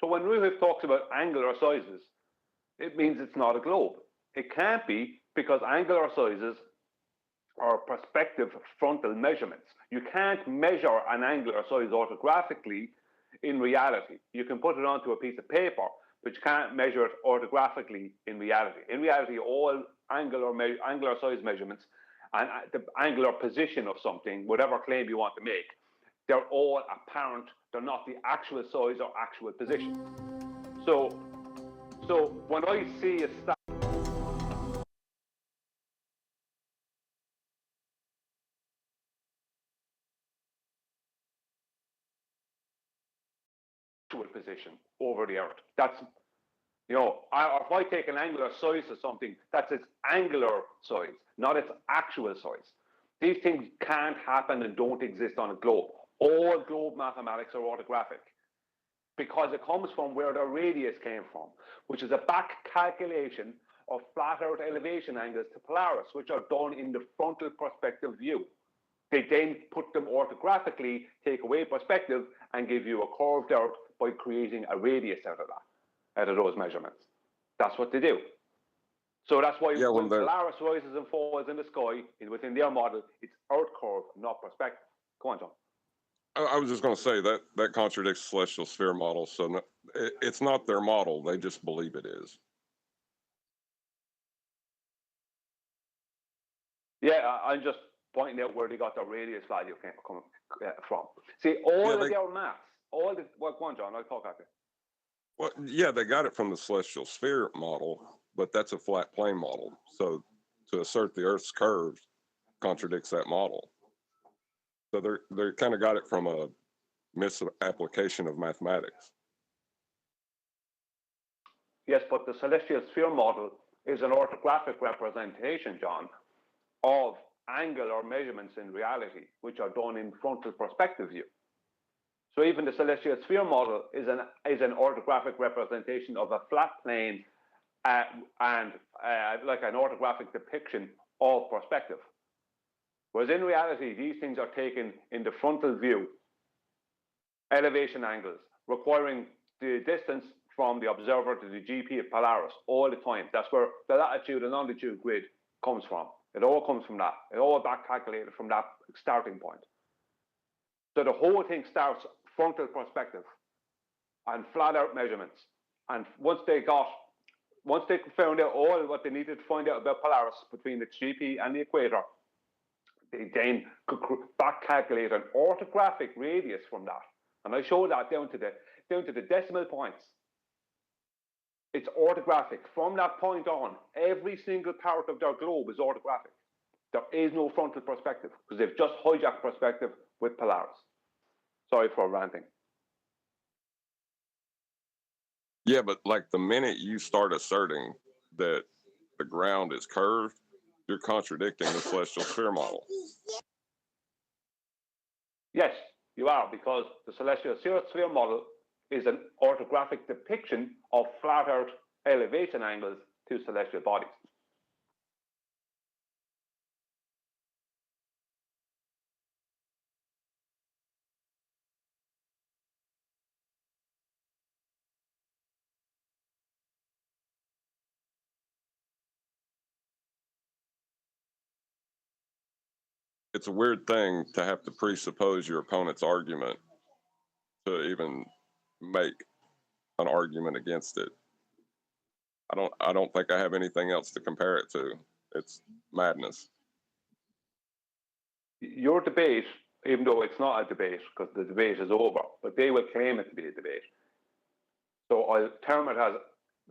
So when Ruhif talks about angular sizes, it means it's not a globe. It can't be, because angular sizes are perspective frontal measurements. You can't measure an angular size orthographically in reality. You can put it onto a piece of paper, but you can't measure it orthographically in reality. In reality, all angular size measurements and the angular position of something, whatever claim you want to make, they're all apparent. They're not the actual size or actual position. So when I see a position over the earth, that's, if I take an angular size of something, that's its angular size, not its actual size. These things can't happen and don't exist on a globe. All globe mathematics are orthographic because it comes from where the radius came from, which is a back calculation of flat earth elevation angles to Polaris, which are done in the frontal perspective view. They then put them orthographically, take away perspective, and give you a curved earth by creating a radius out of those measurements. That's what they do. So that's why when Polaris rises and falls in the sky, within their model, it's earth curve, not perspective. Go on, John. I was just going to say that contradicts the celestial sphere model. So no, it's not their model. They just believe it is. Yeah, I'm just pointing out where they got their radius value coming from. See, all of their maths, go on, John, I'll talk after. Well, yeah, they got it from the celestial sphere model, but that's a flat plane model. So to assert the Earth's curve contradicts that model. So they kind of got it from a misapplication of mathematics. Yes, but the celestial sphere model is an orthographic representation, John, of angular measurements in reality, which are done in frontal perspective view. So even the celestial sphere model is an orthographic representation of a flat plane and like an orthographic depiction of perspective. Whereas in reality, these things are taken in the frontal view, elevation angles, requiring the distance from the observer to the GP of Polaris all the time. That's where the latitude and longitude grid comes from. It all comes from that. It all back calculated from that starting point. So the whole thing starts frontal perspective and flat out measurements. And once they found out all what they needed to find out about Polaris between its GP and the equator, they then could back calculate an orthographic radius from that. And I showed that down to the decimal points. It's orthographic. From that point on, every single part of their globe is orthographic. There is no frontal perspective because they've just hijacked perspective with Polaris. Sorry for ranting. Yeah, but like the minute you start asserting that the ground is curved, you're contradicting the celestial sphere model. Yes, you are, because the celestial sphere model is an orthographic depiction of flat Earth elevation angles to celestial bodies. It's a weird thing to have to presuppose your opponent's argument to even make an argument against it. I don't think I have anything else to compare it to. It's madness. Your debate, even though it's not a debate because the debate is over, but they will claim it to be a debate. So I'll term it as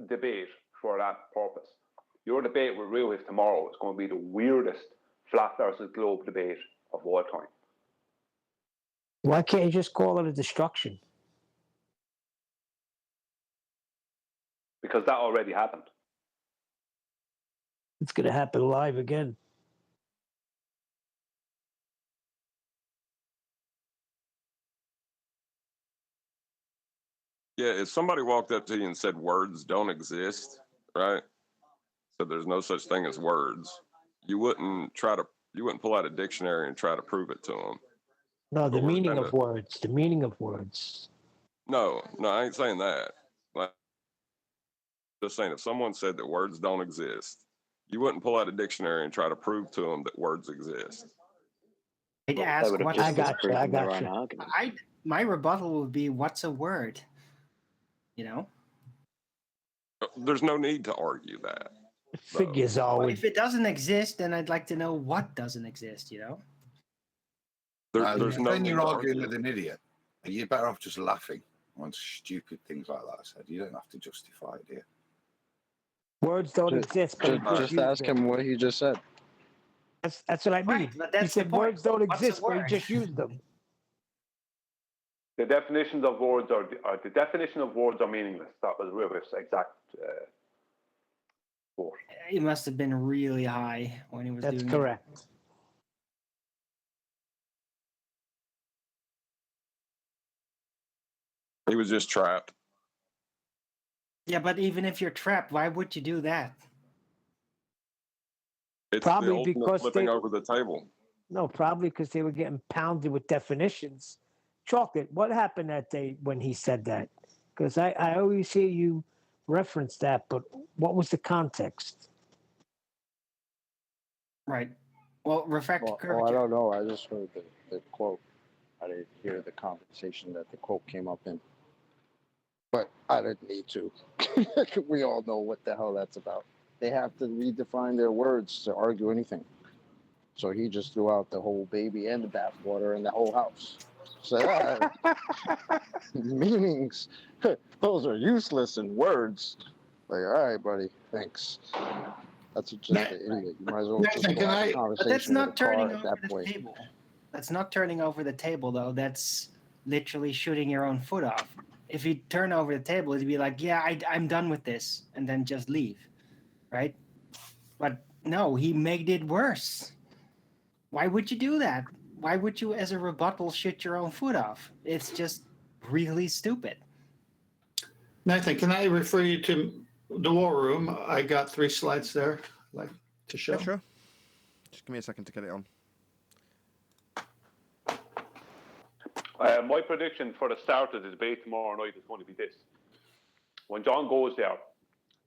debate for that purpose. Your debate with Ruiz tomorrow is going to be the weirdest flat versus globe debate of all time. Why can't you just call it a destruction? Because that already happened. It's going to happen live again. Yeah, if somebody walked up to you and said words don't exist, right? So there's no such thing as words. You wouldn't pull out a dictionary and try to prove it to them. No, the meaning of words. The meaning of words. No, I ain't saying that. Like, just saying, if someone said that words don't exist, you wouldn't pull out a dictionary and try to prove to them that words exist. I'd ask what I got you. My rebuttal would be, what's a word? You know? There's no need to argue that. Figures well, if it doesn't exist, then I'd like to know what doesn't exist, you know? There's no when you're arguing with an idiot, you're better off just laughing on stupid things like that. I said, you don't have to justify it, do you? Words don't exist. Just ask him what he just said. That's what I mean. But that's he said words don't exist, but he just used them. The definitions of words are the definition of words are meaningless. That was Ruiz' exact quote. He must have been really high when he was doing it. That's correct. He was just trapped. Yeah, but even if you're trapped, why would you do that? It's probably the ultimate because flipping over the table. No, probably because they were getting pounded with definitions. Chocolate, what happened that day when he said that? Because I always hear you reference that, but what was the context? Right. Well, refractive curvature. Oh, I don't know. I just heard the quote. I didn't hear the conversation that the quote came up in. But I didn't need to. We all know what the hell that's about. They have to redefine their words to argue anything. So he just threw out the whole baby and the bathwater and the whole house. So meanings, those are useless in words. Like, all right, buddy, thanks. That's just an idiot. You might as well just go have a conversation. But that's not turning over the table. That's not turning over the table, though. That's literally shooting your own foot off. If you turn over the table, it'd be like, yeah, I'm done with this, and then just leave, right? But no, he made it worse. Why would you do that? Why would you, as a rebuttal, shoot your own foot off? It's just really stupid. Nathan, can I refer you to the War Room? I got 3 slides there, like to show. Yeah, sure. Just give me a second to get it on. My prediction for the start of the debate tomorrow night is going to be this. When John goes there,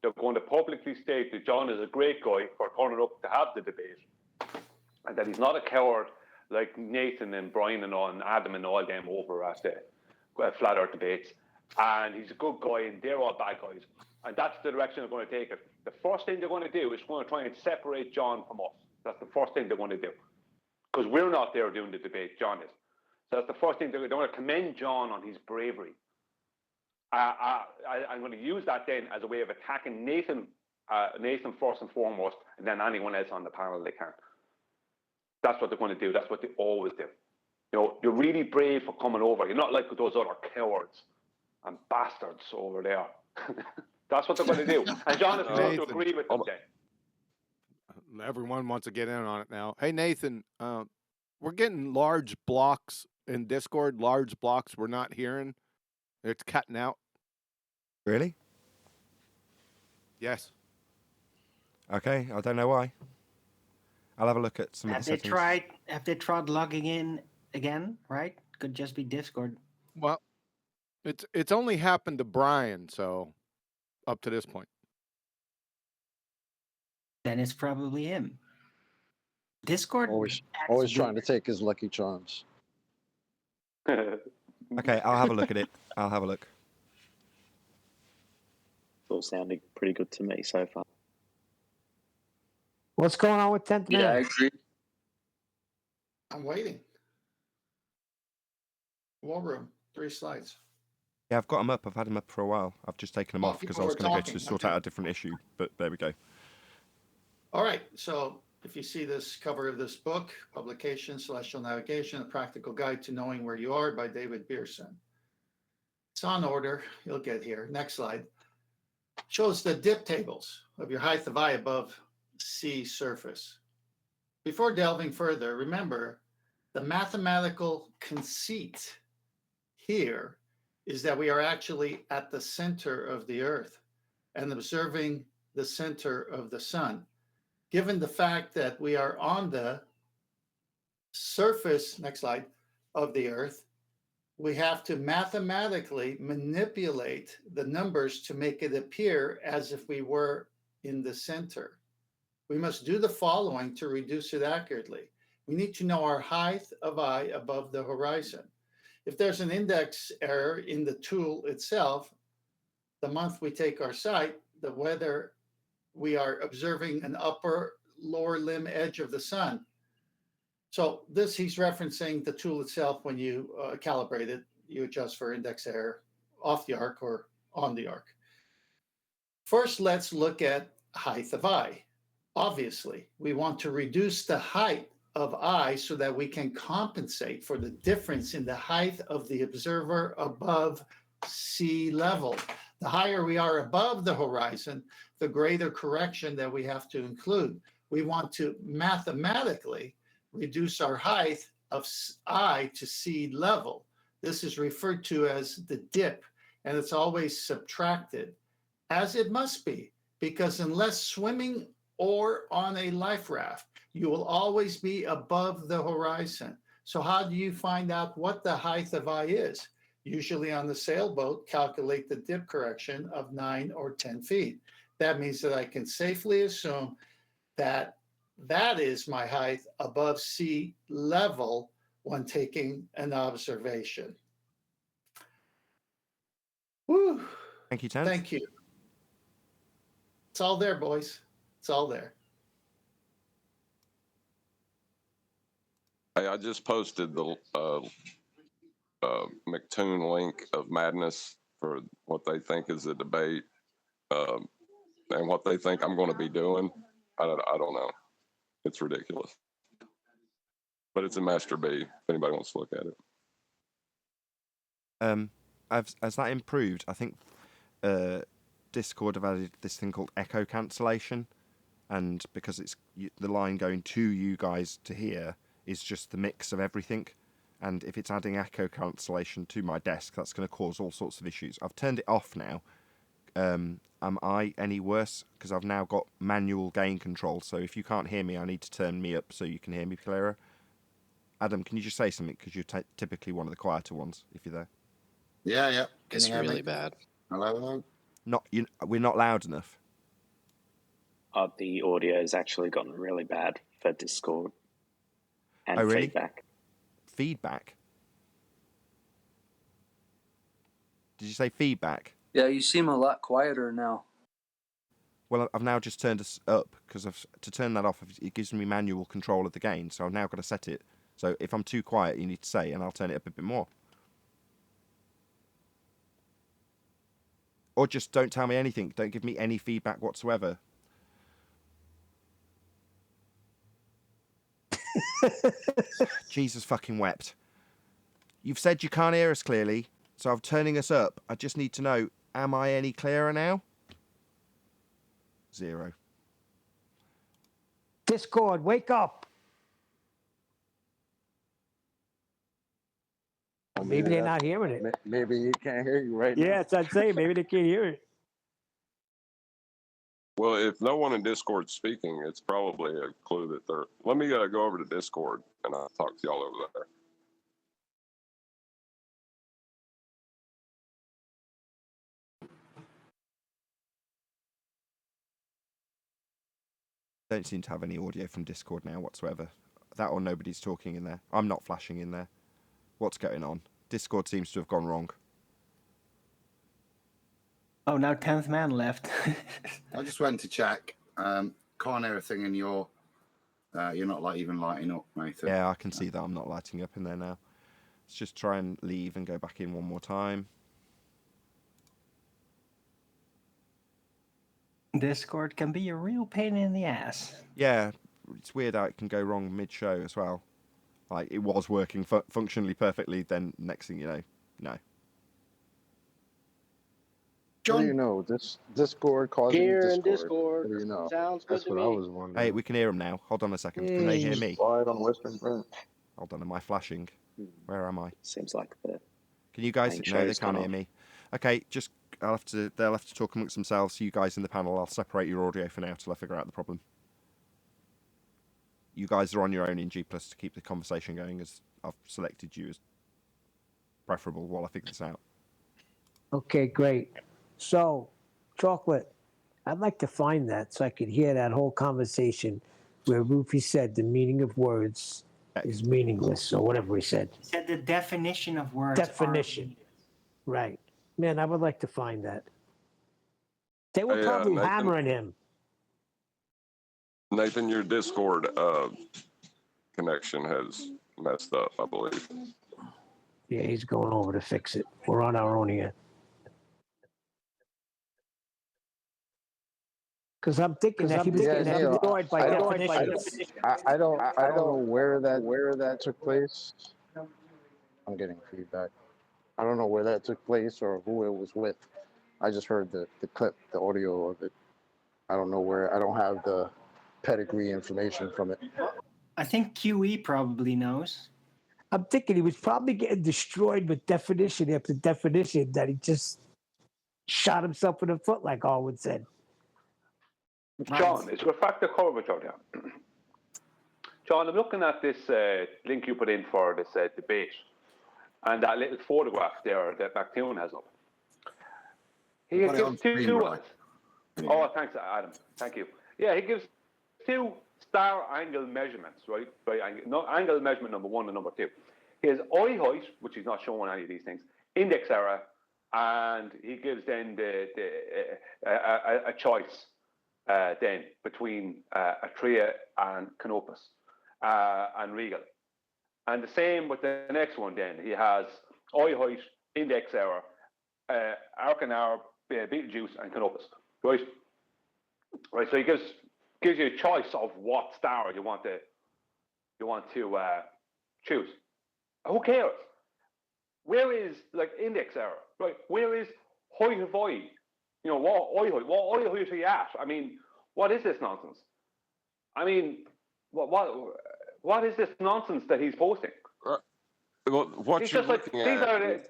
they're going to publicly state that John is a great guy for turning up to have the debate, and that he's not a coward like Nathan and Brian and all, and Adam and all them over at the Flat Earth debates. And he's a good guy, and they're all bad guys. And that's the direction they're going to take it. The first thing they're going to do is going to try and separate John from us. That's the first thing they're going to do. Because we're not there doing the debate, John is. So that's the first thing they're going to commend John on his bravery. I'm going to use that then as a way of attacking Nathan first and foremost, and then anyone else on the panel they can. That's what they're going to do. That's what they always do. You know, you're really brave for coming over. You're not like those other cowards and bastards over there. That's what they're going to do. And John is going to agree with them then. Everyone wants to get in on it now. Hey, Nathan, we're getting large blocks in Discord, large blocks we're not hearing. It's cutting out. Really? Yes. Okay, I don't know why. I'll have a look at some of the settings. Have they tried logging in again, right? Could just be Discord. Well, it's only happened to Brian, so up to this point. Then it's probably him. Discord always trying to take his Lucky Charms. Okay, I'll have a look at it. I'll have a look. It's all sounding pretty good to me so far. What's going on with 10th Man? Yeah, I agree. I'm waiting. War room, 3 slides. Yeah, I've got them up. I've had them up for a while. I've just taken them off because I was going to go to sort okay. out a different issue, but there we go. All right, so if you see this cover of this book, Publication, Celestial Navigation, A Practical Guide to Knowing Where You Are by David Bierson. It's on order. You'll get here. Next slide. Shows the dip tables of your height of eye above sea surface. Before delving further, remember the mathematical conceit here is that we are actually at the center of the earth and observing the center of the sun. Given the fact that we are on the surface, next slide, of the earth, we have to mathematically manipulate the numbers to make it appear as if we were in the center. We must do the following to reduce it accurately. We need to know our height of eye above the horizon. If there's an index error in the tool itself, the month we take our sight, the whether we are observing an upper lower limb edge of the sun. So this, he's referencing the tool itself. When you calibrate it, you adjust for index error off the arc or on the arc. First, let's look at height of eye. Obviously, we want to reduce the height of eye so that we can compensate for the difference in the height of the observer above sea level. The higher we are above the horizon, the greater correction that we have to include. We want to mathematically reduce our height of eye to sea level. This is referred to as the dip, and it's always subtracted, as it must be, because unless swimming or on a life raft, you will always be above the horizon. So how do you find out what the height of eye is? Usually on the sailboat, calculate the dip correction of 9 or 10 feet. That means that I can safely assume that that is my height above sea level when taking an observation. Woo. Thank you, Ted. Thank you. It's all there, boys. It's all there. Hey, I just posted the McToon link of madness for what they think is a debate and what they think I'm going to be doing. I don't know. It's ridiculous. But it's in Master B, if anybody wants to look at it. As that improved, I think Discord have added this thing called echo cancellation, and because it's the line going to you guys to hear is just the mix of everything, and if it's adding echo cancellation to my desk, that's going to cause all sorts of issues. I've turned it off now. Am I any worse? Because I've now got manual gain control, so if you can't hear me, I need to turn me up so you can hear me clearer. Adam, can you just say something? Because you're typically one of the quieter ones, if you're there. Yeah, yeah. Can It's you hear really me? bad. Hello? We're not loud enough. The audio has actually gotten really bad for Discord and Oh, really? feedback. Feedback? Did you say feedback? Yeah, you seem a lot quieter now. Well, I've now just turned us up because to turn that off, it gives me manual control of the gain. So I've now got to set it. So if I'm too quiet, you need to say, and I'll turn it up a bit more. Or just don't tell me anything. Don't give me any feedback whatsoever. Jesus fucking wept. You've said you can't hear us clearly, so I'm turning us up. I just need to know, am I any clearer now? 0. Discord, wake up. Maybe they're not hearing it. Maybe he can't hear you right now. Yeah, that's what I'm saying. Maybe they can't hear it. Well, if no one in Discord's speaking, it's probably a clue that they're. Let me go over to Discord and I'll talk to y'all over there. Don't seem to have any audio from Discord now whatsoever. That or nobody's talking in there. I'm not flashing in there. What's going on? Discord seems to have gone wrong. Oh, now 10th man left. I just went to check. Can't hear a thing in your... you're not even lighting up, Nathan. Yeah, I can see that I'm not lighting up in there now. Let's just try and leave and go back in one more time. Discord can be a real pain in the ass. Yeah, it's weird how it can go wrong mid-show as well. Like, it was working functionally perfectly, then next thing you know, no. John, what do you know? This Discord causing Here in Discord. Discord. What do you know? Sounds good That's to what me. I was wondering. Hey, we can hear them now. Hold on a second. Can they hear me? Slide on Western Front. Hold on, am I flashing? Where am I? Seems like the. Can you guys? Main No, they show's can't gone hear off. me. Okay, just they'll have to talk amongst themselves. You guys in the panel, I'll separate your audio for now till I figure out the problem. You guys are on your own in G+ to keep the conversation going, as I've selected you as preferable while I figure this out. Okay, great. So, Chocolate, I'd like to find that so I could hear that whole conversation where Rufy said the meaning of words is meaningless, or whatever he said. He said the definition of words. Definition. Right. Man, I would like to find that. They were Hey, probably Nathan? hammering him. Nathan, your Discord connection has messed up, I believe. Yeah, he's going over to fix it. We're on our own here. Because I'm thinking that he was getting destroyed by definition. I don't know where that took place. I'm getting feedback. I don't know where that took place or who it was with. I just heard the clip, the audio of it. I don't know where. I don't have the pedigree information from it. I think QE probably knows. I'm thinking he was probably getting destroyed with definition after definition that he just shot himself in the foot, like Alwood said. John, it's refractor curvature there. John, I'm looking at this link you put in for this debate, and that little photograph there that McToon has up. He Put it on gives two screen, ones. Oh, thanks, Adam. Thank you. Yeah, he gives 2 star angle measurements, right? Angle measurement number 1 and number 2. He has eye height, which he's not showing any of these things, index error, and he gives then a choice then between Atria and Canopus and Regal. And the same with the next one then. He has eye height, index error, Arcanar, Beetlejuice, and Canopus. Right? Right, so he gives you a choice of what star you want to choose. Who cares? Where is index error? Right? Where is height of eye? You know, what eye height are you at? I mean, what is this nonsense? I mean, what is this nonsense that he's posting? Well, what He's you're just like, looking these at are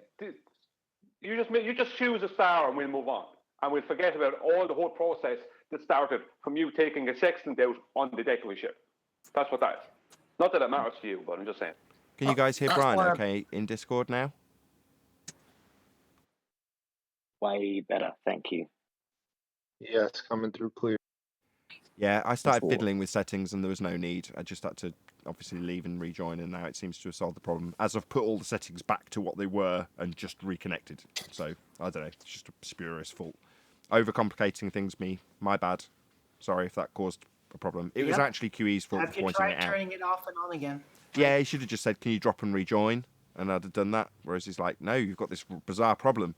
you just choose a star and we'll move on. And we'll forget about all the whole process that started from you taking a sextant out on the decoy ship. That's what that is. Not that it matters to you, but I'm just saying. Can you guys hear That's Brian why okay in Discord now? way better, thank you. Yes, coming through clear. Yeah, I started cool. fiddling with settings and there was no need. I just had to obviously leave and rejoin, and now it seems to have solved the problem. As I've put all the settings back to what they were and just reconnected. So, I don't know, it's just a spurious fault. Overcomplicating things, my bad. Sorry if that caused a problem. It was actually QE's fault Have for you pointing tried it out. turning it off and on again? Yeah, he should have just said, can you drop and rejoin? And I'd have done that. Whereas he's like, no, you've got this bizarre problem.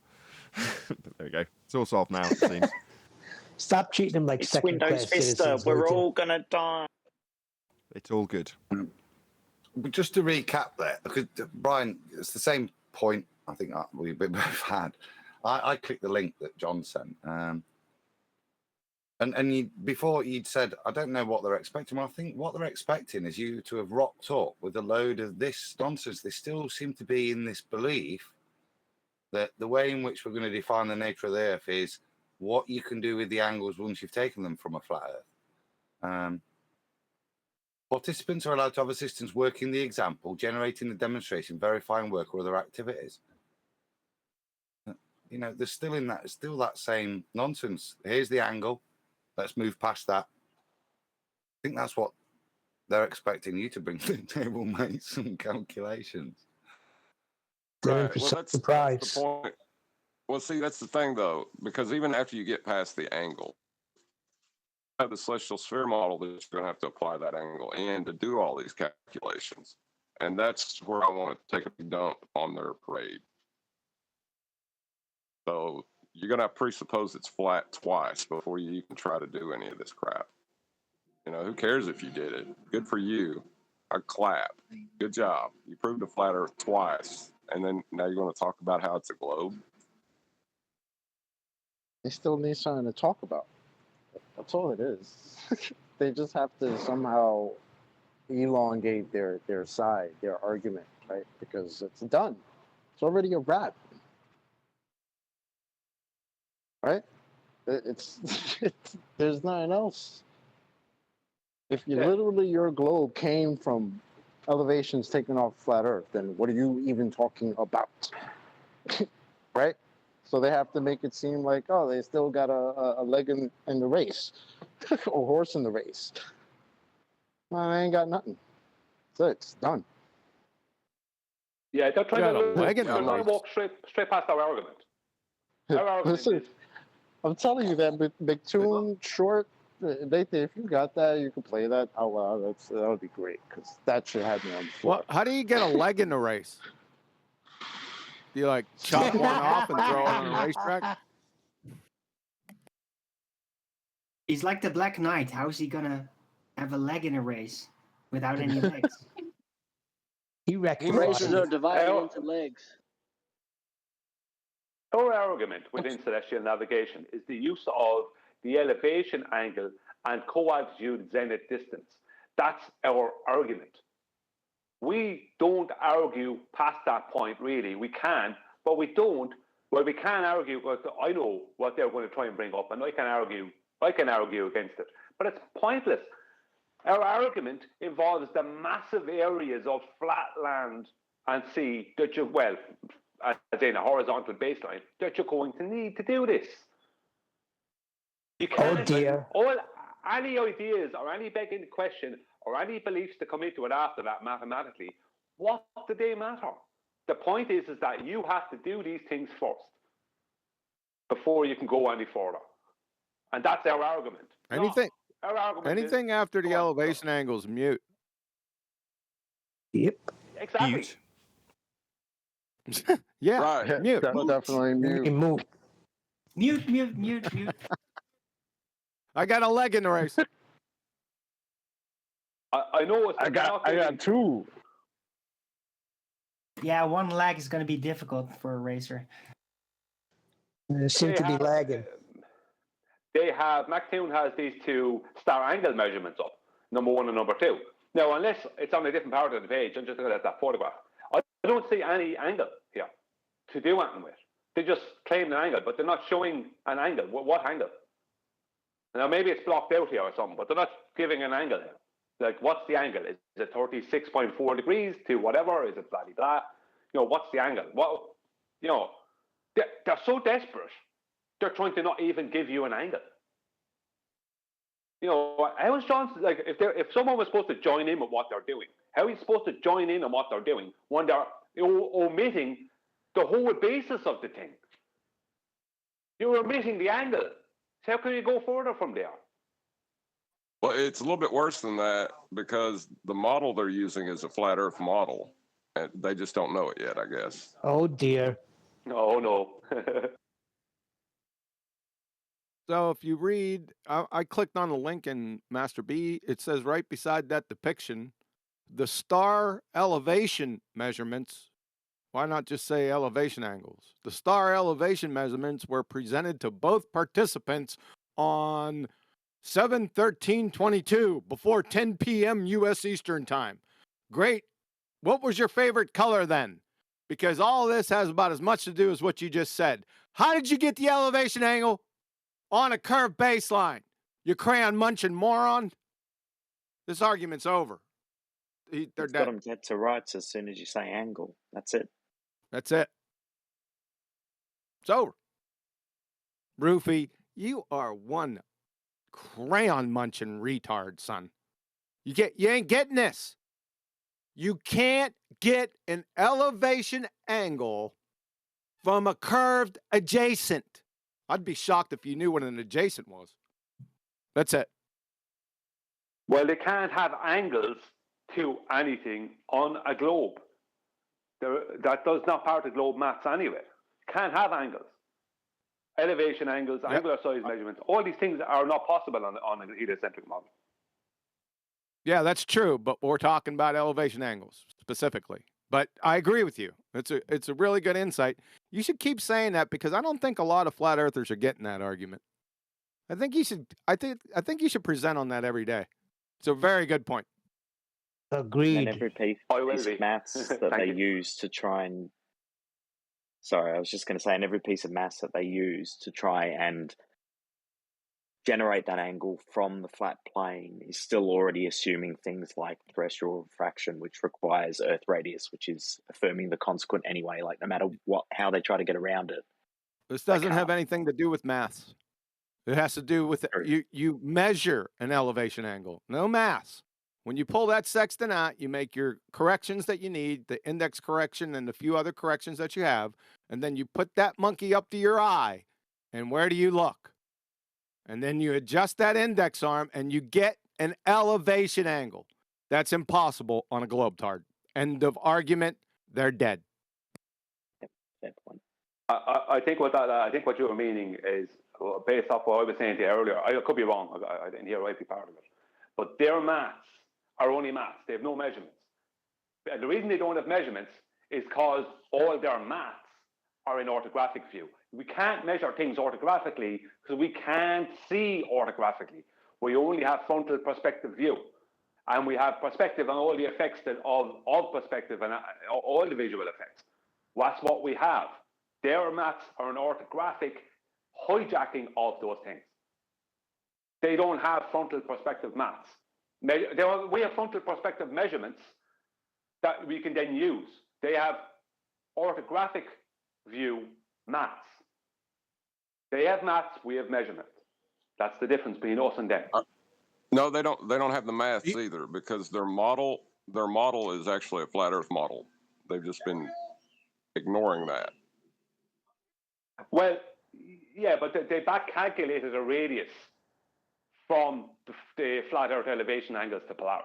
But there we go. It's all solved now, it seems. Stop treating them like It's second Windows class Vista. citizens. We're Nathan. all gonna die. It's all good. But just to recap there, because Brian, it's the same point I think we both had. I clicked the link that John sent. And you, before you'd said, I don't know what they're expecting. Well, I think what they're expecting is you to have rocked up with a load of this nonsense. They still seem to be in this belief that the way in which we're going to define the nature of the Earth is what you can do with the angles once you've taken them from a flat Earth. Participants are allowed to have assistance working the example, generating the demonstration, verifying work or other activities. You know, there's still that same nonsense. Here's the angle. Let's move past that. I think that's what they're expecting you to bring to the table, mate. Some calculations. They're Right. Well, that's the point. Well, see, that's the thing, though, because even after you get past the angle, you have the celestial sphere model that you're going to have to apply that angle and to do all these calculations. And that's where I want to take a dump on their parade. So you're going to presuppose it's flat twice before you even try to do any of this crap. You know, who cares if you did it? Good for you. I clap. Good job. You proved a flat Earth twice. And then now you're going to talk about how it's a globe. They still need something to talk about. That's all it is. They just have to somehow elongate their side, their argument, right? Because it's done. It's already a wrap. Right? It's there's nothing else. If you literally your globe came from elevations taken off flat Earth, then what are you even talking about? Right? So they have to make it seem like, oh, they still got a leg in the race, or horse in the race. Well, they ain't got nothing. So it's done. Yeah, they're trying to walk straight past our argument. Our argument Listen, is, I'm telling you that McToon short, if you got that, you can play that out loud. That would be great, because that should have me on the floor. Well, how do you get a leg in the race? Do you like chop one off and throw it on a racetrack? He's like the Black Knight. How is he gonna have a leg in a race without any legs? He wrecked the Races body. are divided into legs. our argument within celestial navigation is the use of the elevation angle and co-altitude zenith distance. That's our argument. We don't argue past that point, really. We can, but we don't. Well, we can argue, because I know what they're going to try and bring up, and I can argue against it. But it's pointless. Our argument involves the massive areas of flat land and sea that you, well, as in a horizontal baseline, that you're going to need to do this. You can't, Oh dear. any ideas or any begging question or any beliefs that come into it after that mathematically, what do they matter? The point is that you have to do these things first before you can go any further. And that's our argument. Anything, Our argument anything after the elevation angle is mute. Yep. Exactly. Yeah, right. mute. Definitely mute. Mute. I got a leg in the race. I know it's I got two. Yeah, one leg is going to be difficult for a racer. They seem to be lagging. McToon has these two star angle measurements up, number 1 and number 2. Now, unless it's on a different part of the page, I'm just looking at that photograph. I don't see any angle here to do anything with. They just claim an angle, but they're not showing an angle. What angle? Now, maybe it's blocked out here or something, but they're not giving an angle here. Like, what's the angle? Is it 36.4 degrees to whatever? Is it blah, blah, blah? You know, what's the angle? Well, you know, they're so desperate, they're trying to not even give you an angle. You know, how is Johnson, like, if someone was supposed to join in with what they're doing, how are you supposed to join in on what they're doing when they're omitting the whole basis of the thing? You're omitting the angle. So how can you go further from there? Well, it's a little bit worse than that because the model they're using is a flat Earth model, and they just don't know it yet, I guess. Oh dear. No. So if you read, I clicked on the link in Master B. It says right beside that depiction, the star elevation measurements. Why not just say elevation angles? The star elevation measurements were presented to both participants on 7/13/22 before 10 p.m. U.S. Eastern Time. Great. What was your favorite color then? Because all this has about as much to do as what you just said. How did you get the elevation angle on a curved baseline? You crayon munching moron. This argument's over. They're It's got dead. them dead to rights as soon as you say angle. That's it. That's it. It's over. Roofy, you are one crayon munching retard, son. You ain't getting this. You can't get an elevation angle from a curved adjacent. I'd be shocked if you knew what an adjacent was. That's it. Well, they can't have angles to anything on a globe. That does not part of globe maths anyway. Can't have angles. Elevation angles, angular size measurements, all these things are not possible on an heliocentric model. Yeah, that's true, but we're talking about elevation angles specifically. But I agree with you. It's a really good insight. You should keep saying that because I don't think a lot of flat earthers are getting that argument. I think you should present on that every day. It's a very good point. Agreed. And every piece of maths that they use to try and sorry, I was just going to say, and every piece of maths that they use to try and generate that angle from the flat plane is still already assuming things like terrestrial refraction, which requires Earth radius, which is affirming the consequent anyway, like no matter how they try to get around it. This doesn't have anything to do with maths. It has to do with you measure an elevation angle. No maths. When you pull that sextant out, you make your corrections that you need, the index correction and the few other corrections that you have, and then you put that monkey up to your eye, and where do you look? And then you adjust that index arm, and you get an elevation angle. That's impossible on a globetard. End of argument. They're dead. I think what you were meaning is based off what I was saying to you earlier. I could be wrong. I didn't hear every part of it, but their maths are only maths. They have no measurements. And the reason they don't have measurements is because all their maths are in orthographic view. We can't measure things orthographically because we can't see orthographically. We only have frontal perspective view. And we have perspective on all the effects of perspective and all the visual effects. That's what we have. Their maths are an orthographic hijacking of those things. They don't have frontal perspective maths. We have frontal perspective measurements that we can then use. They have orthographic view maths. They have maths, we have measurement. That's the difference between us and them. No, they don't have the maths either because their model is actually a flat Earth model. They've just been ignoring that. Well, yeah, but they back calculated a radius from the flat Earth elevation angles to Polaris.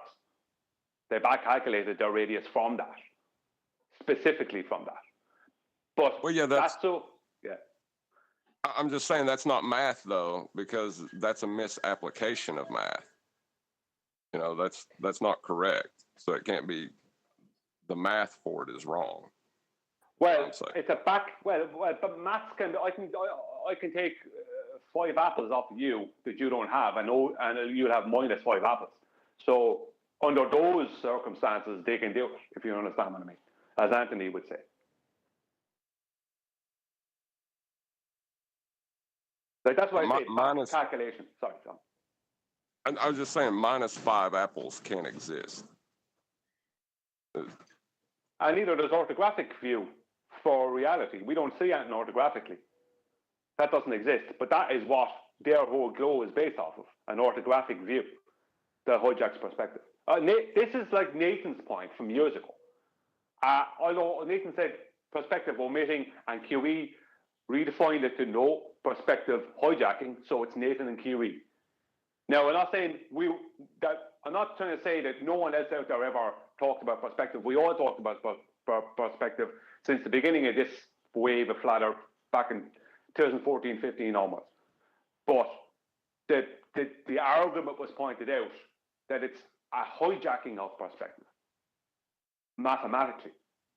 They back calculated their radius from that, specifically from that. But well, yeah, that's so. Yeah. I'm just saying that's not math though, because that's a misapplication of math. You know, that's not correct. So it can't be. The math for it is wrong. Well, it's a back. Well, but maths can. I can take 5 apples off of you that you don't have, and you'll have -5 apples. So under those circumstances, they can do it. If you understand what I mean, as Anthony would say. Like that's why I say calculation. Sorry, John. I was just saying, -5 apples can't exist. And neither does orthographic view for reality. We don't see anything orthographically. That doesn't exist. But that is what their whole glow is based off of, an orthographic view, the hijack's perspective. This is like Nathan's point from years ago. Although Nathan said perspective omitting and QE redefined it to no perspective hijacking, so it's Nathan and QE. Now, I'm not saying I'm not trying to say that no one else out there ever talked about perspective. We all talked about perspective since the beginning of this wave of flat Earth back in 2014, 15 onwards. But the argument was pointed out that it's a hijacking of perspective mathematically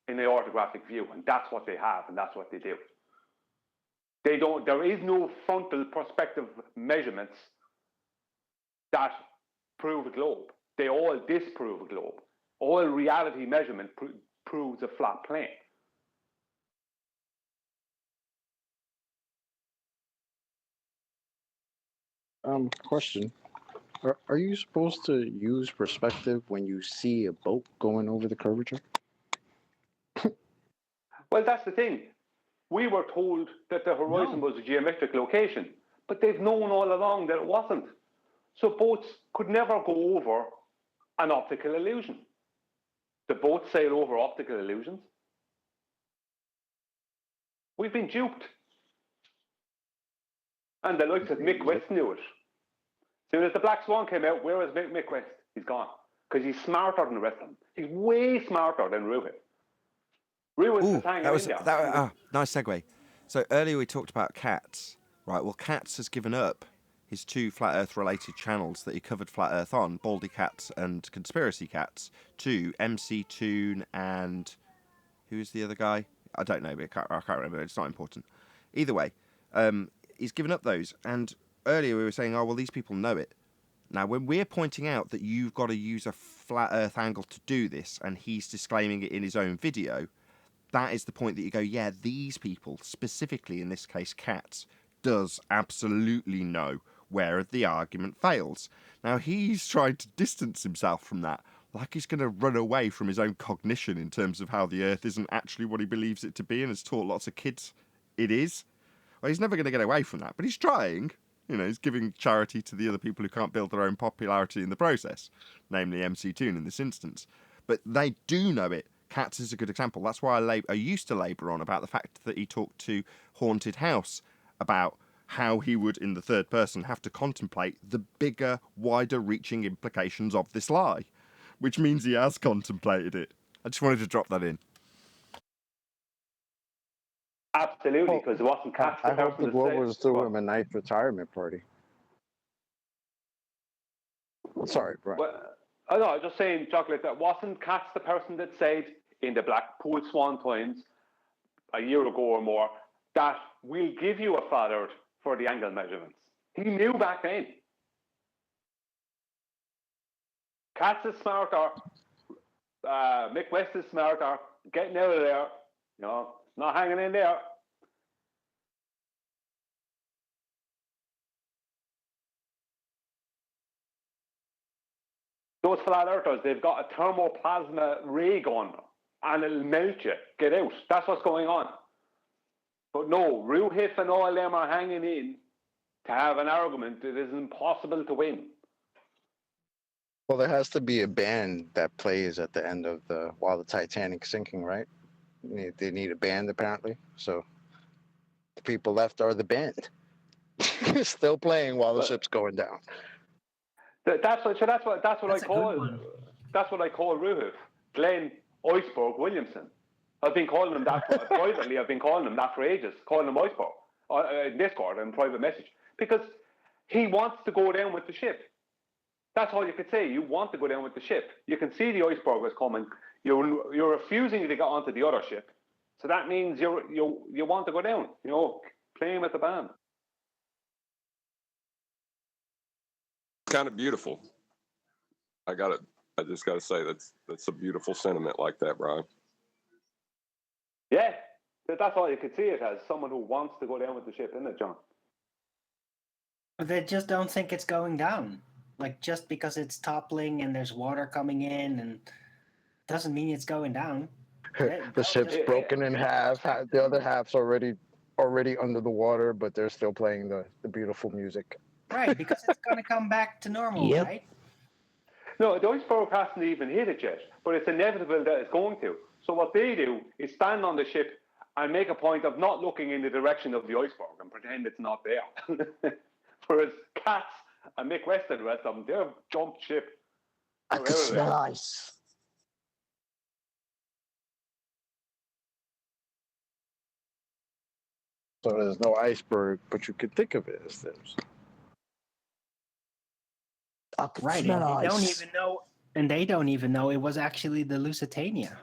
in the orthographic view, and that's what they have, and that's what they do. There is no frontal perspective measurements that prove a globe. They all disprove a globe. All reality measurement proves a flat plane. Question. Are you supposed to use perspective when you see a boat going over the curvature? Well, that's the thing. We were told that the horizon was a geometric location, but they've known all along that it wasn't. So boats could never go over an optical illusion. The boats sail over optical illusions. We've been duped. And the likes of Mick West knew it. As soon as the Black Swan came out, where was Mick West? He's gone. Because he's smarter than the rest of them. He's way smarter than Ruhin. Ruhin's nice segue. So earlier we talked about Katz, right? Well, Katz has given up his 2 Flat Earth related channels that he covered Flat Earth on, Baldy Cats and Conspiracy Cats, to MC Toon and who's the other guy? I don't know, but I can't remember. It's not important. Either way, he's given up those. And earlier we were saying, oh, well, these people know it. Now, when we're pointing out that you've got to use a flat Earth angle to do this, and he's disclaiming it in his own video, that is the point that you go, yeah, these people, specifically in this case, Katz, does absolutely know where the argument fails. Now, he's trying to distance himself from that, like he's going to run away from his own cognition in terms of how the Earth isn't actually what he believes it to be and has taught lots of kids it is. Well, he's never going to get away from that, but he's trying. You know, he's giving charity to the other people who can't build their own popularity in the process, namely MC Toon in this instance. But they do know it. Katz is a good example. That's why I used to labour on about the fact that he talked to Haunted House about how he would, in the third person, have to contemplate the bigger, wider-reaching implications of this lie, which means he has contemplated it. I just wanted to drop that in. Absolutely, because it wasn't Katz. I hope the Globers threw him a nice retirement party. Sorry, Brian. Well, I know, I was just saying, Chocolate, that wasn't Katz the person that said in the Blackpool Swan Times a year ago or more that we'll give you a flat Earth for the angle measurements. He knew back then. Katz is smarter. Mick West is smarter. Getting out of there. You know, not hanging in there. Those flat earthers, they've got a thermoplasma ray gun and it'll melt you. Get out. That's what's going on. But no, Ruhif and all them are hanging in to have an argument that is impossible to win. Well, there has to be a band that plays at the end of while the Titanic's sinking, right? They need a band apparently. So the people left are the band, still playing while the ship's going down. That's what I call Ruhif, Glenn Iceberg Williamson. I've been calling him that privately. I've been calling him that for ages. Calling him Iceberg in Discord and private message because he wants to go down with the ship. That's all you could say. You want to go down with the ship. You can see the iceberg is coming. You're refusing to get onto the other ship, so that means you want to go down. You know, playing with the band. Kind of beautiful. I just gotta say that's a beautiful sentiment like that, Brian. Yeah, that's all you could see it as, someone who wants to go down with the ship, isn't it, John? But they just don't think it's going down. Like, just because it's toppling and there's water coming in, and doesn't mean it's going down. The ship's broken in half. The other half's already under the water, but they're still playing the beautiful music. Right, because it's going to come back to normal, right? No, the iceberg hasn't even hit it yet, but it's inevitable that it's going to. So what they do is stand on the ship and make a point of not looking in the direction of the iceberg and pretend it's not there. Whereas Katz and Mick West and the rest of them, they've jumped ship. I can smell ice. So there's no iceberg, but you can think of it as this. Right, and they don't even know, and they don't even know it was actually the Lusitania.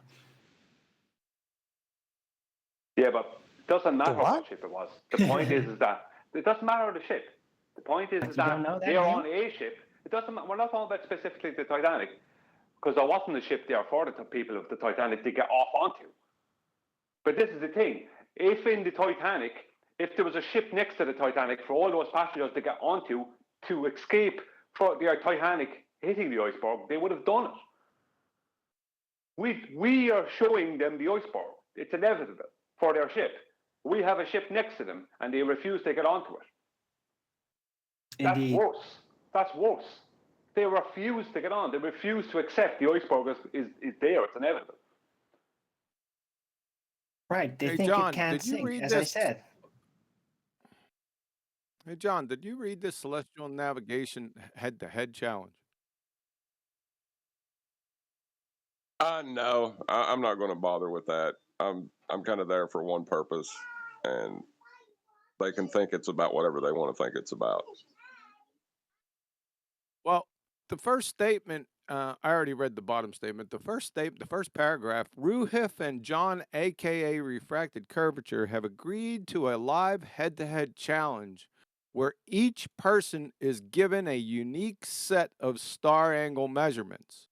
Yeah, but it doesn't matter what ship it was. The point is that it doesn't matter the ship. The point is that they're on a ship. It doesn't. We're not talking about specifically the Titanic, because there wasn't a ship there for the people of the Titanic to get off onto. But this is the thing: if in the Titanic, if there was a ship next to the Titanic for all those passengers to get onto to escape from the Titanic hitting the iceberg, they would have done it. We are showing them the iceberg. It's inevitable for their ship. We have a ship next to them, and they refuse to get onto it. Indeed. That's worse. That's worse. They refuse to get on. They refuse to accept the iceberg is there. It's inevitable. Right. They Hey, think John, it can't did you sink, read as I this? said. Hey, John, did you read this Celestial Navigation head-to-head challenge? No, I'm not going to bother with that. I'm kind of there for one purpose, and they can think it's about whatever they want to think it's about. Well, the first statement, I already read the bottom statement. The first paragraph, Ruhif and John, a.k.a. Refracted Curvature, have agreed to a live head-to-head challenge where each person is given a unique set of star angle measurements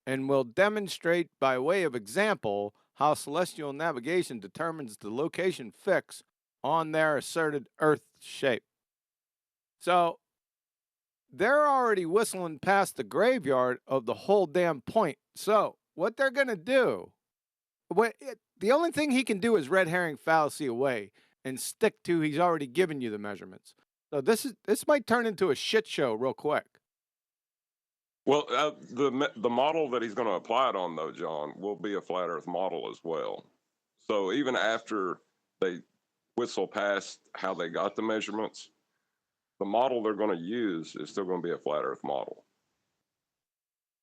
and will demonstrate by way of example how celestial navigation determines the location fix on their asserted Earth shape. So they're already whistling past the graveyard of the whole damn point. So what they're going to do, the only thing he can do is red herring fallacy away and stick to he's already given you the measurements. So this might turn into a shit show real quick. Well, the model that he's going to apply it on, though, John, will be a flat Earth model as well. So even after they whistle past how they got the measurements, the model they're going to use is still going to be a flat Earth model.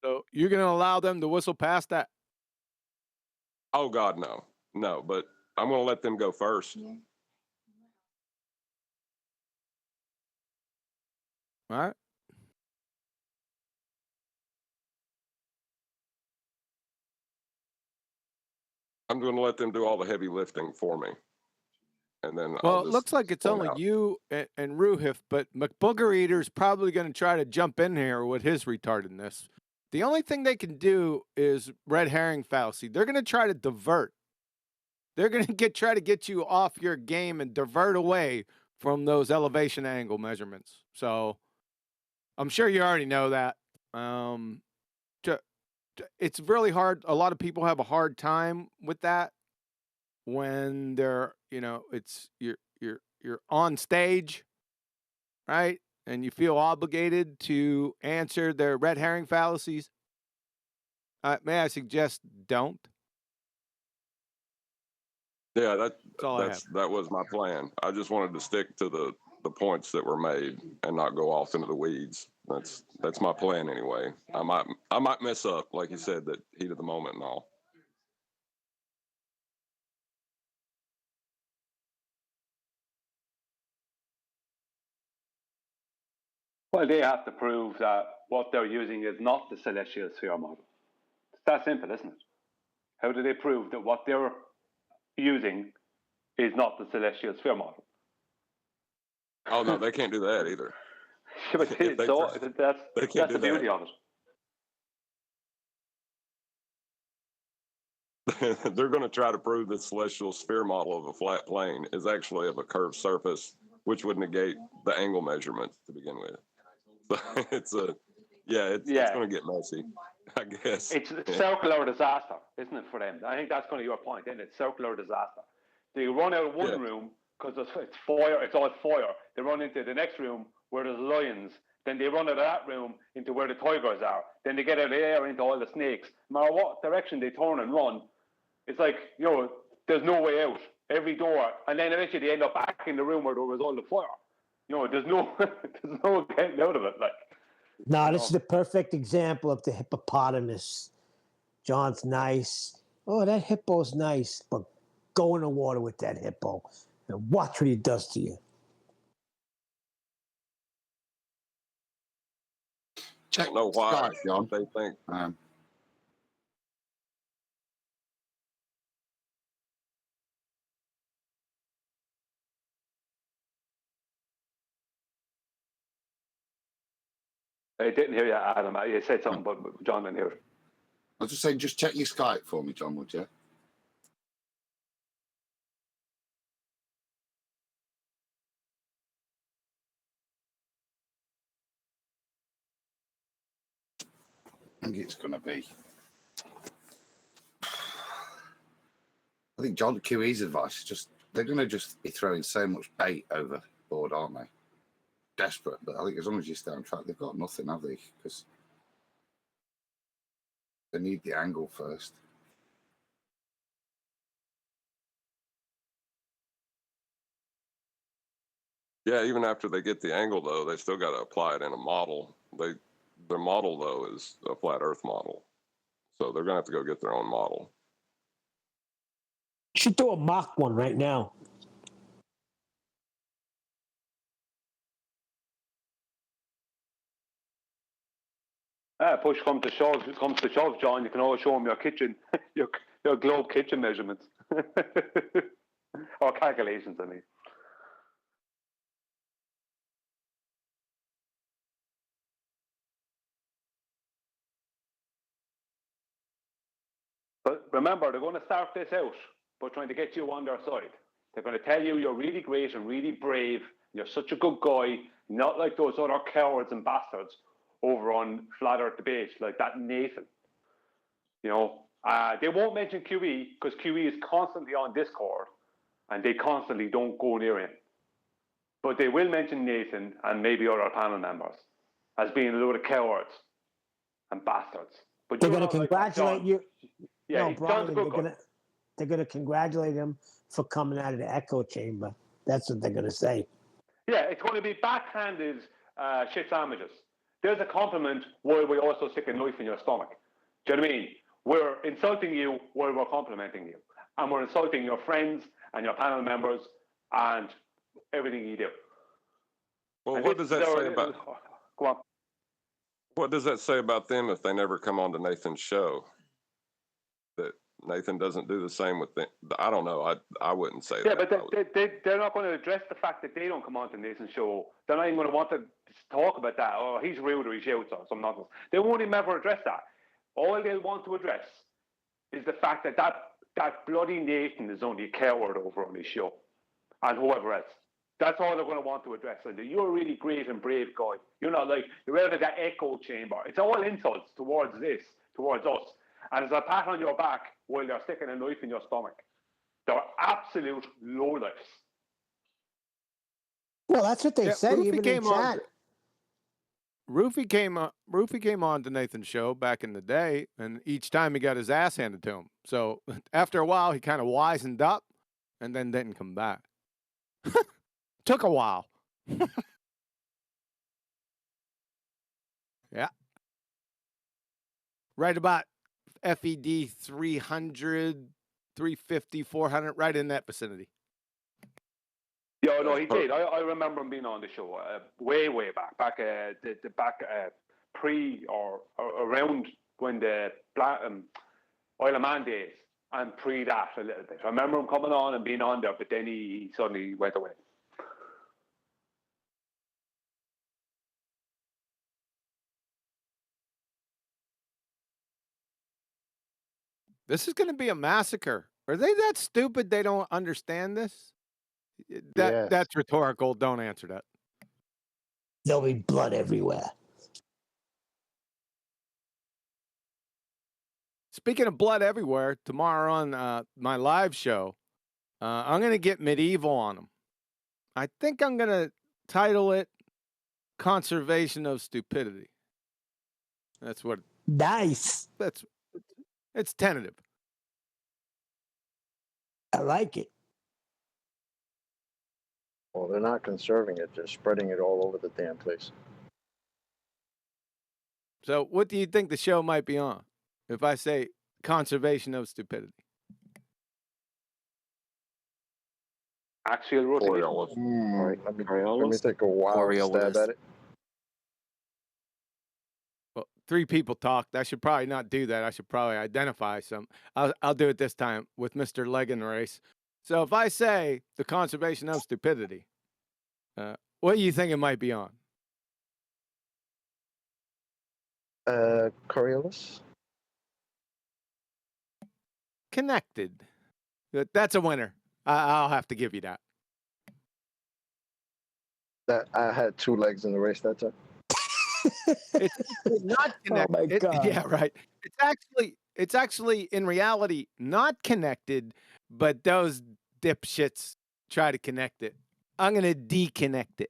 So you're going to allow them to whistle past that? Oh, God, no. No, but I'm going to let them go first. All right. I'm going to let them do all the heavy lifting for me. And then Well, it looks like it's only you and Ruhif, but McBooger Eater's probably going to try to jump in here with his retardedness. The only thing they can do is red herring fallacy. They're going to try to divert. They're going to try to get you off your game and divert away from those elevation angle measurements. So I'm sure you already know that. It's really hard. A lot of people have a hard time with that when they're, it's you're on stage, right? And you feel obligated to answer their red herring fallacies. May I suggest don't? Yeah, that was my plan. I just wanted to stick to the points that were made and not go off into the weeds. That's my plan anyway. I might mess up, like you said, that heat of the moment and all. Well, they have to prove that what they're using is not the celestial sphere model. It's that simple, isn't it? How do they prove that what they're using is not the celestial sphere model? Oh, no, they can't do that either. But that's the beauty of it. They're going to try to prove the celestial sphere model of a flat plane is actually of a curved surface, which would negate the angle measurement to begin with. So it's going to get messy, I guess. It's circular disaster, isn't it, for them? I think that's kind of your point, isn't it? Circular disaster. They run out of one room because it's fire. It's all fire. They run into the next room where there's lions. Then they run out of that room into where the tigers are. Then they get out of there into all the snakes. No matter what direction they turn and run, it's like, there's no way out. Every door. And then eventually they end up back in the room where there was all the fire. There's no getting out of it. No, this is the perfect example of the hippopotamus. John's nice. Oh, that hippo's nice. But go in the water with that hippo and watch what he does to you. I don't know why John. they think. I didn't hear you, Adam. You said something, but John didn't hear it. I was just saying, just check your Skype for me, John, would you? I think it's going to be. I think John QE's advice is just they're going to just be throwing so much bait overboard, aren't they? Desperate, but I think as long as you stay on track, they've got nothing, have they? Because they need the angle first. Yeah, even after they get the angle, though, they still got to apply it in a model. Their model, though, is a flat Earth model. So they're going to have to go get their own model. You should do a mock one right now. Push comes to shove, John. You can always show them your kitchen, your globe kitchen measurements or calculations. I mean, but remember, they're going to start this out by trying to get you on their side. They're going to tell you you're really great and really brave. You're such a good guy, not like those other cowards and bastards over on Flat Earth Debate, like that Nathan. They won't mention QE because QE is constantly on Discord and they constantly don't go near him. But they will mention Nathan and maybe other panel members as being a load of cowards and bastards. But they're going to congratulate you. Yeah, no, Brian, they're going to congratulate him for coming out of the echo chamber. That's what they're going to say. Yeah, it's going to be backhanded shit sandwiches. There's a compliment while we also stick a knife in your stomach. Do you know what I mean? We're insulting you while we're complimenting you. And we're insulting your friends and your panel members and everything you do. Well, and what does that say about... Go on. What does that say about them if they never come on to Nathan's show? That Nathan doesn't do the same with them? I don't know. I wouldn't say that. Yeah, but they're not going to address the fact that they don't come on to Nathan's show. They're not even going to want to talk about that. Oh, he's rude or he shouts or some nonsense. They won't even ever address that. All they'll want to address is the fact that bloody Nathan is only a coward over on his show and whoever else. That's all they're going to want to address. And you're a really great and brave guy. You're not like, you're out of that echo chamber. It's all insults towards us. And it's a pat on your back while they're sticking a knife in your stomach. They're absolute lowlifes. Well, that's what they said even in chat. Roofy came on to Nathan's show back in the day, and each time he got his ass handed to him. So after a while, he kind of wisened up and then didn't come back. Took a while. Yeah. Right about FED 300, 350, 400, right in that vicinity. Yeah, no, he did. I remember him being on the show way back pre or around when the Oil of Man days and pre that a little bit. I remember him coming on and being on there, but then he suddenly went away. This is going to be a massacre. Are they that stupid they don't understand this? That's rhetorical. Don't answer that. There'll be blood everywhere. Speaking of blood everywhere, tomorrow on my live show, I'm going to get medieval on them. I think I'm going to title it Conservation of Stupidity. That's what. Nice. It's tentative. I like it. Well, they're not conserving it; they're spreading it all over the damn place. So, what do you think the show might be on? If I say Conservation of Stupidity. Axial rotation. All right, let me take a wild stab at it. Well, 3 people talked. I should probably not do that. I should probably identify some. I'll do it this time with Mr. Leg and Race. So if I say the Conservation of Stupidity, what do you think it might be on? Coriolis? Connected. That's a winner. I'll have to give you that. That I had 2 legs in the race that time. It's not connected. Oh my God. Yeah, right. It's actually in reality not connected, but those dipshits try to connect it. I'm going to deconnect it.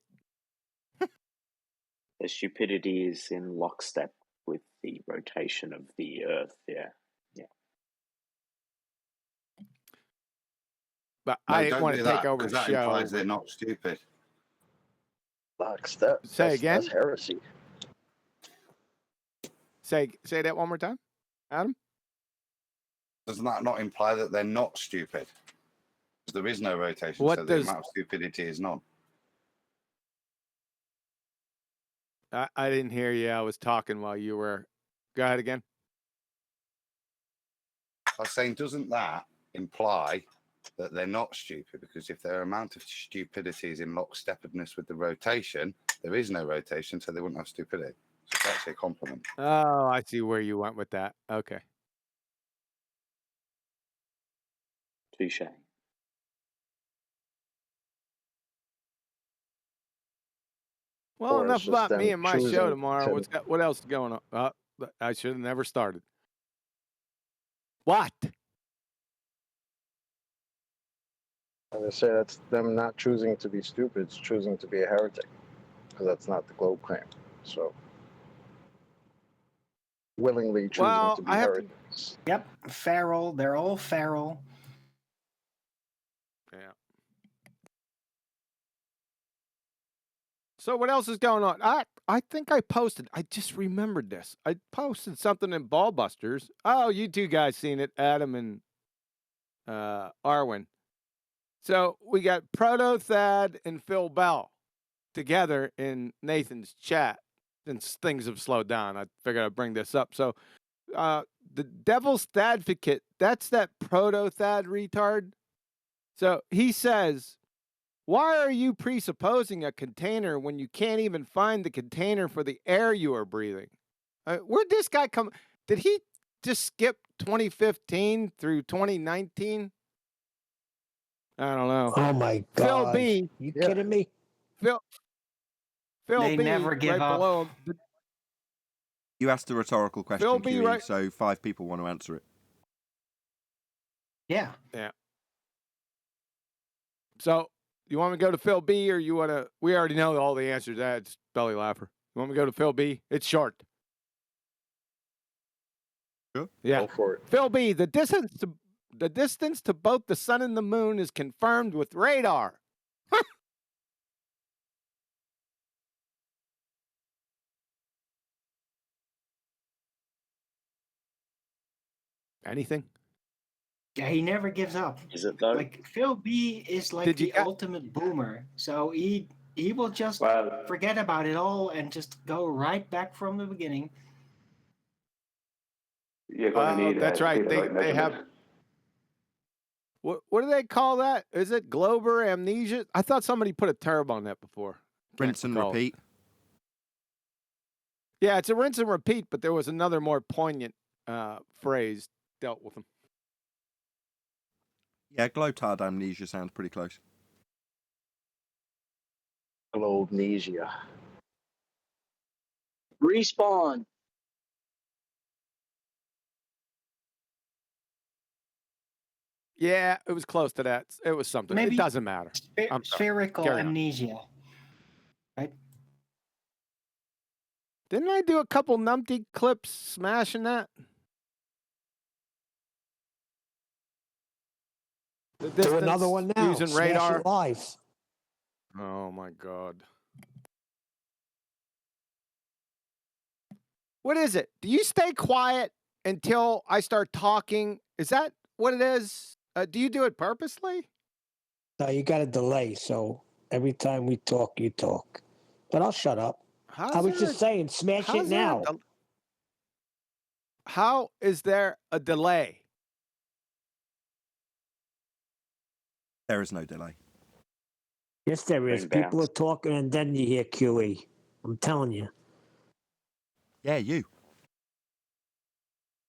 The stupidity is in lockstep with the rotation of the Earth. Yeah. But No, I didn't don't want do to take that, over the 'cause that show. implies they're not stupid. Lockstep. Say again? That's heresy. Say that one more time, Adam. Doesn't that not imply that they're not stupid? Because there is no rotation, What so does- the amount of stupidity is none. I didn't hear you. I was talking while you were. Go ahead again. I was saying, doesn't that imply that they're not stupid? Because if their amount of stupidity is in lockstepness with the rotation, there is no rotation, so they wouldn't have stupidity. So it's actually a compliment. Oh, I see where you went with that. Okay. Touche. Well, Or it's enough just about me them and my show choosing tomorrow. to- What else is going on? I should have never started. What? And they say that's them not choosing to be stupid, it's choosing to be a heretic. Because that's not the globe claim. So, willingly choosing Well, to be I have heretics. Yep, feral. They're all feral. Yeah. So what else is going on? I think I posted. I just remembered this. I posted something in Ballbusters. Oh, you two guys seen it, Adam and Arwen. So we got Proto Thad and Phil Bell together in Nathan's chat. Since things have slowed down, I figured I'd bring this up. So the Devil's Advocate, that's that Proto Thad retard. So he says, why are you presupposing a container when you can't even find the container for the air you are breathing? Where'd this guy come? Did he just skip 2015 through 2019? I don't know. Oh my God. Phil B. You kidding me? Phil They B. never give right up. below him. You asked a rhetorical question, Phil B, QE, right- so 5 people want to answer it. Yeah. Yeah. So you want me to go to Phil B or you want to? We already know all the answers. That's belly laugher. You want me to go to Phil B? It's short. Sure. Yeah. Go for it. Phil B. The distance to both the sun and the moon is confirmed with radar. Anything? Yeah, he never gives up. Is it though? Like Phil B is like the ultimate boomer. So he will just forget about it all and just go right back from the beginning. You're going to need That's right. the right They have. measurement. What do they call that? Is it Glober amnesia? I thought somebody put a term on that before. Rinse and recall. repeat. Yeah, it's a rinse and repeat, but there was another more poignant phrase dealt with them. Yeah, glotard amnesia sounds pretty close. Globnesia. Respawn. Yeah, it was close to that. It was something. Maybe it doesn't matter. I'm sorry. Spherical Carry on. amnesia. Right? Didn't I do a couple numpty clips smashing that? Do another one now. Using Smash radar. it live. Oh my God. What is it? Do you stay quiet until I start talking? Is that what it is? Do you do it purposely? No, you got a delay, so every time we talk, you talk. But I'll shut up. I was just saying, smash it now. How is there a delay? There is no delay. Yes, there is. Bring People are talking, and then you hear QE. I'm telling you. Yeah, you.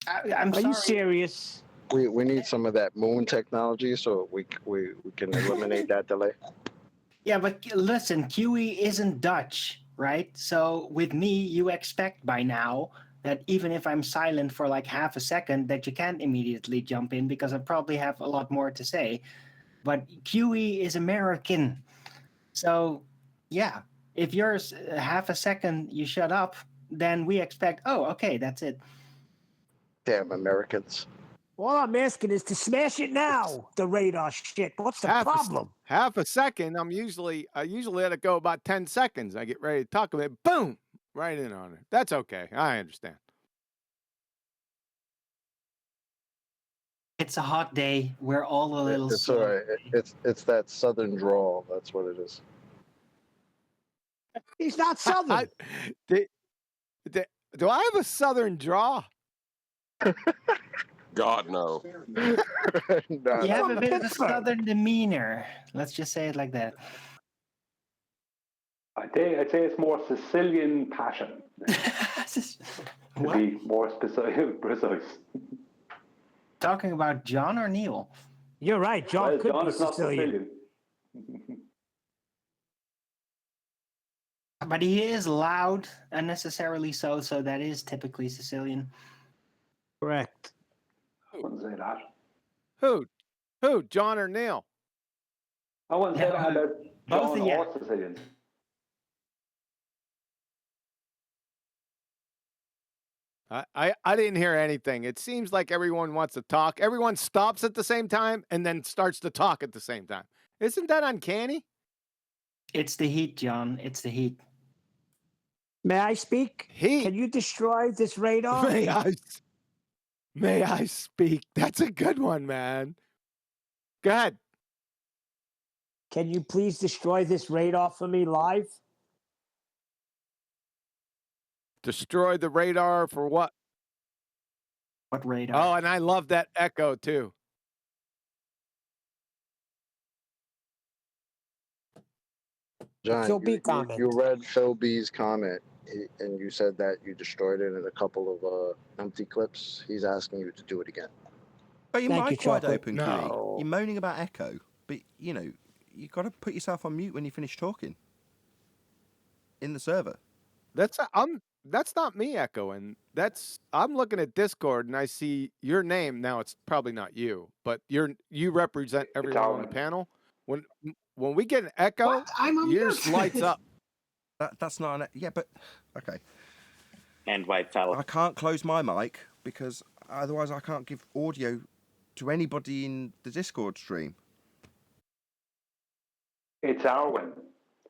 I'm Are you sorry. serious? We need some of that moon technology so we can eliminate that delay. Yeah, but listen, QE isn't Dutch, right? So with me, you expect by now that even if I'm silent for like half a second, that you can't immediately jump in because I probably have a lot more to say. But QE is American. So, yeah, if you're half a second, you shut up, then we expect, oh, okay, that's it. Damn Americans. All I'm asking is to smash it now, the radar shit. What's the problem? Half a second. I usually let it go about 10 seconds. I get ready to talk about it. Boom! Right in on it. That's okay. I understand. It's a hot day. We're all a little It's all slow. right. It's that southern drawl. That's what it is. He's not southern. Do I have a southern draw? God, no. You have a bit of a southern demeanor. Let's just say it like that. I'd say it's more Sicilian passion. To be more precise. Talking about John or Neil? You're right. John could John be is not Sicilian. But he is loud, unnecessarily so, so that is typically Sicilian. Correct. I wouldn't say that. Who? John or Neil? I wouldn't say that about Both John of you. or Sicilian. I didn't hear anything. It seems like everyone wants to talk. Everyone stops at the same time and then starts to talk at the same time. Isn't that uncanny? It's the heat, John. It's the heat. May I speak? Can you destroy this radar? May I speak? That's a good one, man. Go ahead. Can you please destroy this radar for me live? Destroy the radar for what? What radar? Oh, and I love that echo too. John, Phil B comment. you read Phil B's comment, and you said that you destroyed it in a couple of empty clips. He's asking you to do it again. But your Thank you, mic wide Chocolate. open, No. QE. You're moaning about echo, but you know, you got to put yourself on mute when you finish talking. In the server. That's not me echoing. I'm looking at Discord and I see your name. Now it's probably not you, but you represent everyone on the panel. When we get an echo, What? I'm on yours mute. lights up. That's not an yeah, but okay. And wait, fella. I can't close my mic because otherwise I can't give audio to anybody in the Discord stream. It's Arwen.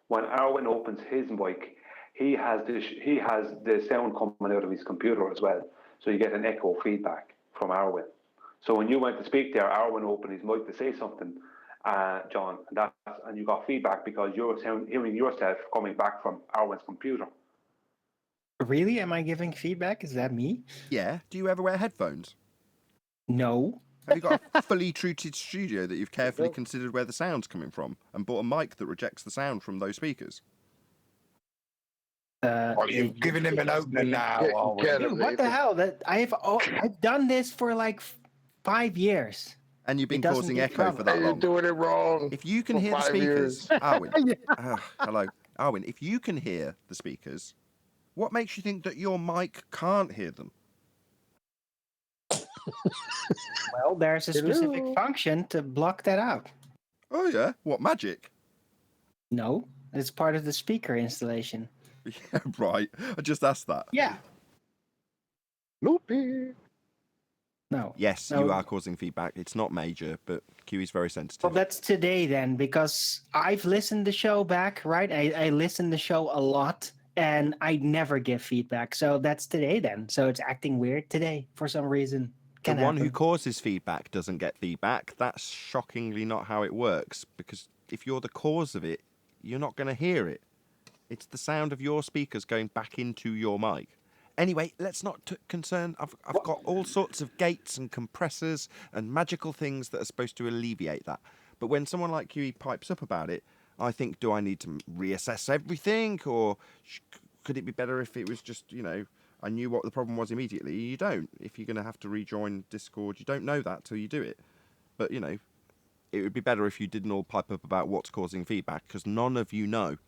When Arwen opens his mic, he has the sound coming out of his computer as well. So you get an echo feedback from Arwen. So when you went to speak there, Arwen opened his mic to say something, John, and you got feedback because you're hearing yourself coming back from Arwen's computer. Really? Am I giving feedback? Is that me? Yeah. Do you ever wear headphones? No. Have you got a fully treated studio that you've carefully considered where the sound's coming from and bought a mic that rejects the sound from those speakers? You've given him an opener now. Dude, what the hell? I've done this for like 5 years. And you've been causing echo for that long. You're doing it wrong. If you can for hear the 5 speakers, years. Arwen. Hello, Arwen. If you can hear the speakers, What makes you think that your mic can't hear them? Well, there's a specific Hello? function to block that out. Oh yeah, what magic? No, it's part of the speaker installation. Yeah, right. I just asked that. Yeah. Loopy. No. Yes, No. you are causing feedback. It's not major, but Q is very sensitive. Well, that's today then, because I've listened the show back, right? I listen the show a lot, and I never give feedback. So that's today then. So it's acting weird today for some reason. The Can one who happen. causes feedback doesn't get feedback. That's shockingly not how it works, because if you're the cause of it, you're not going to hear it. It's the sound of your speakers going back into your mic. Anyway, let's not concern. I've got all sorts of gates and compressors and magical things that are supposed to alleviate that. But when someone like QE pipes up about it, I think, do I need to reassess everything? Or could it be better if it was just, I knew what the problem was immediately? You don't. If you're going to have to rejoin Discord, you don't know that till you do it. But, it would be better if you didn't all pipe up about what's causing feedback, because none of you know.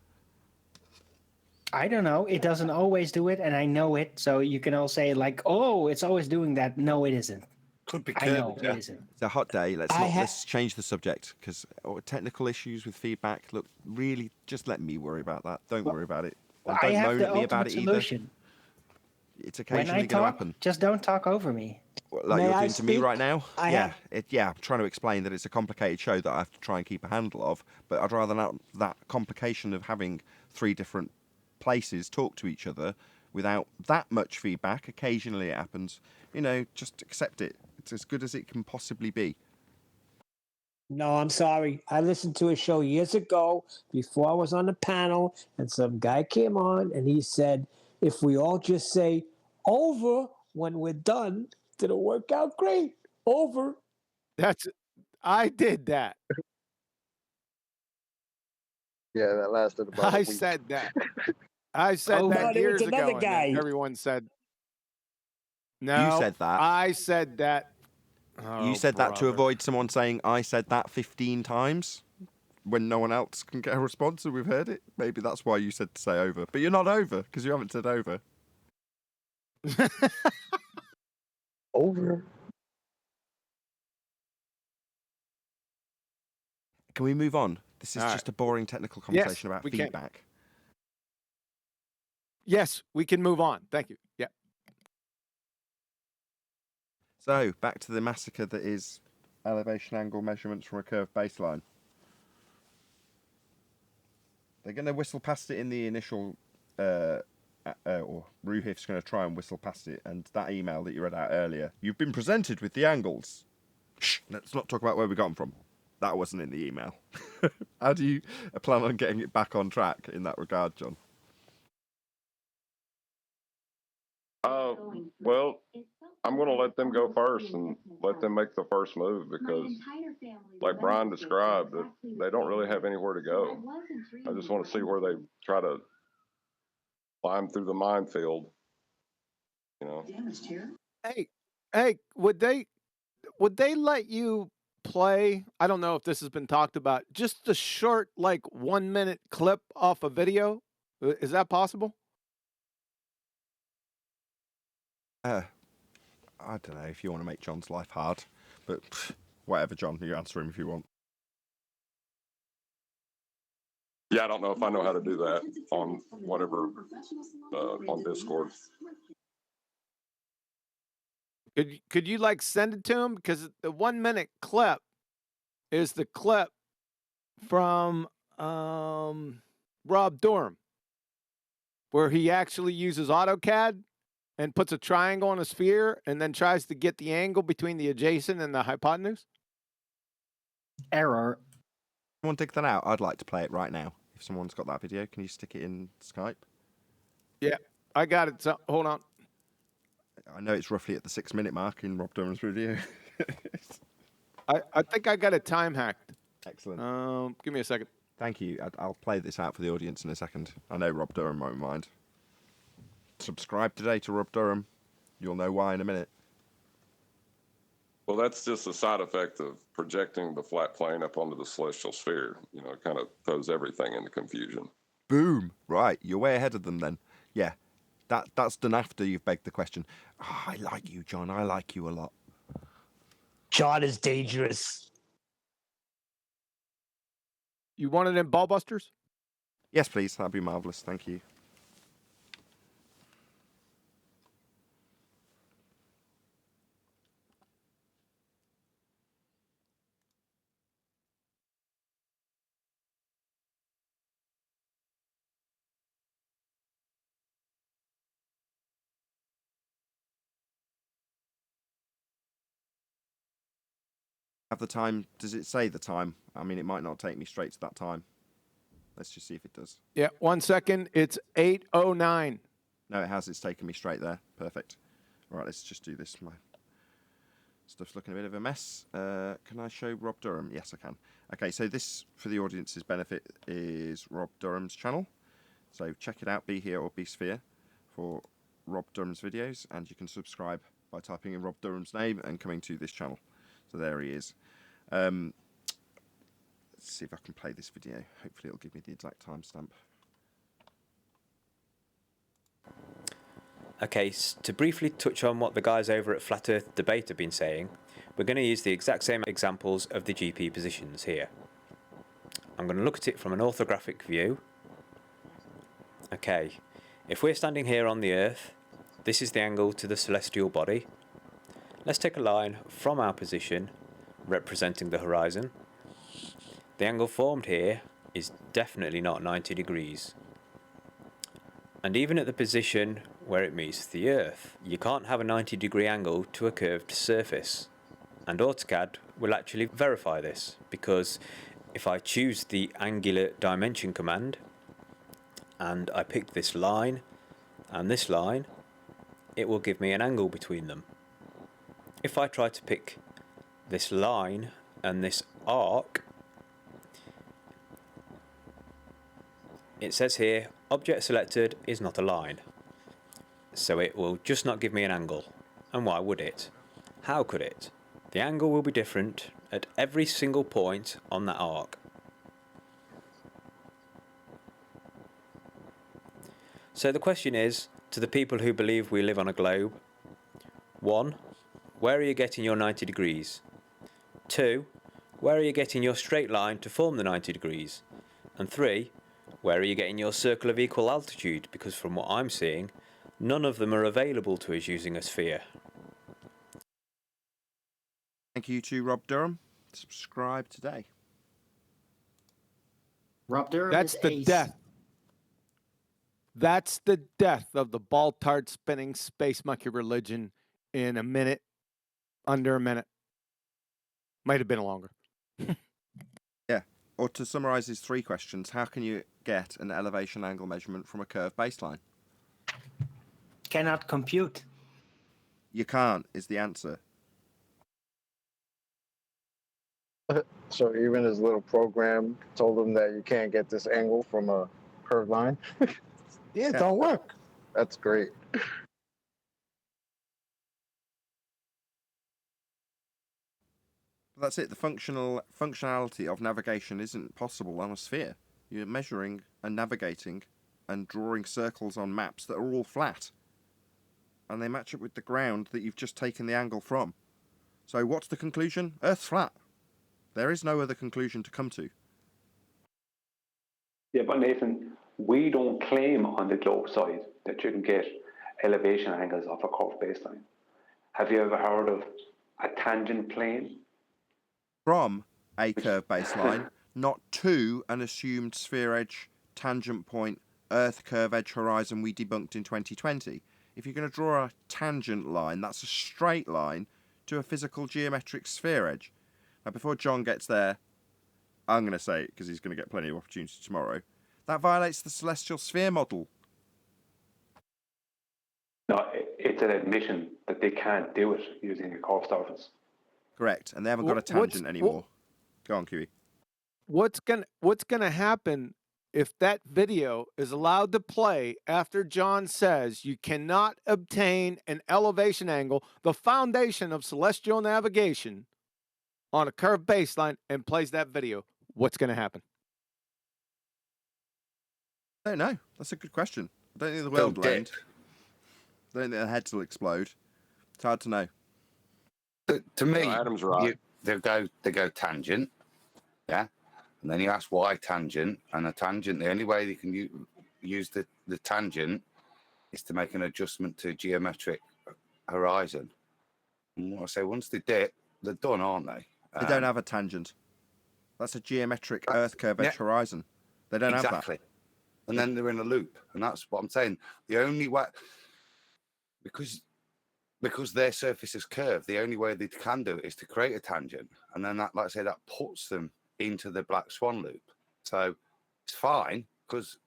I don't know. It doesn't always do it, and I know it. So you can all say like, "Oh, it's always doing that." No, it isn't. Could be. I know it isn't. It's a hot day. Let's change the subject, because technical issues with feedback. Look, really, just let me worry about that. Don't worry about it. And I don't have moan the at me about ultimate it either. solution. It's When occasionally I going to talk, happen. just don't talk over me. Like May you're I doing to me speak? right now. I I'm trying to explain that it's a complicated show that I have to try and keep a handle of. But I'd rather not that complication of having 3 different places talk to each other without that much feedback. Occasionally it happens. Just accept it. It's as good as it can possibly be. No, I'm sorry. I listened to a show years ago before I was on the panel, and some guy came on and he said, if we all just say over when we're done, it'll work out great. Over. I did that. Yeah, that lasted about a I week. said that. I said Oh, that no, there was years another ago, guy. and then everyone said, "No." You said that. I said that. You said that to avoid someone saying I said that 15 times when no one else can get a response and we've heard it. Maybe that's why you said to say over. But you're not over, because you haven't said over. Over. Can we move on? This is All just right. a boring technical conversation about we can. feedback. Yes, we can move on. Thank you. Yeah. So, back to the massacre that is elevation angle measurements from a curved baseline. They're going to whistle past it in the initial, or Ruhif's going to try and whistle past it, and that email that you read out earlier, you've been presented with the angles. Shh, let's not talk about where we got them from. That wasn't in the email. How do you plan on getting it back on track in that regard, John? Well, I'm going to let them go first and let them make the first move, because, like Brian described, they don't really have anywhere to go. I just want to see where they try to climb through the minefield. Hey, would they let you play? I don't know if this has been talked about. Just a short, 1 minute clip off a video. Is that possible? I don't know if you want to make John's life hard, but whatever, John. You answer him if you want. Yeah, I don't know if I know how to do that on whatever, on Discord. Could you send it to him? Because the 1 minute clip is the clip from Rob Durham, where he actually uses AutoCAD and puts a triangle on a sphere and then tries to get the angle between the adjacent and the hypotenuse. Error. Someone dig that out. I'd like to play it right now. If someone's got that video, can you stick it in Skype? Yeah, I got it. So hold on. I know it's roughly at the 6 minute mark in Rob Durham's video. I think I got it time hacked. Excellent. Give me a second. Thank you. I'll play this out for the audience in a second. I know Rob Durham won't mind. Subscribe today to Rob Durham. You'll know why in a minute. Well, that's just a side effect of projecting the flat plane up onto the celestial sphere. It kind of throws everything into confusion. Boom. Right. You're way ahead of them then. Yeah. That's done after you've begged the question. Oh, I like you, John. I like you a lot. John is dangerous. You want it in Ball Busters? Yes, please. That'd be marvelous. Thank you. Have the time? Does it say the time? I mean, it might not take me straight to that time. Let's just see if it does. Yeah, 1 second. It's 8:09. No, it has. It's taken me straight there. Perfect. All right, let's just do this. My stuff's looking a bit of a mess. Can I show Rob Durham? Yes, I can. Okay, so this, for the audience's benefit, is Rob Durham's channel. So check it out, Be Here or Be Sphere, for Rob Durham's videos, and you can subscribe by typing in Rob Durham's name and coming to this channel. So there he is. Let's see if I can play this video. Hopefully it'll give me the exact timestamp. Okay, to briefly touch on what the guys over at Flat Earth Debate have been saying, we're going to use the exact same examples of the GP positions here. I'm going to look at it from an orthographic view. Okay, if we're standing here on the Earth, this is the angle to the celestial body. Let's take a line from our position, representing the horizon. The angle formed here is definitely not 90 degrees. And even at the position where it meets the Earth, you can't have a 90-degree angle to a curved surface. And AutoCAD will actually verify this, because if I choose the angular dimension command, and I pick this line and this line, it will give me an angle between them. If I try to pick this line and this arc, it says here, object selected is not a line. So it will just not give me an angle. And why would it? How could it? The angle will be different at every single point on that arc. So the question is, to the people who believe we live on a globe, 1. Where are you getting your 90 degrees? 2. Where are you getting your straight line to form the 90 degrees? And 3. Where are you getting your circle of equal altitude? Because from what I'm seeing, none of them are available to us using a sphere. Thank you to Rob Durham. Subscribe today. Rob Durham That's is the ace. death. That's the death of the ball tart spinning space monkey religion in a minute, under a minute. Might have been longer. Yeah. Or to summarize his 3 questions, how can you get an elevation angle measurement from a curved baseline? Cannot compute. You can't, is the answer. So even his little program told him that you can't get this angle from a curved line. Yeah, it don't work. That's great. That's it. The functionality of navigation isn't possible on a sphere. You're measuring and navigating and drawing circles on maps that are all flat. And they match up with the ground that you've just taken the angle from. So what's the conclusion? Earth's flat. There is no other conclusion to come to. Yeah, but Nathan, we don't claim on the globe side that you can get elevation angles off a curved baseline. Have you ever heard of a tangent plane? From a curved baseline, not to an assumed sphere edge, tangent point, Earth curve edge horizon we debunked in 2020. If you're going to draw a tangent line, that's a straight line to a physical geometric sphere edge. Now, before John gets there, I'm going to say it because he's going to get plenty of opportunity tomorrow. That violates the celestial sphere model. No, it's an admission that they can't do it using a curved surface. Correct, and they haven't got a tangent anymore. Go on, Kiwi. What's gonna happen if that video is allowed to play after John says you cannot obtain an elevation angle, the foundation of celestial navigation, on a curved baseline, and plays that video? What's gonna happen? I don't know. That's a good question. I don't think the world will end. Then their heads will explode. It's hard to know. To me, Adam's right. They go tangent, yeah, and then you ask why tangent, and a tangent. The only way they can use the tangent is to make an adjustment to geometric horizon. And what I say, once they dip, they're done, aren't they? They don't have a tangent. That's a geometric Earth curve edge horizon. They don't have that. Exactly. And then they're in a loop, and that's what I'm saying. The only way, because their surface is curved, the only way they can do it is to create a tangent, and then that, like I say, that puts them into the black swan loop. So it's fine because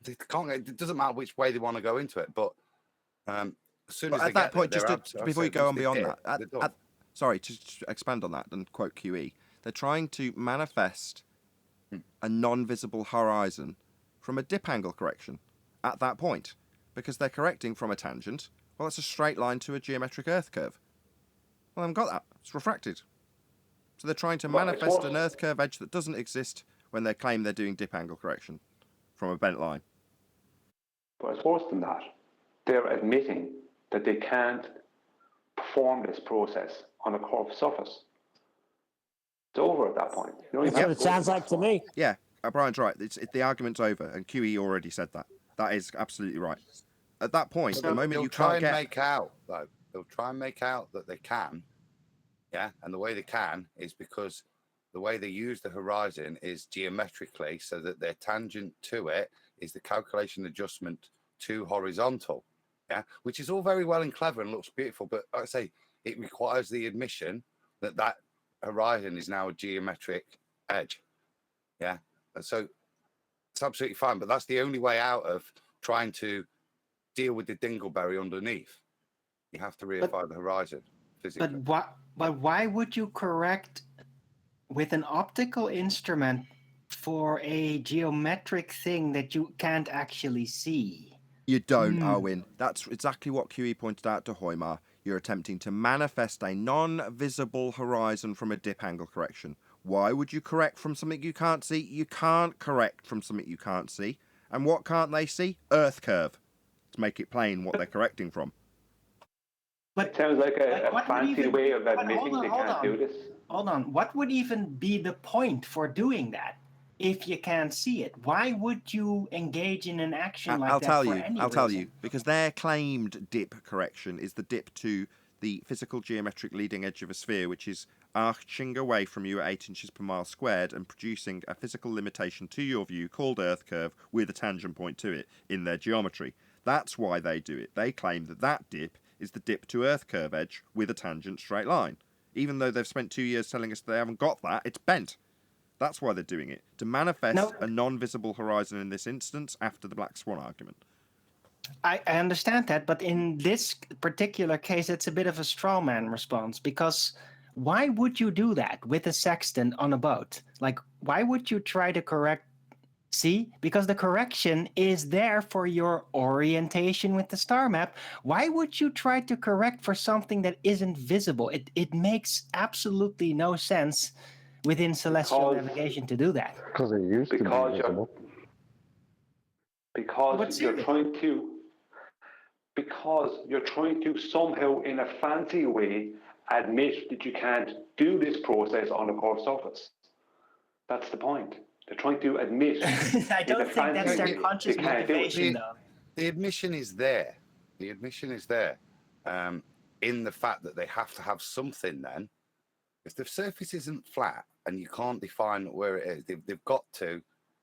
they can't. It doesn't matter which way they want to go into it, but as soon as at that point, before you go on beyond that, sorry, to expand on that and quote QE, they're trying to manifest a non-visible horizon from a dip angle correction at that point, because they're correcting from a tangent. Well, it's a straight line to a geometric Earth curve. Well, I haven't got that. It's refracted. So they're trying to manifest an Earth curve edge that doesn't exist when they claim they're doing dip angle correction from a bent line. But it's worse than that. They're admitting that they can't perform this process on a curved surface. It's over at that point. That's what it sounds like to me. Yeah, Brian's right. The argument's over, and QE already said that. That is absolutely right. At that point, the moment you can't get... They'll try and make out that they can, yeah? And the way they can is because the way they use the horizon is geometrically, so that their tangent to it is the calculation adjustment to horizontal, yeah? Which is all very well and clever and looks beautiful, but like I say, it requires the admission that that horizon is now a geometric edge, yeah? And so it's absolutely fine, but that's the only way out of trying to deal with the dingleberry underneath. You have to reify the horizon physically. But why would you correct with an optical instrument for a geometric thing that you can't actually see? You don't, Owen. That's exactly what QE pointed out to Hoymar. You're attempting to manifest a non-visible horizon from a dip angle correction. Why would you correct from something you can't see? You can't correct from something you can't see. And what can't they see? Earth curve. To make it plain what they're correcting from. But it sounds like a fancy way of admitting they can't do this. Hold on. What would even be the point for doing that if you can't see it? Why would you engage in an action like that? I'll tell you. Because their claimed dip correction is the dip to the physical geometric leading edge of a sphere, which is arching away from you at 8 inches per mile squared and producing a physical limitation to your view called Earth curve with a tangent point to it in their geometry. That's why they do it. They claim that that dip is the dip to Earth curve edge with a tangent straight line. Even though they've spent 2 years telling us they haven't got that, it's bent. That's why they're doing it. To manifest a non-visible horizon in this instance after the Black Swan argument. I understand that, but in this particular case, it's a bit of a straw man response, because why would you do that with a sextant on a boat? Like, why would you try to correct? See, because the correction is there for your orientation with the star map. Why would you try to correct for something that isn't visible? It makes absolutely no sense within celestial navigation to do that. Because it used to be visible. Because you're trying to somehow, in a fancy way, admit that you can't do this process on a curved surface. That's the point. They're trying to admit. I don't think that's their conscious motivation, though. The admission is there. The admission is there in the fact that they have to have something then. If the surface isn't flat and you can't define where it is, they've got to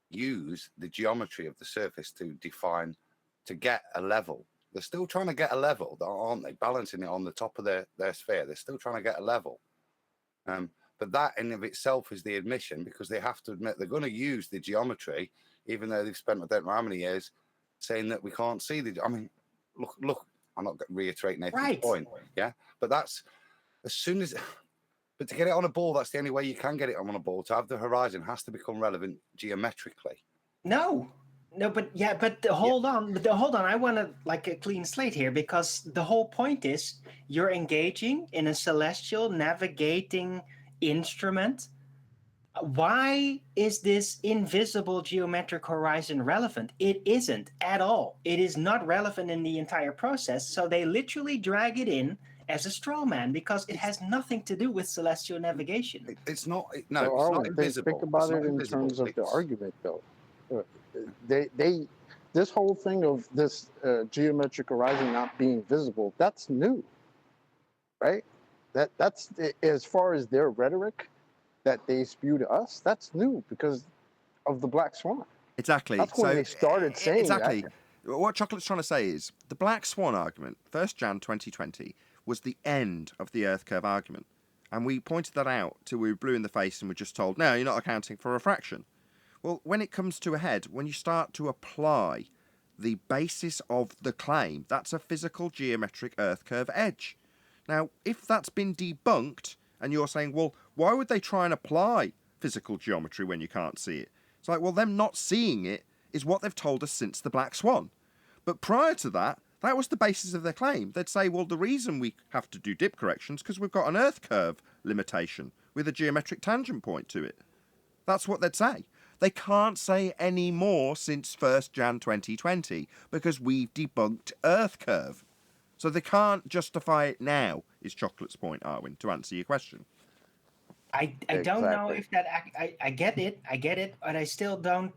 use the geometry of the surface to get a level. They're still trying to get a level, aren't they? Balancing it on the top of their sphere. They're still trying to get a level. But that in of itself is the admission, because they have to admit they're going to use the geometry, even though they've spent I don't know how many years saying that we can't see the. I mean, look. I'm not going to reiterate Nathan's point, yeah. But that's as soon as. But to get it on a ball, that's the only way you can get it on a ball. To have the horizon has to become relevant geometrically. No, but hold on. I want to like a clean slate here, because the whole point is you're engaging in a celestial navigating instrument Why is this invisible geometric horizon relevant? It isn't at all. It is not relevant in the entire process. So they literally drag it in as a straw man because it has nothing to do with celestial navigation. It's not. So It's not Arwen, invisible. think about it in terms of the argument, though. This whole thing of this geometric horizon not being visible, that's new, right? That's as far as their rhetoric that they spew to us, that's new because of the Black Swan. Exactly. That's when they started saying exactly. that. What Chocolate's trying to say is the Black Swan argument, 1st Jan 2020, was the end of the Earth curve argument. And we pointed that out till we were blue in the face and were just told, no, you're not accounting for refraction. Well, when it comes to a head, when you start to apply the basis of the claim, that's a physical geometric Earth curve edge. Now, if that's been debunked, and you're saying, well, why would they try and apply physical geometry when you can't see it? It's like, well, them not seeing it is what they've told us since the Black Swan. But prior to that, that was the basis of their claim. They'd say, well, the reason we have to do dip corrections because we've got an Earth curve limitation with a geometric tangent point to it. That's what they'd say. They can't say any more since 1st Jan 2020 because we've debunked Earth curve. So they can't justify it now, is Chocolate's point, Arwen, to answer your question. I don't know if that... I get it, but I still don't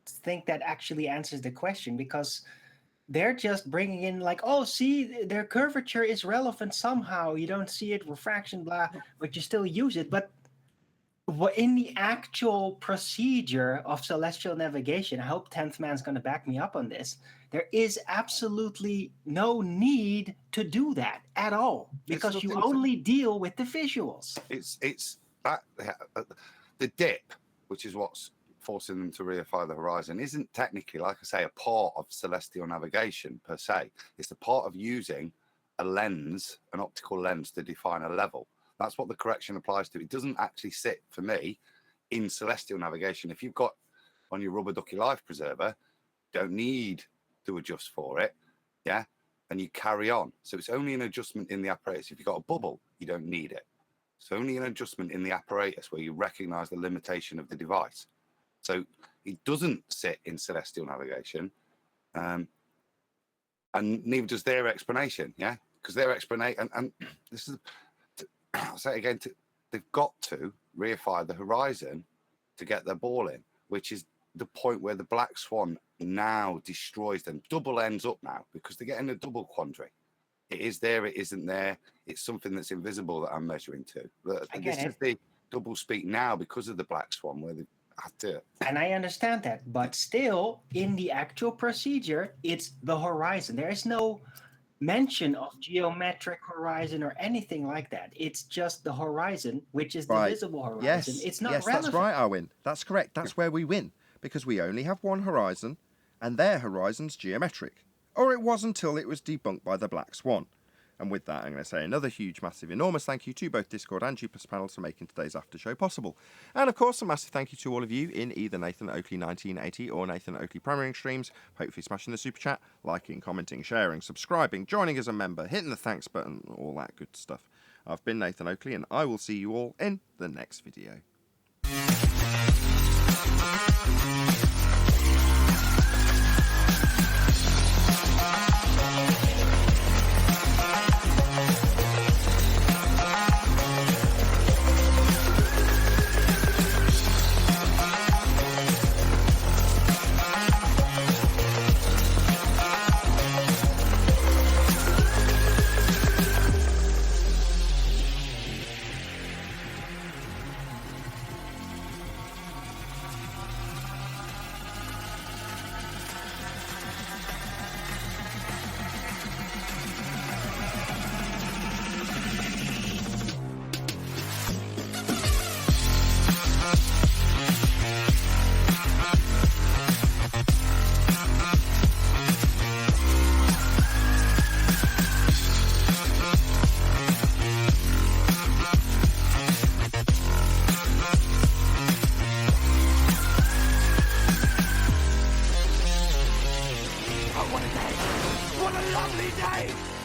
think that actually answers the question because they're just bringing in like, oh, see, their curvature is relevant somehow. You don't see it, refraction, blah, but you still use it. But in the actual procedure of celestial navigation, I hope 10th Man's going to back me up on this, there is absolutely no need to do that at all because you only deal with the visuals. It's that the dip, which is what's forcing them to reify the horizon, isn't technically, like I say, a part of celestial navigation per se. It's a part of using a lens, an optical lens, to define a level. That's what the correction applies to. It doesn't actually sit, for me, in celestial navigation. If you've got on your rubber ducky life preserver, don't need to adjust for it, yeah, and you carry on. So it's only an adjustment in the apparatus. If you've got a bubble, you don't need it. It's only an adjustment in the apparatus where you recognize the limitation of the device. So it doesn't sit in celestial navigation, and neither does their explanation, yeah, because their explanation, and this is, I'll say it again, they've got to reify the horizon to get their ball in, which is the point where the Black Swan now destroys them. Double ends up now because they're getting a double quandary. It is there, it isn't there. It's something that's invisible that I'm measuring to. This is the double speak now because of the Black Swan where they have to. And I understand that, but still, in the actual procedure, it's the horizon. There is no mention of geometric horizon or anything like that. It's just the horizon, which is the visible horizon. Yes, it's not yes, relevant. That's right, Arwen. That's correct. That's where we win because we only have one horizon and their horizon's geometric. Or it was until it was debunked by the Black Swan. And with that, I'm going to say another huge, massive, enormous thank you to both Discord and G+ panels for making today's after show possible. And of course, a massive thank you to all of you in either Nathan Oakley 1980 or Nathan Oakley Premiering streams, hopefully smashing the super chat, liking, commenting, sharing, subscribing, joining as a member, hitting the thanks button, all that good stuff. I've been Nathan Oakley, and I will see you all in the next video. What a lovely day!